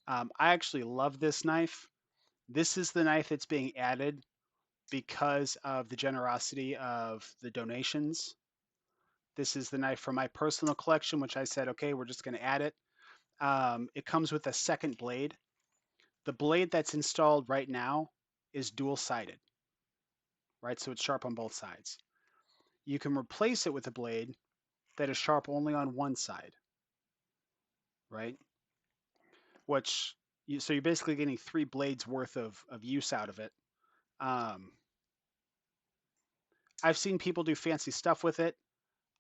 I actually love this knife. This is the knife that's being added because of the generosity of the donations. This is the knife from my personal collection, which I said, okay, we're just going to add it. It comes with a second blade. The blade that's installed right now is dual-sided, right? So it's sharp on both sides. You can replace it with a blade that is sharp only on one side, right? So you're basically getting 3 blades worth of use out of it. Um, I've seen people do fancy stuff with it.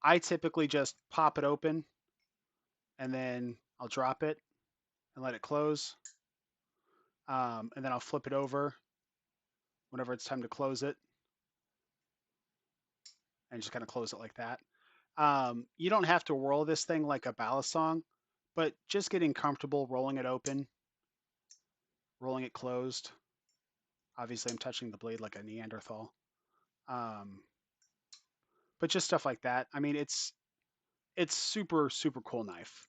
I typically just pop it open and then I'll drop it and let it close. And then I'll flip it over whenever it's time to close it and just kind of close it like that. You don't have to whirl this thing like a ballast song, but just getting comfortable rolling it open, rolling it closed. Obviously, I'm touching the blade like a Neanderthal. Um, but just stuff like that. I mean, it's super cool knife.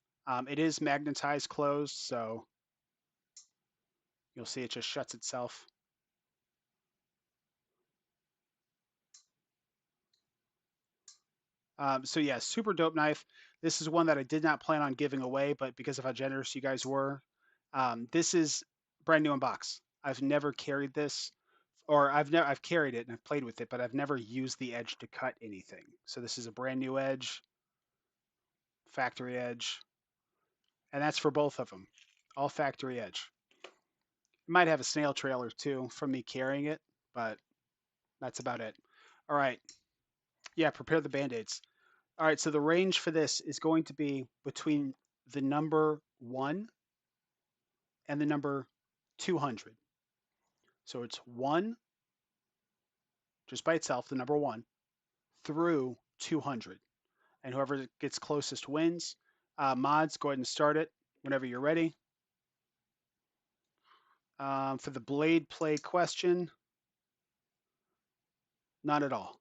It is magnetized closed, so you'll see it just shuts itself. So yeah, super dope knife. This is one that I did not plan on giving away, but because of how generous you guys were, this is brand new in box. I've never carried this, or I've carried it and I've played with it, but I've never used the edge to cut anything. So this is a brand new edge, factory edge, and that's for both of them, all factory edge. It might have a snail trail or two from me carrying it, but that's about it. All right, yeah, prepare the band-aids. All right, so the range for this is going to be between the number 1 and the number 200. So it's 1 just by itself, the number 1, through 200. And whoever gets closest wins. Mods, go ahead and start it whenever you're ready. For the blade play question, not at all.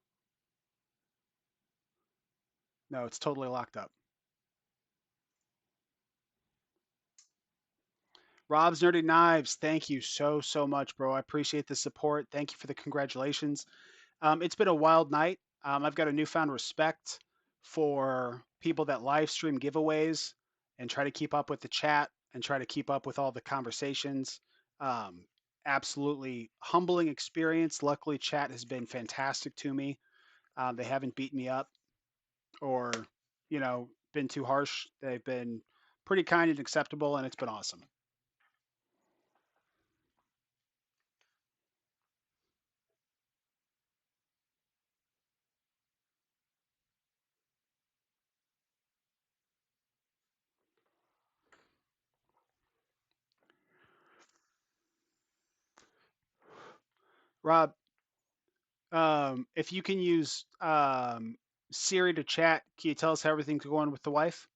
No, it's totally locked up. Rob's Nerdy Knives, thank you so much, bro. I appreciate the support. Thank you for the congratulations. It's been a wild night. I've got a newfound respect for people that live stream giveaways and try to keep up with the chat and try to keep up with all the conversations. Um, Absolutely humbling experience. Luckily, chat has been fantastic to me. They haven't beat me up or, been too harsh. They've been pretty kind and acceptable, and it's been awesome. Rob, if you can use Siri to chat, can you tell us how everything's going with the wife?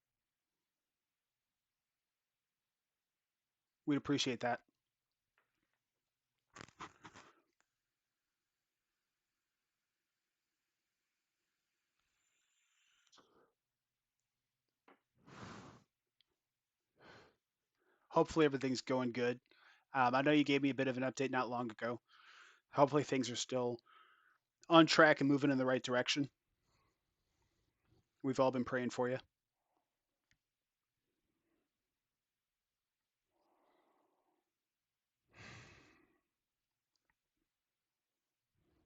We'd appreciate that. Hopefully everything's going good. I know you gave me a bit of an update not long ago. Hopefully things are still on track and moving in the right direction. We've all been praying for you.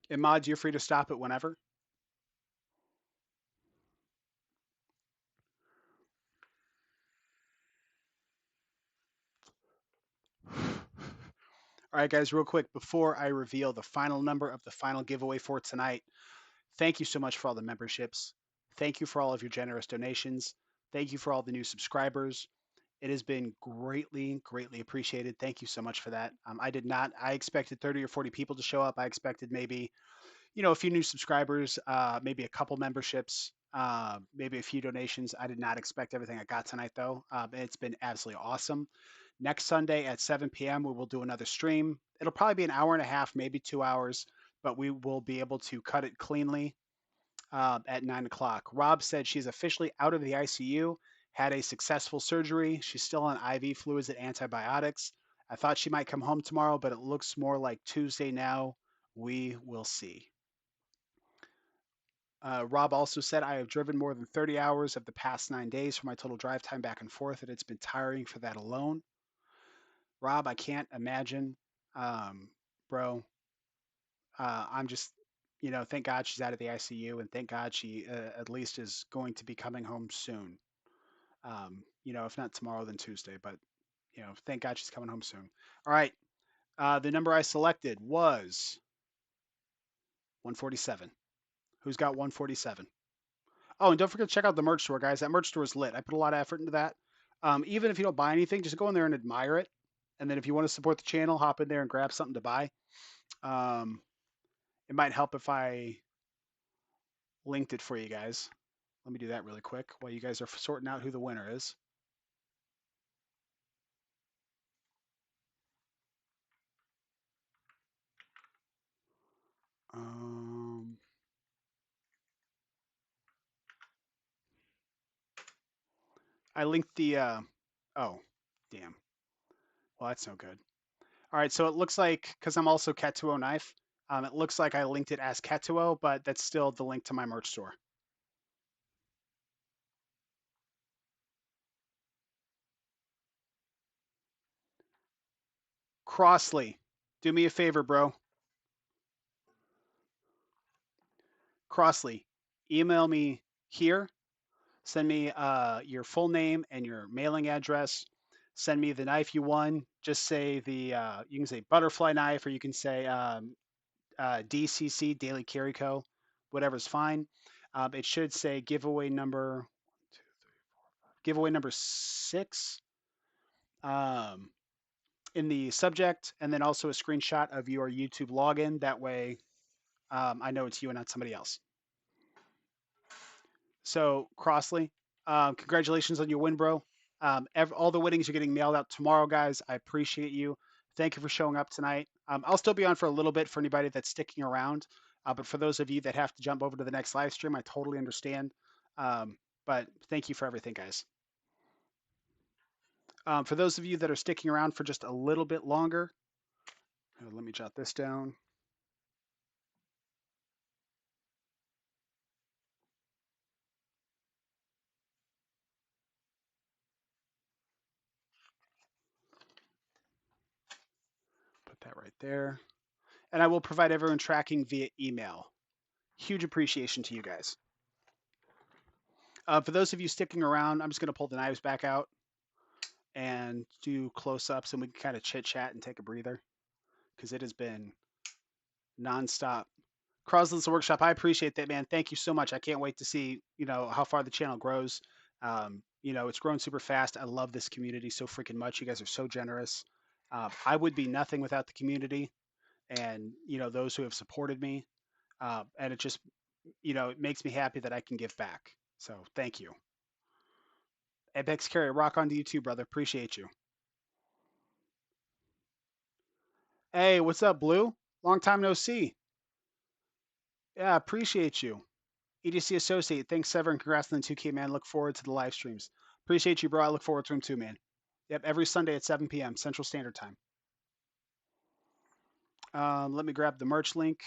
And mods, you're free to stop it whenever. All right, guys, real quick, before I reveal the final number of the final giveaway for tonight, thank you so much for all the memberships. Thank you for all of your generous donations. Thank you for all the new subscribers. It has been greatly, greatly appreciated. Thank you so much for that. I expected 30 or 40 people to show up. I expected maybe, a few new subscribers, maybe a couple memberships, maybe a few donations. I did not expect everything I got tonight, though. It's been absolutely awesome. Next Sunday at 7 p.m., we will do another stream. It'll probably be an hour and a half, maybe 2 hours, but we will be able to cut it cleanly at 9 o'clock. Rob said she's officially out of the ICU, had a successful surgery. She's still on IV fluids and antibiotics. I thought she might come home tomorrow, but it looks more like Tuesday now. We will see. Rob also said, I have driven more than 30 hours of the past 9 days for my total drive time back and forth, and it's been tiring for that alone. Rob, I can't imagine. Bro, I'm just, thank God she's out of the ICU, and thank God she at least is going to be coming home soon. If not tomorrow, then Tuesday, but, thank God she's coming home soon. All right. The number I selected was 147. Who's got 147? Oh, and don't forget to check out the merch store, guys. That merch store is lit. I put a lot of effort into that. Even if you don't buy anything, just go in there and admire it. And then if you want to support the channel, hop in there and grab something to buy. Um, it might help if I linked it for you guys. Let me do that really quick while you guys are sorting out who the winner is. Um, I linked the. Oh, damn. Well, that's no good. All right, so it looks like because I'm also Ketuo Knife, it looks like I linked it as Ketuo, but that's still the link to my merch store. Crossley, do me a favor, bro. Crossley, email me here. Send me your full name and your mailing address. Send me the knife you won. Just say you can say butterfly knife, or you can say DCC Daily Carry Co. Whatever's fine. It should say giveaway number 6 um, in the subject, and then also a screenshot of your YouTube login. That way, I know it's you and not somebody else. So Crossley, congratulations on your win, bro. All the winnings are getting mailed out tomorrow, guys. I appreciate you. Thank you for showing up tonight. I'll still be on for a little bit for anybody that's sticking around. But for those of you that have to jump over to the next live stream, I totally understand. But thank you for everything, guys. For those of you that are sticking around for just a little bit longer, let me jot this down. Put that right there. And I will provide everyone tracking via email. Huge appreciation to you guys. For those of you sticking around, I'm just going to pull the knives back out and do close-ups, and we can kind of chit-chat and take a breather because it has been nonstop. Crosland's Workshop, I appreciate that, man. Thank you so much. I can't wait to see, how far the channel grows. It's grown super fast. I love this community so freaking much. You guys are so generous. I would be nothing without the community and, those who have supported me. And it just, it makes me happy that I can give back. So thank you. Apex Carrier, rock on to you too, brother. Appreciate you. Hey, what's up, Blue? Long time no see. Yeah, appreciate you. EDC Associate, thanks, Sevr, and congrats on the 2K, man. Look forward to the live streams. Appreciate you, bro. I look forward to them too, man. Yep, every Sunday at 7 p.m. Central Standard Time. Let me grab the merch link.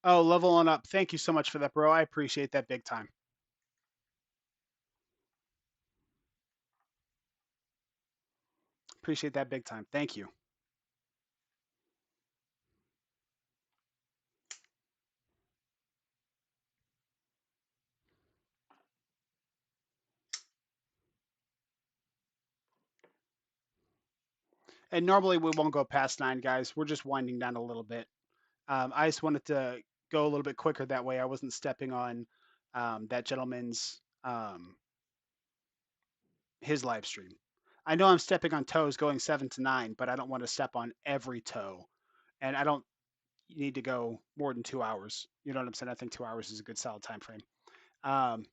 Oh, level on up. Thank you so much for that, bro. I appreciate that big time. Appreciate that big time. Thank you. And normally we won't go past 9, guys. We're just winding down a little bit. I just wanted to go a little bit quicker that way. I wasn't stepping on that gentleman's his live stream. I know I'm stepping on toes going 7 to 9, but I don't want to step on every toe, and I don't need to go more than 2 hours. You know what I'm saying? I think 2 hours is a good solid time frame. Um,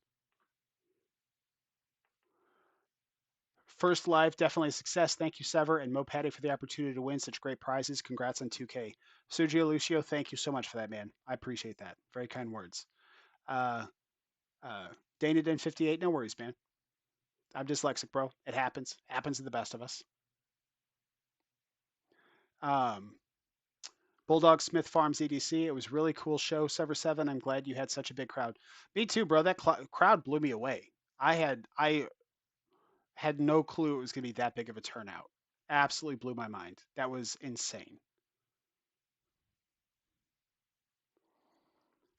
First live, definitely a success. Thank you, Sevr and Mo Patty, for the opportunity to win such great prizes. Congrats on 2K. Sergio Lucio, thank you so much for that, man. I appreciate that. Very kind words. Uh, uh, Dana Den 58, no worries, man. I'm dyslexic, bro. It happens. Happens to the best of us. Um, Bulldog Smith Farms EDC. It was really cool show, Sevr Sevn. I'm glad you had such a big crowd. Me too, bro. That crowd blew me away. I had no clue it was going to be that big of a turnout. Absolutely blew my mind. That was insane.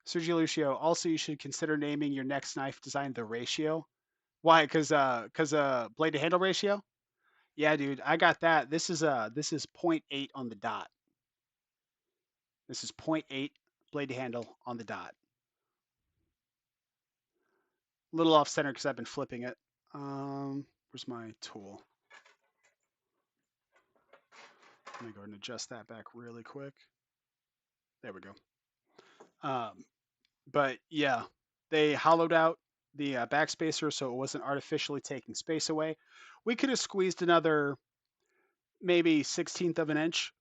Sergio Lucio. Also, you should consider naming your next knife design the ratio. Why? Cause blade to handle ratio. Yeah, dude, I got that. This is zero point 0.8 on the dot. This is zero point 0.8 blade to handle on the dot. A little off center because I've been flipping it. Where's my tool? Let me go ahead and adjust that back really quick. There we go. Um, but yeah, they hollowed out the backspacer so it wasn't artificially taking space away. We could have squeezed another maybe 16th of an inch.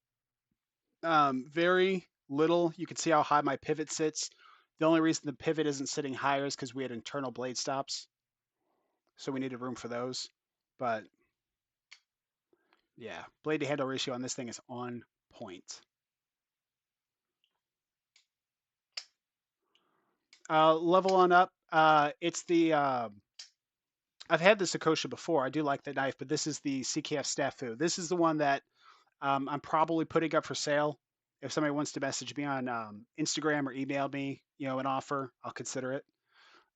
Very little. You can see how high my pivot sits. The only reason the pivot isn't sitting higher is because we had internal blade stops, so we needed room for those. But yeah, blade to handle ratio on this thing is on point. Level on up. It's the I've had the Sakosha before. I do like the knife, but this is the CKF Snafu. This is the one that I'm probably putting up for sale. If somebody wants to message me on Instagram or email me, an offer, I'll consider it.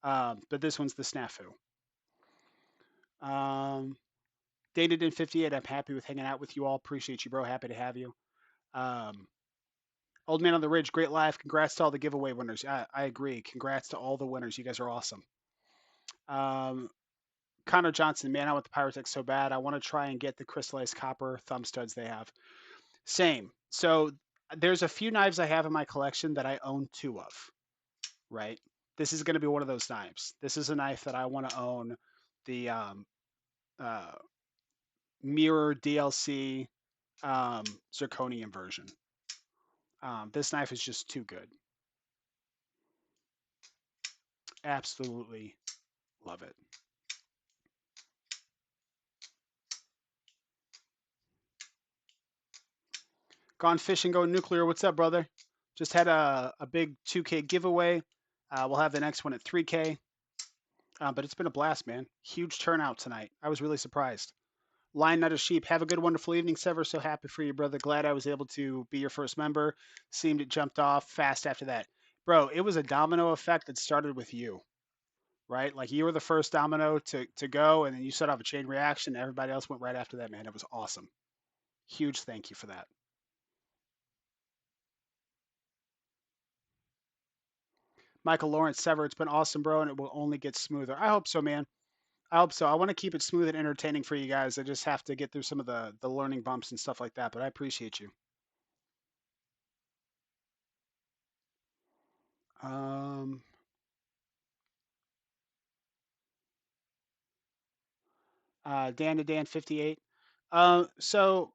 But this one's the Snafu. Um, Dated in 58. I'm happy with hanging out with you all. Appreciate you, bro. Happy to have you. Um, Old Man on the Ridge, great live. Congrats to all the giveaway winners. I agree. Congrats to all the winners. You guys are awesome. Um, Connor Johnson, man, I want the Pyrotech so bad. I want to try and get the crystallized copper thumb studs they have. Same. So there's a few knives I have in my collection that I own two of, right? This is going to be one of those knives. This is a knife that I want to own the uh, mirror DLC zirconium version. This knife is just too good. Absolutely love it. Gone fishing, go nuclear. What's up, brother? Just had a big 2K giveaway. We'll have the next one at 3K. But it's been a blast, man. Huge turnout tonight. I was really surprised. Lion, not a sheep. Have a good, wonderful evening, Sevr. So happy for you, brother. Glad I was able to be your first member. Seemed it jumped off fast after that. Bro, it was a domino effect that started with you, right? Like you were the first domino to go, and then you set off a chain reaction. Everybody else went right after that, man. It was awesome. Huge thank you for that. Michael Lawrence, Sevr, it's been awesome, bro, and it will only get smoother. I hope so, man. I hope so. I want to keep it smooth and entertaining for you guys. I just have to get through some of the learning bumps and stuff like that, but I appreciate you. Um, Dan to Dan 58. So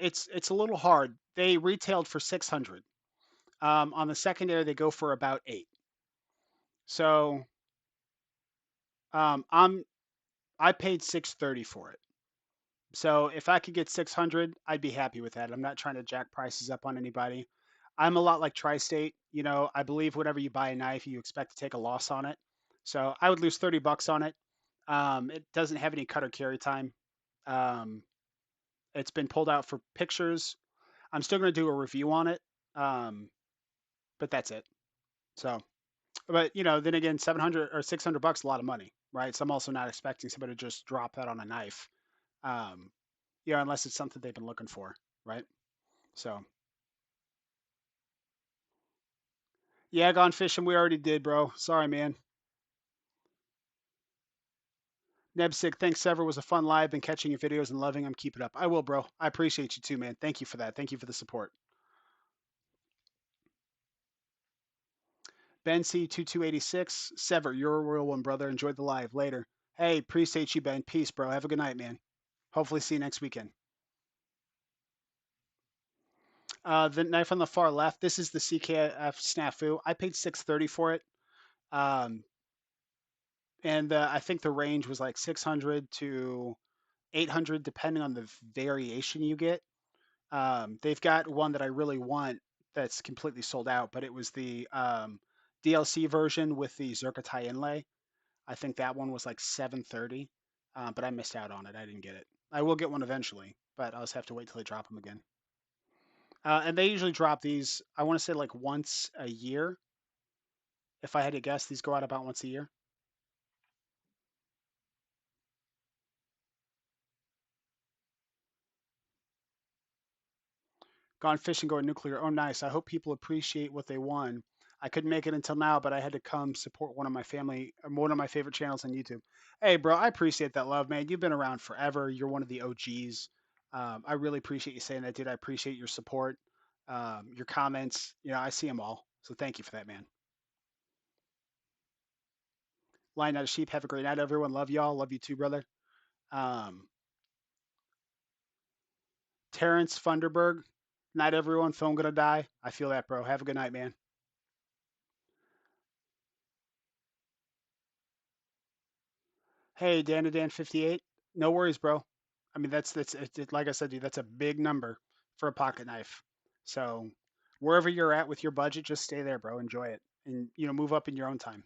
it's a little hard. They retailed for 600. On the secondary, they go for about 8. So I'm I paid 630 for it. So if I could get 600, I'd be happy with that. I'm not trying to jack prices up on anybody. I'm a lot like Tri-State. You know, I believe whenever you buy a knife, you expect to take a loss on it. So I would lose 30 bucks on it. It doesn't have any cut or carry time. Um, it's been pulled out for pictures. I'm still going to do a review on it, um, but that's it. So, but you know, then again, 700 or 600 bucks, is a lot of money, right? So I'm also not expecting somebody to just drop that on a knife. Um, unless it's something they've been looking for, right? So, yeah, gone fishing. We already did, bro. Sorry, man. Nebsick, thanks, Sever. Was a fun live. Been catching your videos and loving them. Keep it up. I will, bro. I appreciate you too, man. Thank you for that. Thank you for the support. Ben C2286, Sever, you're a real one, brother. Enjoyed the live. Later. Hey, appreciate you, Ben. Peace, bro. Have a good night, man. Hopefully, see you next weekend. The knife on the far left. This is the CKF Snafu. I paid 630 for it. Um, and I think the range was like 600 to 800, depending on the variation you get. They've got one that I really want that's completely sold out, but it was the DLC version with the Zerkatai inlay. I think that one was like 730, but I missed out on it. I didn't get it. I will get one eventually, but I'll just have to wait till they drop them again. And they usually drop these, I want to say like once a year. If I had to guess, these go out about once a year. Gone fishing, going nuclear. Oh, nice. I hope people appreciate what they won. I couldn't make it until now, but I had to come support one of my favorite channels on YouTube. Hey, bro, I appreciate that love, man. You've been around forever. You're one of the OGs. I really appreciate you saying that, dude. I appreciate your support, your comments. You know, I see them all. So thank you for that, man. Line out of sheep. Have a great night, everyone. Love y'all. Love you too, brother. Um, Terrence Funderburg. Night, everyone. Phone gonna die. I feel that, bro. Have a good night, man. Hey, Dan58. No worries, bro. I mean, like I said, dude, that's a big number for a pocket knife. So wherever you're at with your budget, just stay there, bro. Enjoy it, and move up in your own time.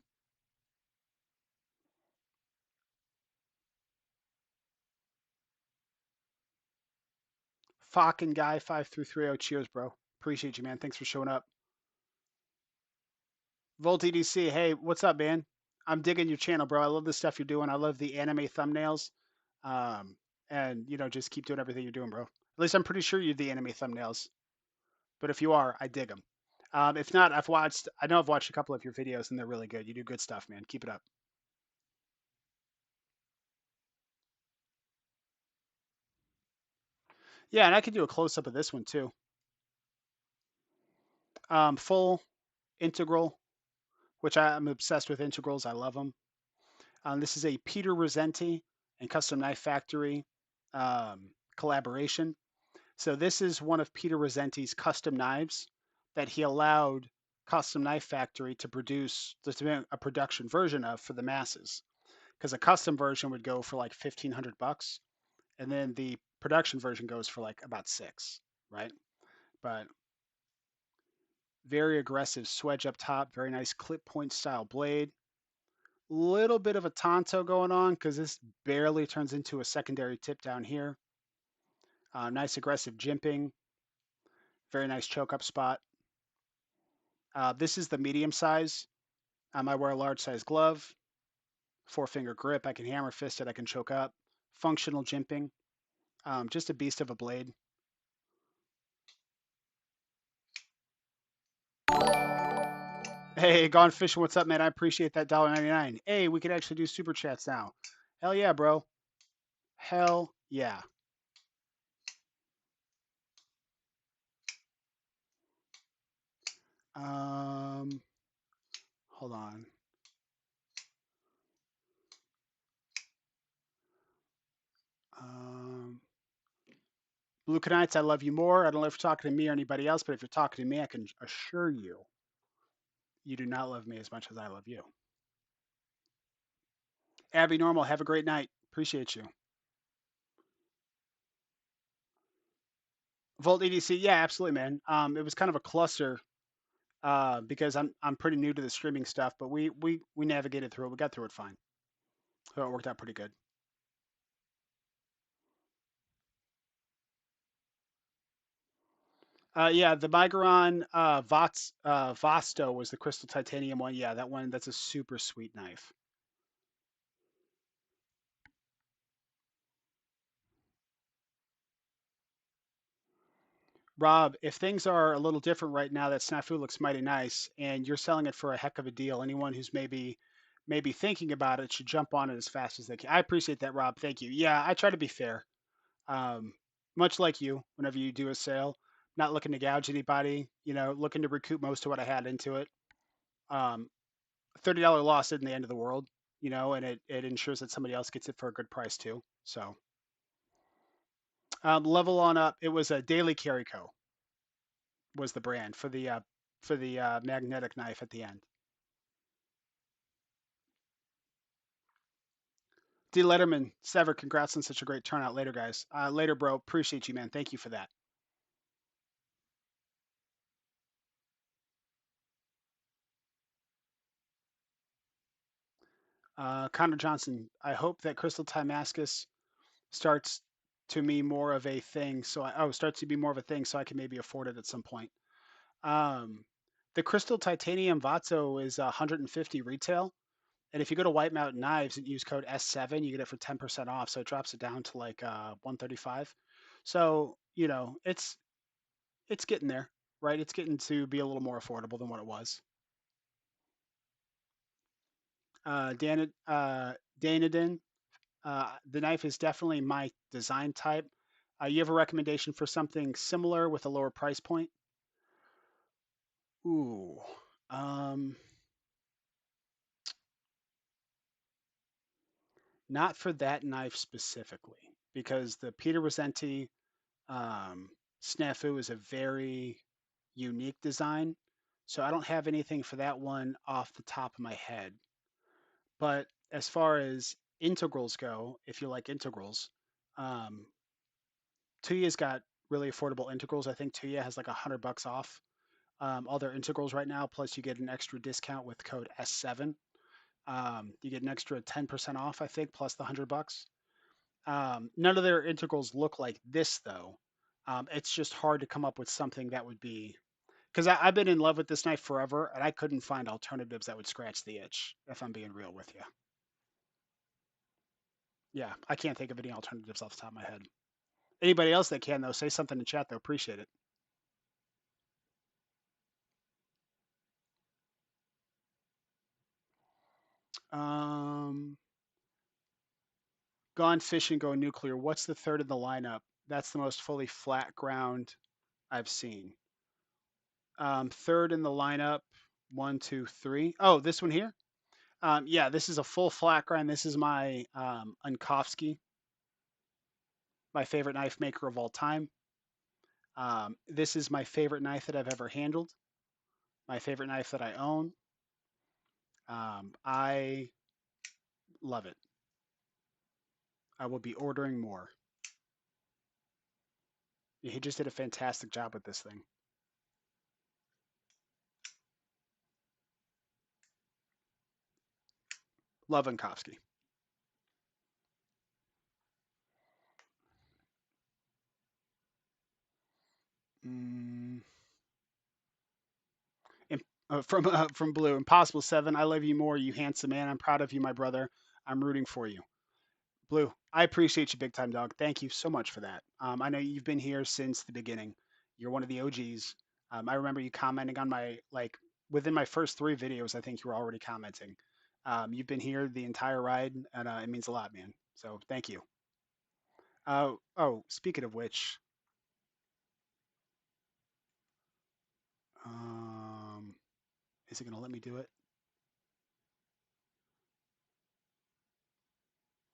Fucking guy 5330. Cheers, bro. Appreciate you, man. Thanks for showing up. Volt EDC. Hey, what's up, man? I'm digging your channel, bro. I love the stuff you're doing. I love the anime thumbnails. Um, and just keep doing everything you're doing, bro. At least I'm pretty sure you're the anime thumbnails. But if you are, I dig them. If not, I know I've watched a couple of your videos and they're really good. You do good stuff, man. Keep it up. Yeah, and I could do a close up of this one too. Full integral, which I'm obsessed with integrals. I love them. This is a Peter Rosenti and Custom Knife Factory collaboration. So this is one of Peter Rosenti's custom knives that he allowed Custom Knife Factory to produce a production version of for the masses. Because a custom version would go for like 1,500 bucks, and then the production version goes for like about 6, right? But very aggressive swedge up top, very nice clip point style blade. Little bit of a tanto going on because this barely turns into a secondary tip down here. Nice aggressive jimping, very nice choke up spot. This is the medium size. I wear a large size glove, 4-finger grip. I can hammer fist it. I can choke up. Functional jimping. Just a beast of a blade. Hey, Gone Fishing, what's up, man? I appreciate that $1.99. Hey, we could actually do super chats now. Hell yeah, bro. Hell yeah. Um, hold on. Blue Knights, I love you more. I don't know if you're talking to me or anybody else, but if you're talking to me, I can assure you, you do not love me as much as I love you. Abby Normal, have a great night. Appreciate you. Volt EDC, yeah, absolutely, man. It was kind of a cluster because I'm pretty new to the streaming stuff, but we navigated through it. We got through it fine, so it worked out pretty good. Yeah, the Migron Vasto was the crystal titanium one. Yeah, that one. That's a super sweet knife. Rob, if things are a little different right now, that snafu looks mighty nice, and you're selling it for a heck of a deal. Anyone who's maybe thinking about it should jump on it as fast as they can. I appreciate that, Rob. Thank you. Yeah, I try to be fair. Um, much like you, whenever you do a sale, not looking to gouge anybody. Looking to recoup most of what I had into it. Um, $30 loss isn't the end of the world, and it ensures that somebody else gets it for a good price too. So level on up. It was a Daily Carry Co. was the brand for the magnetic knife at the end. D. Letterman, Sevr, congrats on such a great turnout. Later, guys. Later, bro. Appreciate you, man. Thank you for that. Connor Johnson, I hope that Crystal Timascus starts to me more of a thing. Starts to be more of a thing, so I can maybe afford it at some point. Um, the Crystal Titanium Vatso is 150 retail, and if you go to White Mountain Knives and use code S7, you get it for 10% off. So it drops it down to like 135. So it's getting there, right? It's getting to be a little more affordable than what it was. Danadin, the knife is definitely my design type. You have a recommendation for something similar with a lower price point? Ooh, um, not for that knife specifically, because the Peter Rosenti um, Snafu is a very unique design. So I don't have anything for that one off the top of my head. But as far as integrals go, if you like integrals, um, Tuya's got really affordable integrals. I think Tuya has like $100 off all their integrals right now. Plus, you get an extra discount with code S7. You get an extra 10% off, I think, plus the $100. None of their integrals look like this though. It's just hard to come up with something that would be because I've been in love with this knife forever, and I couldn't find alternatives that would scratch the itch. If I'm being real with you, yeah, I can't think of any alternatives off the top of my head. Anybody else that can though, say something in chat though. Appreciate it. Um, Gone fishing, go nuclear. What's the third in the lineup? That's the most fully flat ground I've seen. Third in the lineup, one, two, three. Oh, this one here. Yeah, this is a full flat grind. This is my Unkovsky, my favorite knife maker of all time. This is my favorite knife that I've ever handled. My favorite knife that I own. I love it. I will be ordering more. He just did a fantastic job with this thing. Love Unkovsky. Mm, from Blue, Impossible Seven. I love you more, you handsome man. I'm proud of you, my brother. I'm rooting for you. Blue, I appreciate you big time, dog. Thank you so much for that. I know you've been here since the beginning. You're one of the OGs. I remember you commenting on my within my first three videos. I think you were already commenting. You've been here the entire ride, and it means a lot, man. So thank you. Oh, speaking of which, um, is it gonna let me do it?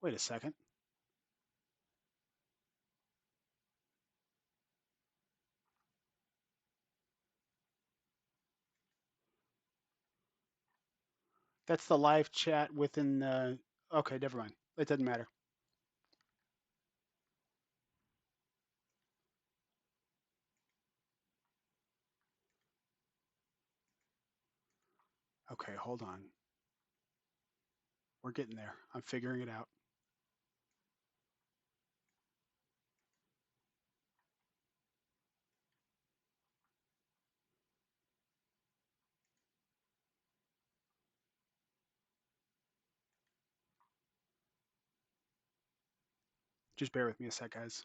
Wait a second. That's the live chat within the. Okay, never mind. It doesn't matter. Okay, hold on. We're getting there. I'm figuring it out. Just bear with me a sec, guys.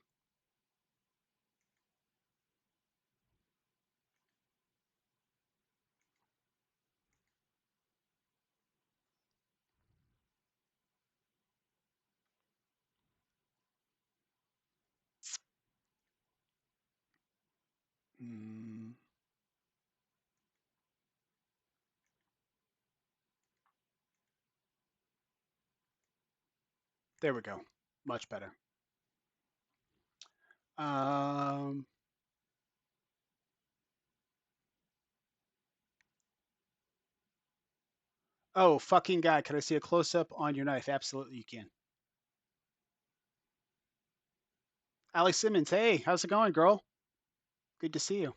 Mm, there we go. Much better. Um. Oh, fucking guy! Can I see a close up on your knife? Absolutely, you can. Allie Simmons. Hey, how's it going, girl? Good to see you.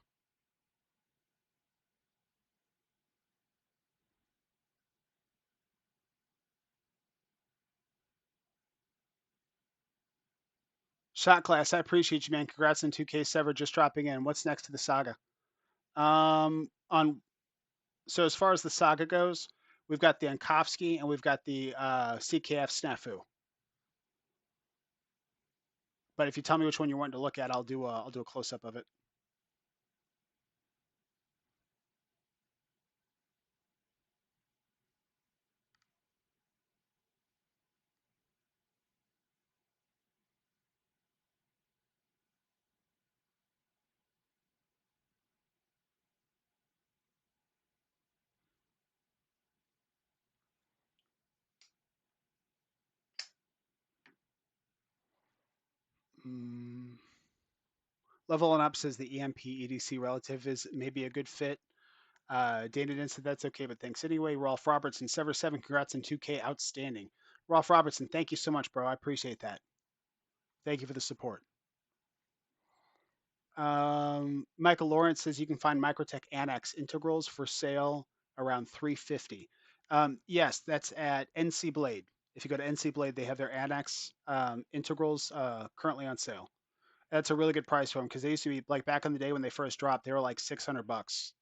Shot class. I appreciate you, man. Congrats on 2K Sevr just dropping in. What's next to the saga? On so as far as the saga goes, we've got the Ankovsky and we've got the CKF Snafu. But if you tell me which one you want to look at, I'll do a close up of it. Mm. Leveling Up says the EMP EDC relative is maybe a good fit. Dana said that's okay, but thanks anyway. Rolf Robertson, Sevr Sevn, congrats on 2K, outstanding. Rolf Robertson, thank you so much, bro. I appreciate that. Thank you for the support. Michael Lawrence says you can find Microtech Annex integrals for sale around 350. Yes, that's at NC Blade. If you go to NC Blade, they have their Annex integrals currently on sale. That's a really good price for them because they used to be like back in the day when they first dropped, they were like $600.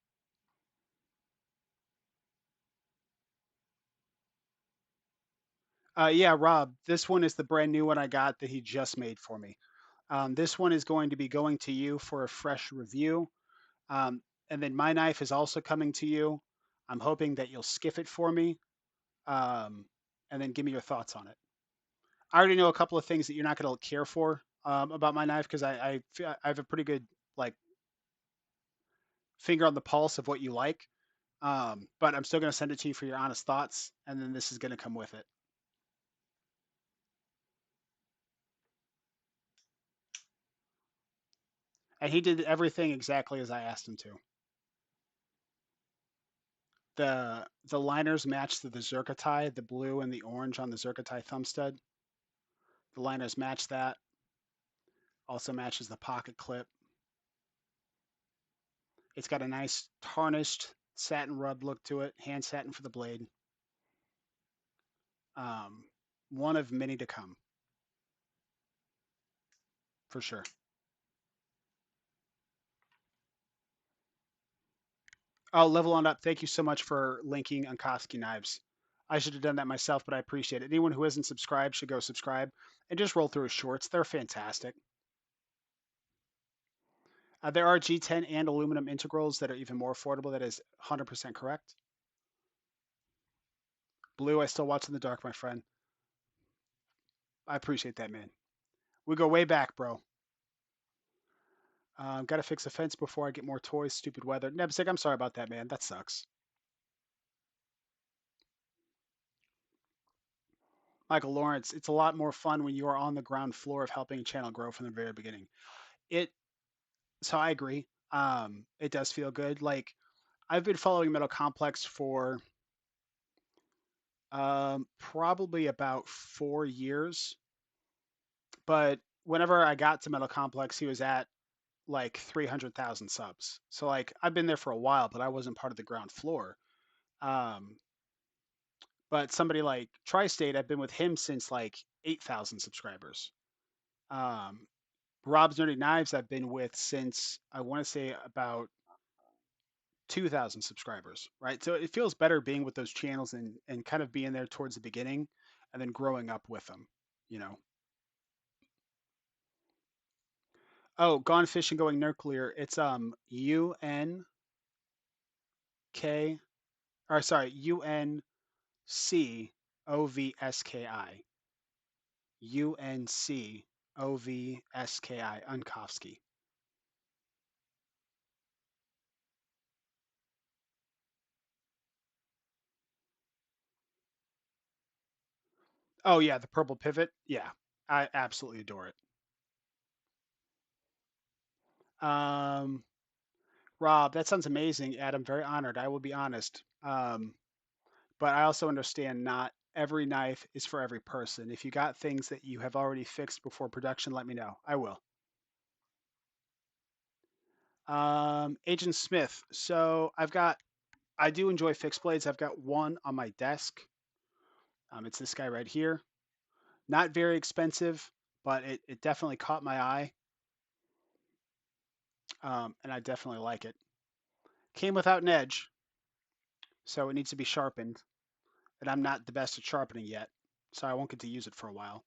Yeah, Rob, this one is the brand new one I got that he just made for me. This one is going to be going to you for a fresh review. Um, and then my knife is also coming to you. I'm hoping that you'll skiff it for me, um, and then give me your thoughts on it. I already know a couple of things that you're not going to care for about my knife because I have a pretty good like finger on the pulse of what you like. But I'm still going to send it to you for your honest thoughts, and then this is going to come with it. And he did everything exactly as I asked him to. The liners match the Zerkatai, the blue and the orange on the Zerkatai thumb stud. The liners match that. Also matches the pocket clip. It's got a nice tarnished satin rub look to it. Hand satin for the blade. Um, one of many to come, for sure. Oh, level on up. Thank you so much for linking Ankoski knives. I should have done that myself, but I appreciate it. Anyone who isn't subscribed should go subscribe and just roll through his shorts. They're fantastic. There are G10 and aluminum integrals that are even more affordable. That is 100% correct. Blue, I still watch in the dark, my friend. I appreciate that, man. We go way back, bro. Got to fix a fence before I get more toys. Stupid weather. Nebsik, I'm sorry about that, man. That sucks. Michael Lawrence, it's a lot more fun when you are on the ground floor of helping a channel grow from the very beginning. It. So I agree. It does feel good. Like I've been following Metal Complex for Probably about 4 years. But whenever I got to Metal Complex, he was at like 300,000 subs. So like I've been there for a while, but I wasn't part of the ground floor. Um, but somebody like Tri-State, I've been with him since like 8,000 subscribers. Um, Rob's Nerdy Knives, I've been with since I want to say about 2,000 subscribers, right? So it feels better being with those channels and kind of being there towards the beginning and then growing up with them, you know. Oh, Gone Fishing Going Nuclear. It's UNK or sorry, UNCOVSKI. UNCOVSKI Unkovsky. Oh yeah, the purple pivot. Yeah. I absolutely adore it. Um Rob, that sounds amazing, Adam. Very honored. I will be honest. But I also understand not every knife is for every person. If you got things that you have already fixed before production, let me know. I will. Agent Smith. So I do enjoy fixed blades. I've got one on my desk. It's this guy right here. Not very expensive, but it definitely caught my eye, and I definitely like it. Came without an edge, so it needs to be sharpened, and I'm not the best at sharpening yet, so I won't get to use it for a while.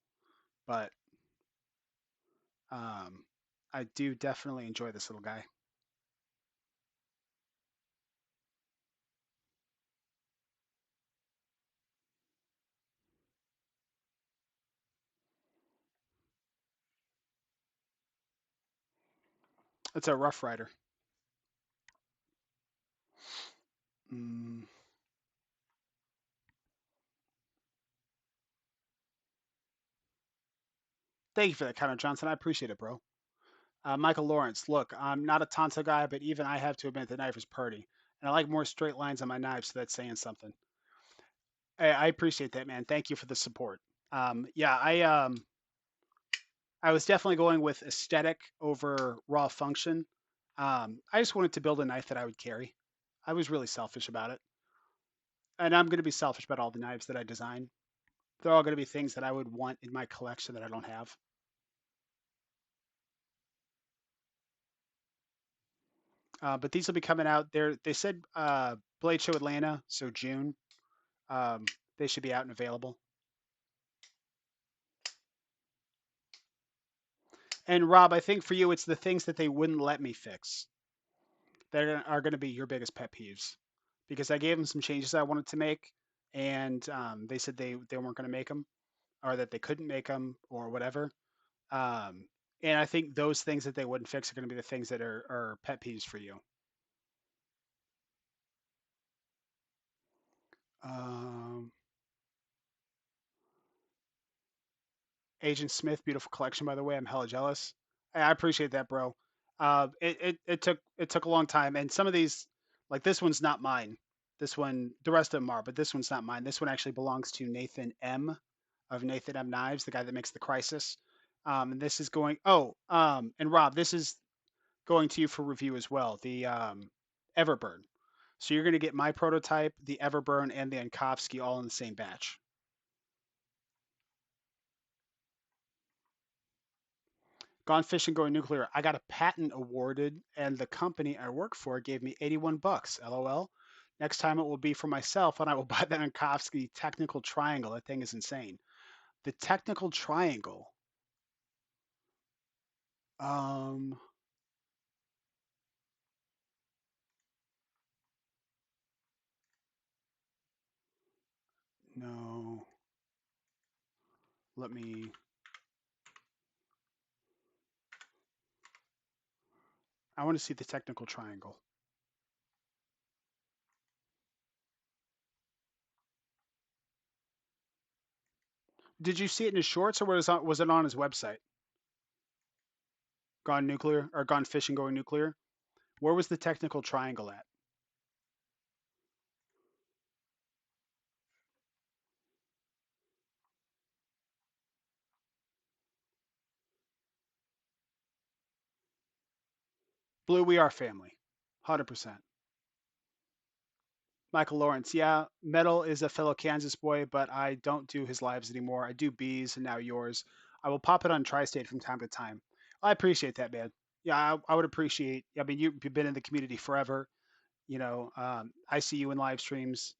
But um, I do definitely enjoy this little guy. It's a Rough Rider. Mm, thank you for that, Connor Johnson. I appreciate it, bro. Michael Lawrence. Look, I'm not a Tonto guy, but even I have to admit the knife is pretty, and I like more straight lines on my knife, so that's saying something. I appreciate that, man. Thank you for the support. Yeah, I was definitely going with aesthetic over raw function. I just wanted to build a knife that I would carry. I was really selfish about it, and I'm going to be selfish about all the knives that I design. They're all going to be things that I would want in my collection that I don't have. But these will be coming out. They said Blade Show Atlanta, so June. Um, they should be out and available. And Rob, I think for you, it's the things that they wouldn't let me fix that are going to be your biggest pet peeves, because I gave them some changes I wanted to make, and they said they weren't going to make them, or that they couldn't make them, or whatever. Um, and I think those things that they wouldn't fix are going to be the things that are pet peeves for you. Um, Agent Smith, beautiful collection, by the way. I'm hella jealous. I appreciate that, bro. It took a long time, and some of these, like this one's not mine. This one, the rest of them are, but this one's not mine. This one actually belongs to Nathan M. of Nathan M. Knives, the guy that makes the Crisis. And this is going. Oh, and Rob, this is going to you for review as well. The Everburn. So you're going to get my prototype, the Everburn, and the Ankovsky all in the same batch. Gone fishing, going nuclear. I got a patent awarded, and the company I work for gave me 81 bucks. LOL. Next time it will be for myself, and I will buy that Ankovsky technical triangle. That thing is insane. The technical triangle. Um, no. Let me. I want to see the technical triangle. Did you see it in his shorts, or was it on his website? Gone nuclear or gone fishing, going nuclear. Where was the technical triangle at? Blue, we are family. 100%. Michael Lawrence, yeah, Metal is a fellow Kansas boy, but I don't do his lives anymore. I do B's and now yours. I will pop it on Tri-State from time to time. I appreciate that, man. Yeah, I would appreciate. I mean, you've been in the community forever. I see you in live streams.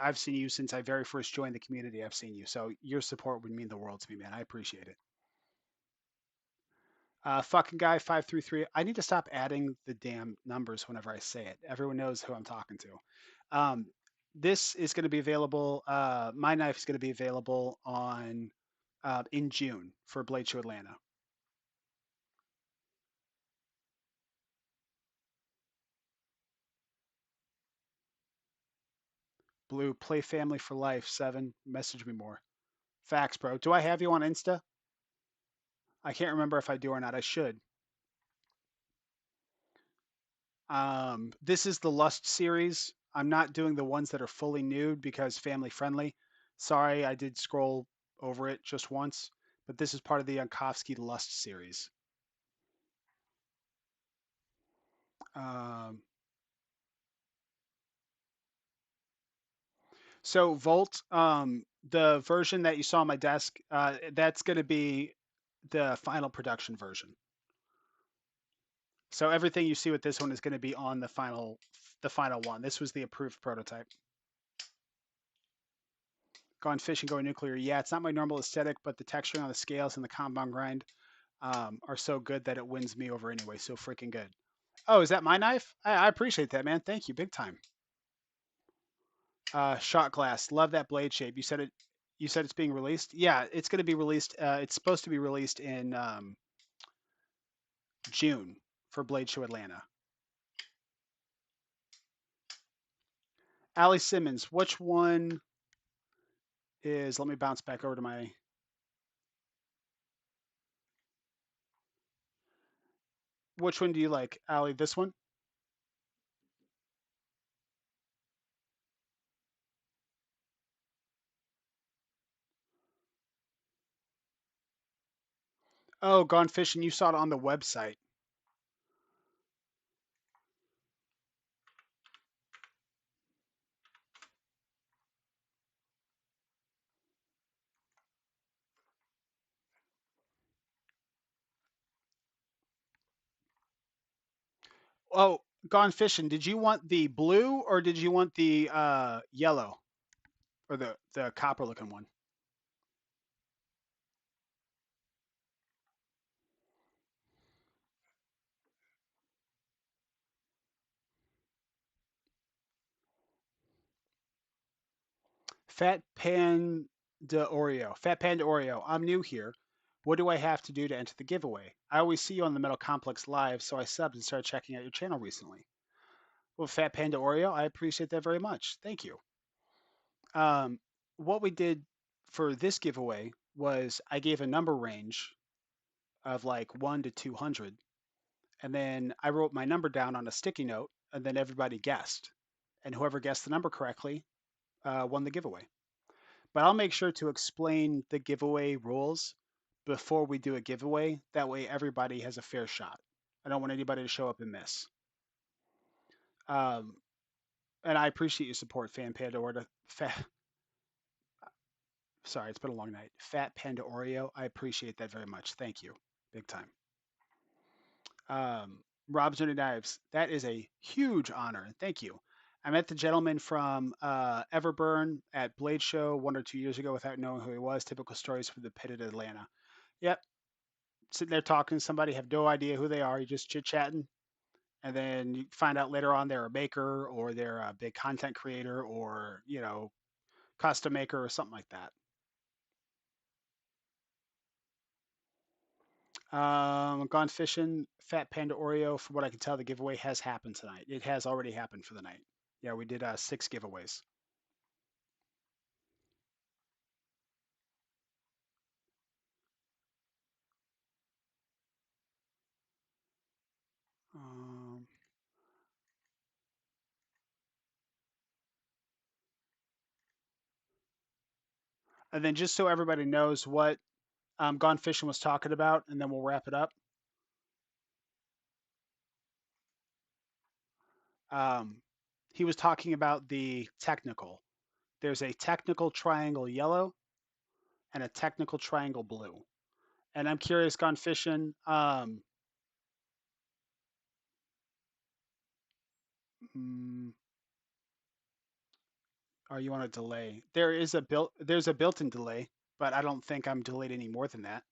I've seen you since I very first joined the community. I've seen you, so your support would mean the world to me, man. I appreciate it. Fucking guy 533. I need to stop adding the damn numbers whenever I say it. Everyone knows who I'm talking to. Um, this is going to be available. My knife is going to be available on in June for Blade Show Atlanta. Blue, play family for life. 7. Message me more. Facts, bro. Do I have you on Insta? I can't remember if I do or not. I should. This is the Lust series. I'm not doing the ones that are fully nude because family friendly. Sorry, I did scroll over it just once, but this is part of the Yankovsky Lust series. Um, so Volt, the version that you saw on my desk, that's going to be the final production version. So everything you see with this one is going to be on the final one. This was the approved prototype. Gone fishing, going nuclear. Yeah, it's not my normal aesthetic, but the texturing on the scales and the compound grind are so good that it wins me over anyway. So freaking good. Oh, is that my knife? I appreciate that, man. Thank you, big time. Shot glass. Love that blade shape. You said it. You said it's being released. Yeah, it's going to be released. It's supposed to be released in June for Blade Show Atlanta. Allie Simmons. Which one is? Let me bounce back over to my. Which one do you like, Allie? This one? Oh, Gone Fishing. You saw it on the website. Oh, Gone Fishing. Did you want the blue or did you want the yellow or the copper looking one? Fat Panda Oreo. Fat Panda Oreo. I'm new here. What do I have to do to enter the giveaway? I always see you on the Metal Complex live, so I subbed and started checking out your channel recently. Well, Fat Panda Oreo, I appreciate that very much. Thank you. Um, what we did for this giveaway was I gave a number range of like 1 to 200, and then I wrote my number down on a sticky note, and then everybody guessed. And whoever guessed the number correctly won the giveaway. But I'll make sure to explain the giveaway rules before we do a giveaway. That way, everybody has a fair shot. I don't want anybody to show up and miss. Um, and I appreciate your support, Fan Panda Oreo. Sorry, it's been a long night. Fat Panda Oreo. I appreciate that very much. Thank you, big time. Rob's Dirty Knives. That is a huge honor. Thank you. I met the gentleman from Everburn at Blade Show 1 or 2 years ago without knowing who he was. Typical stories from the pit of Atlanta. Yep, sitting there talking to somebody, have no idea who they are. You're just chit chatting, and then you find out later on they're a maker or they're a big content creator or custom maker or something like that. Gone fishing, Fat Panda Oreo. From what I can tell, the giveaway has happened tonight. It has already happened for the night. Yeah, we did 6 giveaways. Um, and then just so everybody knows what Gone Fishing was talking about, and then we'll wrap it up. Um, he was talking about the technical. There's a technical triangle yellow and a technical triangle blue. And I'm curious, gone fishing. Mm, are you on a delay? There's a built-in delay, but I don't think I'm delayed any more than that.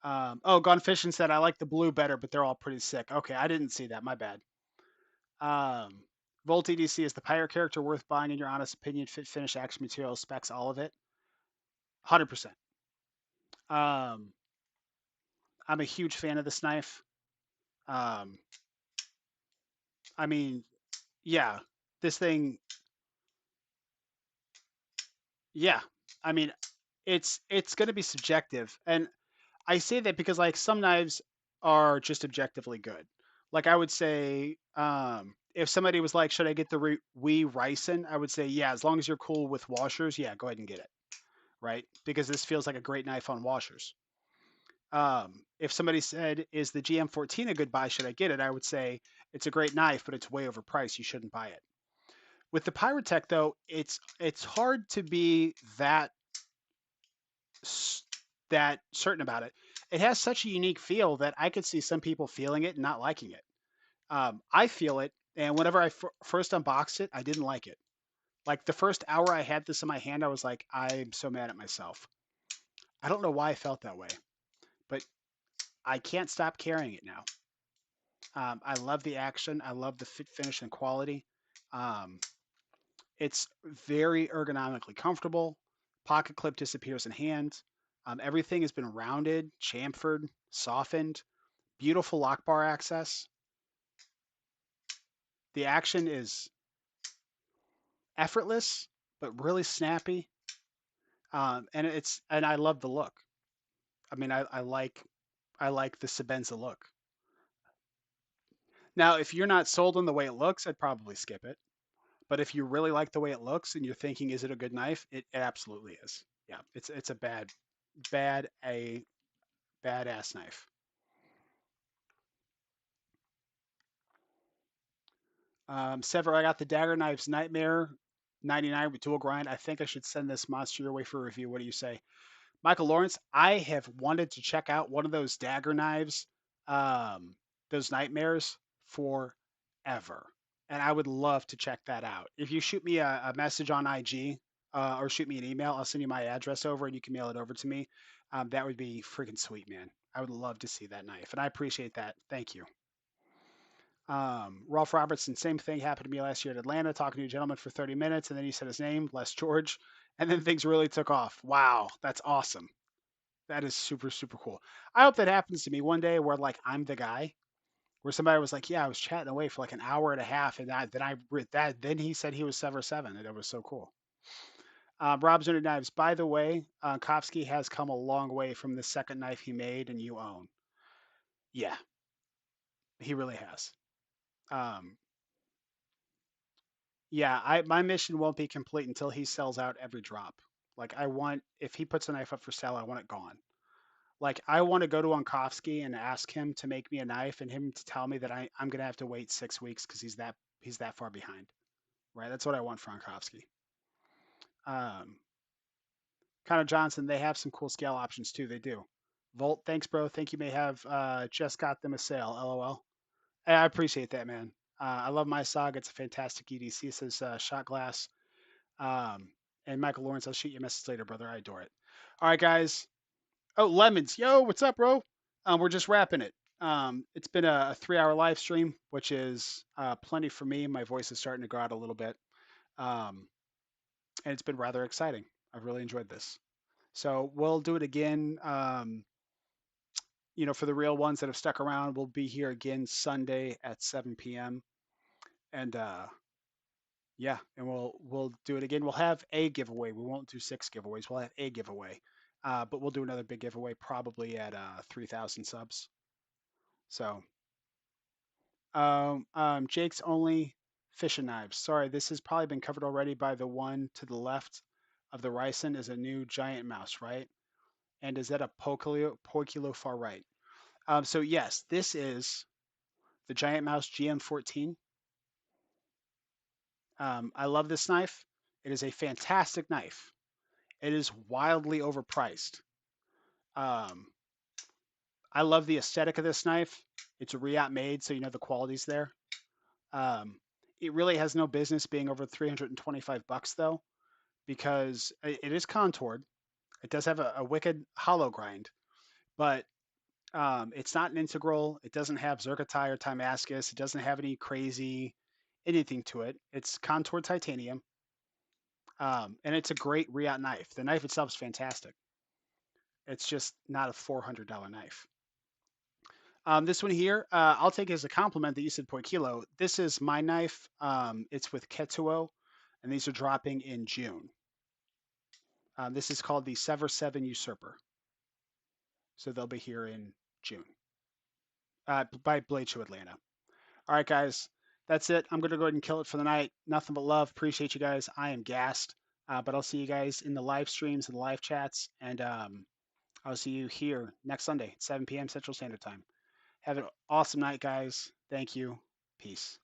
Oh, gone fishing said I like the blue better, but they're all pretty sick. Okay, I didn't see that. My bad. Um, Volt EDC is the pirate character worth buying in your honest opinion? Fit, finish, action, materials, specs, all of it. 100%. Um, I'm a huge fan of this knife. Um, I mean, yeah, this thing, yeah. I mean, it's going to be subjective, and I say that because like some knives are just objectively good. Like I would say, if somebody was like, "Should I get the Wee Ryson?" I would say, "Yeah, as long as you're cool with washers, yeah, go ahead and get it." Right? Because this feels like a great knife on washers. If somebody said, "Is the GM14 a good buy? Should I get it?" I would say it's a great knife, but it's way overpriced. You shouldn't buy it. With the Pyrotech though, it's hard to be that certain about it. It has such a unique feel that I could see some people feeling it and not liking it. I feel it, and whenever I first unboxed it, I didn't like it. Like the first hour I had this in my hand, I was like, I'm so mad at myself. I don't know why I felt that way, but I can't stop carrying it now. I love the action. I love the fit, finish, and quality. Um, it's very ergonomically comfortable. Pocket clip disappears in hand. Everything has been rounded, chamfered, softened. Beautiful lock bar access. The action is effortless, but really snappy. And I love the look. I mean, I like the Sebenza look. Now, if you're not sold on the way it looks, I'd probably skip it. But if you really like the way it looks and you're thinking, is it a good knife? It absolutely is. Yeah, it's a a badass knife. Sevr, I got the Dagger Knives Nightmare 99 with dual grind. I think I should send this monster your way for review. What do you say? Michael Lawrence, I have wanted to check out one of those dagger knives, um, those nightmares forever. And I would love to check that out. If you shoot me a message on IG or shoot me an email, I'll send you my address over and you can mail it over to me. That would be freaking sweet, man. I would love to see that knife. And I appreciate that. Thank you. Rolf Robertson, same thing happened to me last year at Atlanta, talking to a gentleman for 30 minutes, and then he said his name, Les George, and then things really took off. Wow, that's awesome. That is super, super cool. I hope that happens to me one day where like I'm the guy where somebody was like, yeah, I was chatting away for like an hour and a half, and then he said he was Sevr Sevn, and it was so cool. Rob's Under Knives. By the way, Kofsky has come a long way from the second knife he made and you own. Yeah, he really has. Um, yeah, I my mission won't be complete until he sells out every drop. Like I want, if he puts a knife up for sale, I want it gone. Like I want to go to Onkovsky and ask him to make me a knife and him to tell me that I'm gonna have to wait 6 weeks because he's that far behind. Right? That's what I want for Onkovsky. Um, Connor Johnson, they have some cool scale options too. They do. Volt, thanks, bro. Think you may have just got them a sale. LOL. Hey, I appreciate that, man. I love my Saga. It's a fantastic EDC. It says shot glass. Um, and Michael Lawrence, I'll shoot you a message later, brother. I adore it. All right, guys. Oh, Lemons. Yo, what's up, bro? We're just wrapping it. It's been a 3 hour live stream, which is plenty for me. My voice is starting to go out a little bit. Um, and it's been rather exciting. I've really enjoyed this. So we'll do it again. For the real ones that have stuck around, we'll be here again Sunday at 7 p.m. And yeah, and we'll do it again. We'll have a giveaway. We won't do 6 giveaways. We'll have a giveaway. But we'll do another big giveaway probably at 3,000 subs. So Jake's only fishing knives. Sorry, this has probably been covered already by the one to the left of the Ryson is a new giant mouse, right? And is that a Poculo far right? So yes, this is the giant mouse GM14. I love this knife. It is a fantastic knife. It is wildly overpriced. Um, I love the aesthetic of this knife. It's a Riot made, so you know the quality's there. Um, it really has no business being over 325 bucks though, because it is contoured. It does have a wicked hollow grind, but it's not an integral. It doesn't have zircotai or Timascus. It doesn't have any crazy anything to it. It's contoured titanium, and it's a great Riot knife. The knife itself is fantastic. It's just not a $400 knife. This one here, I'll take as a compliment that you said por kilo. This is my knife. It's with Ketuo, and these are dropping in June. This is called the Sevr Sevn Usurper. So they'll be here in June by Blade Show Atlanta. All right, guys, that's it. I'm going to go ahead and kill it for the night. Nothing but love. Appreciate you guys. I am gassed, but I'll see you guys in the live streams and the live chats, and I'll see you here next Sunday at 7 p.m. Central Standard Time. Have an awesome night, guys. Thank you. Peace.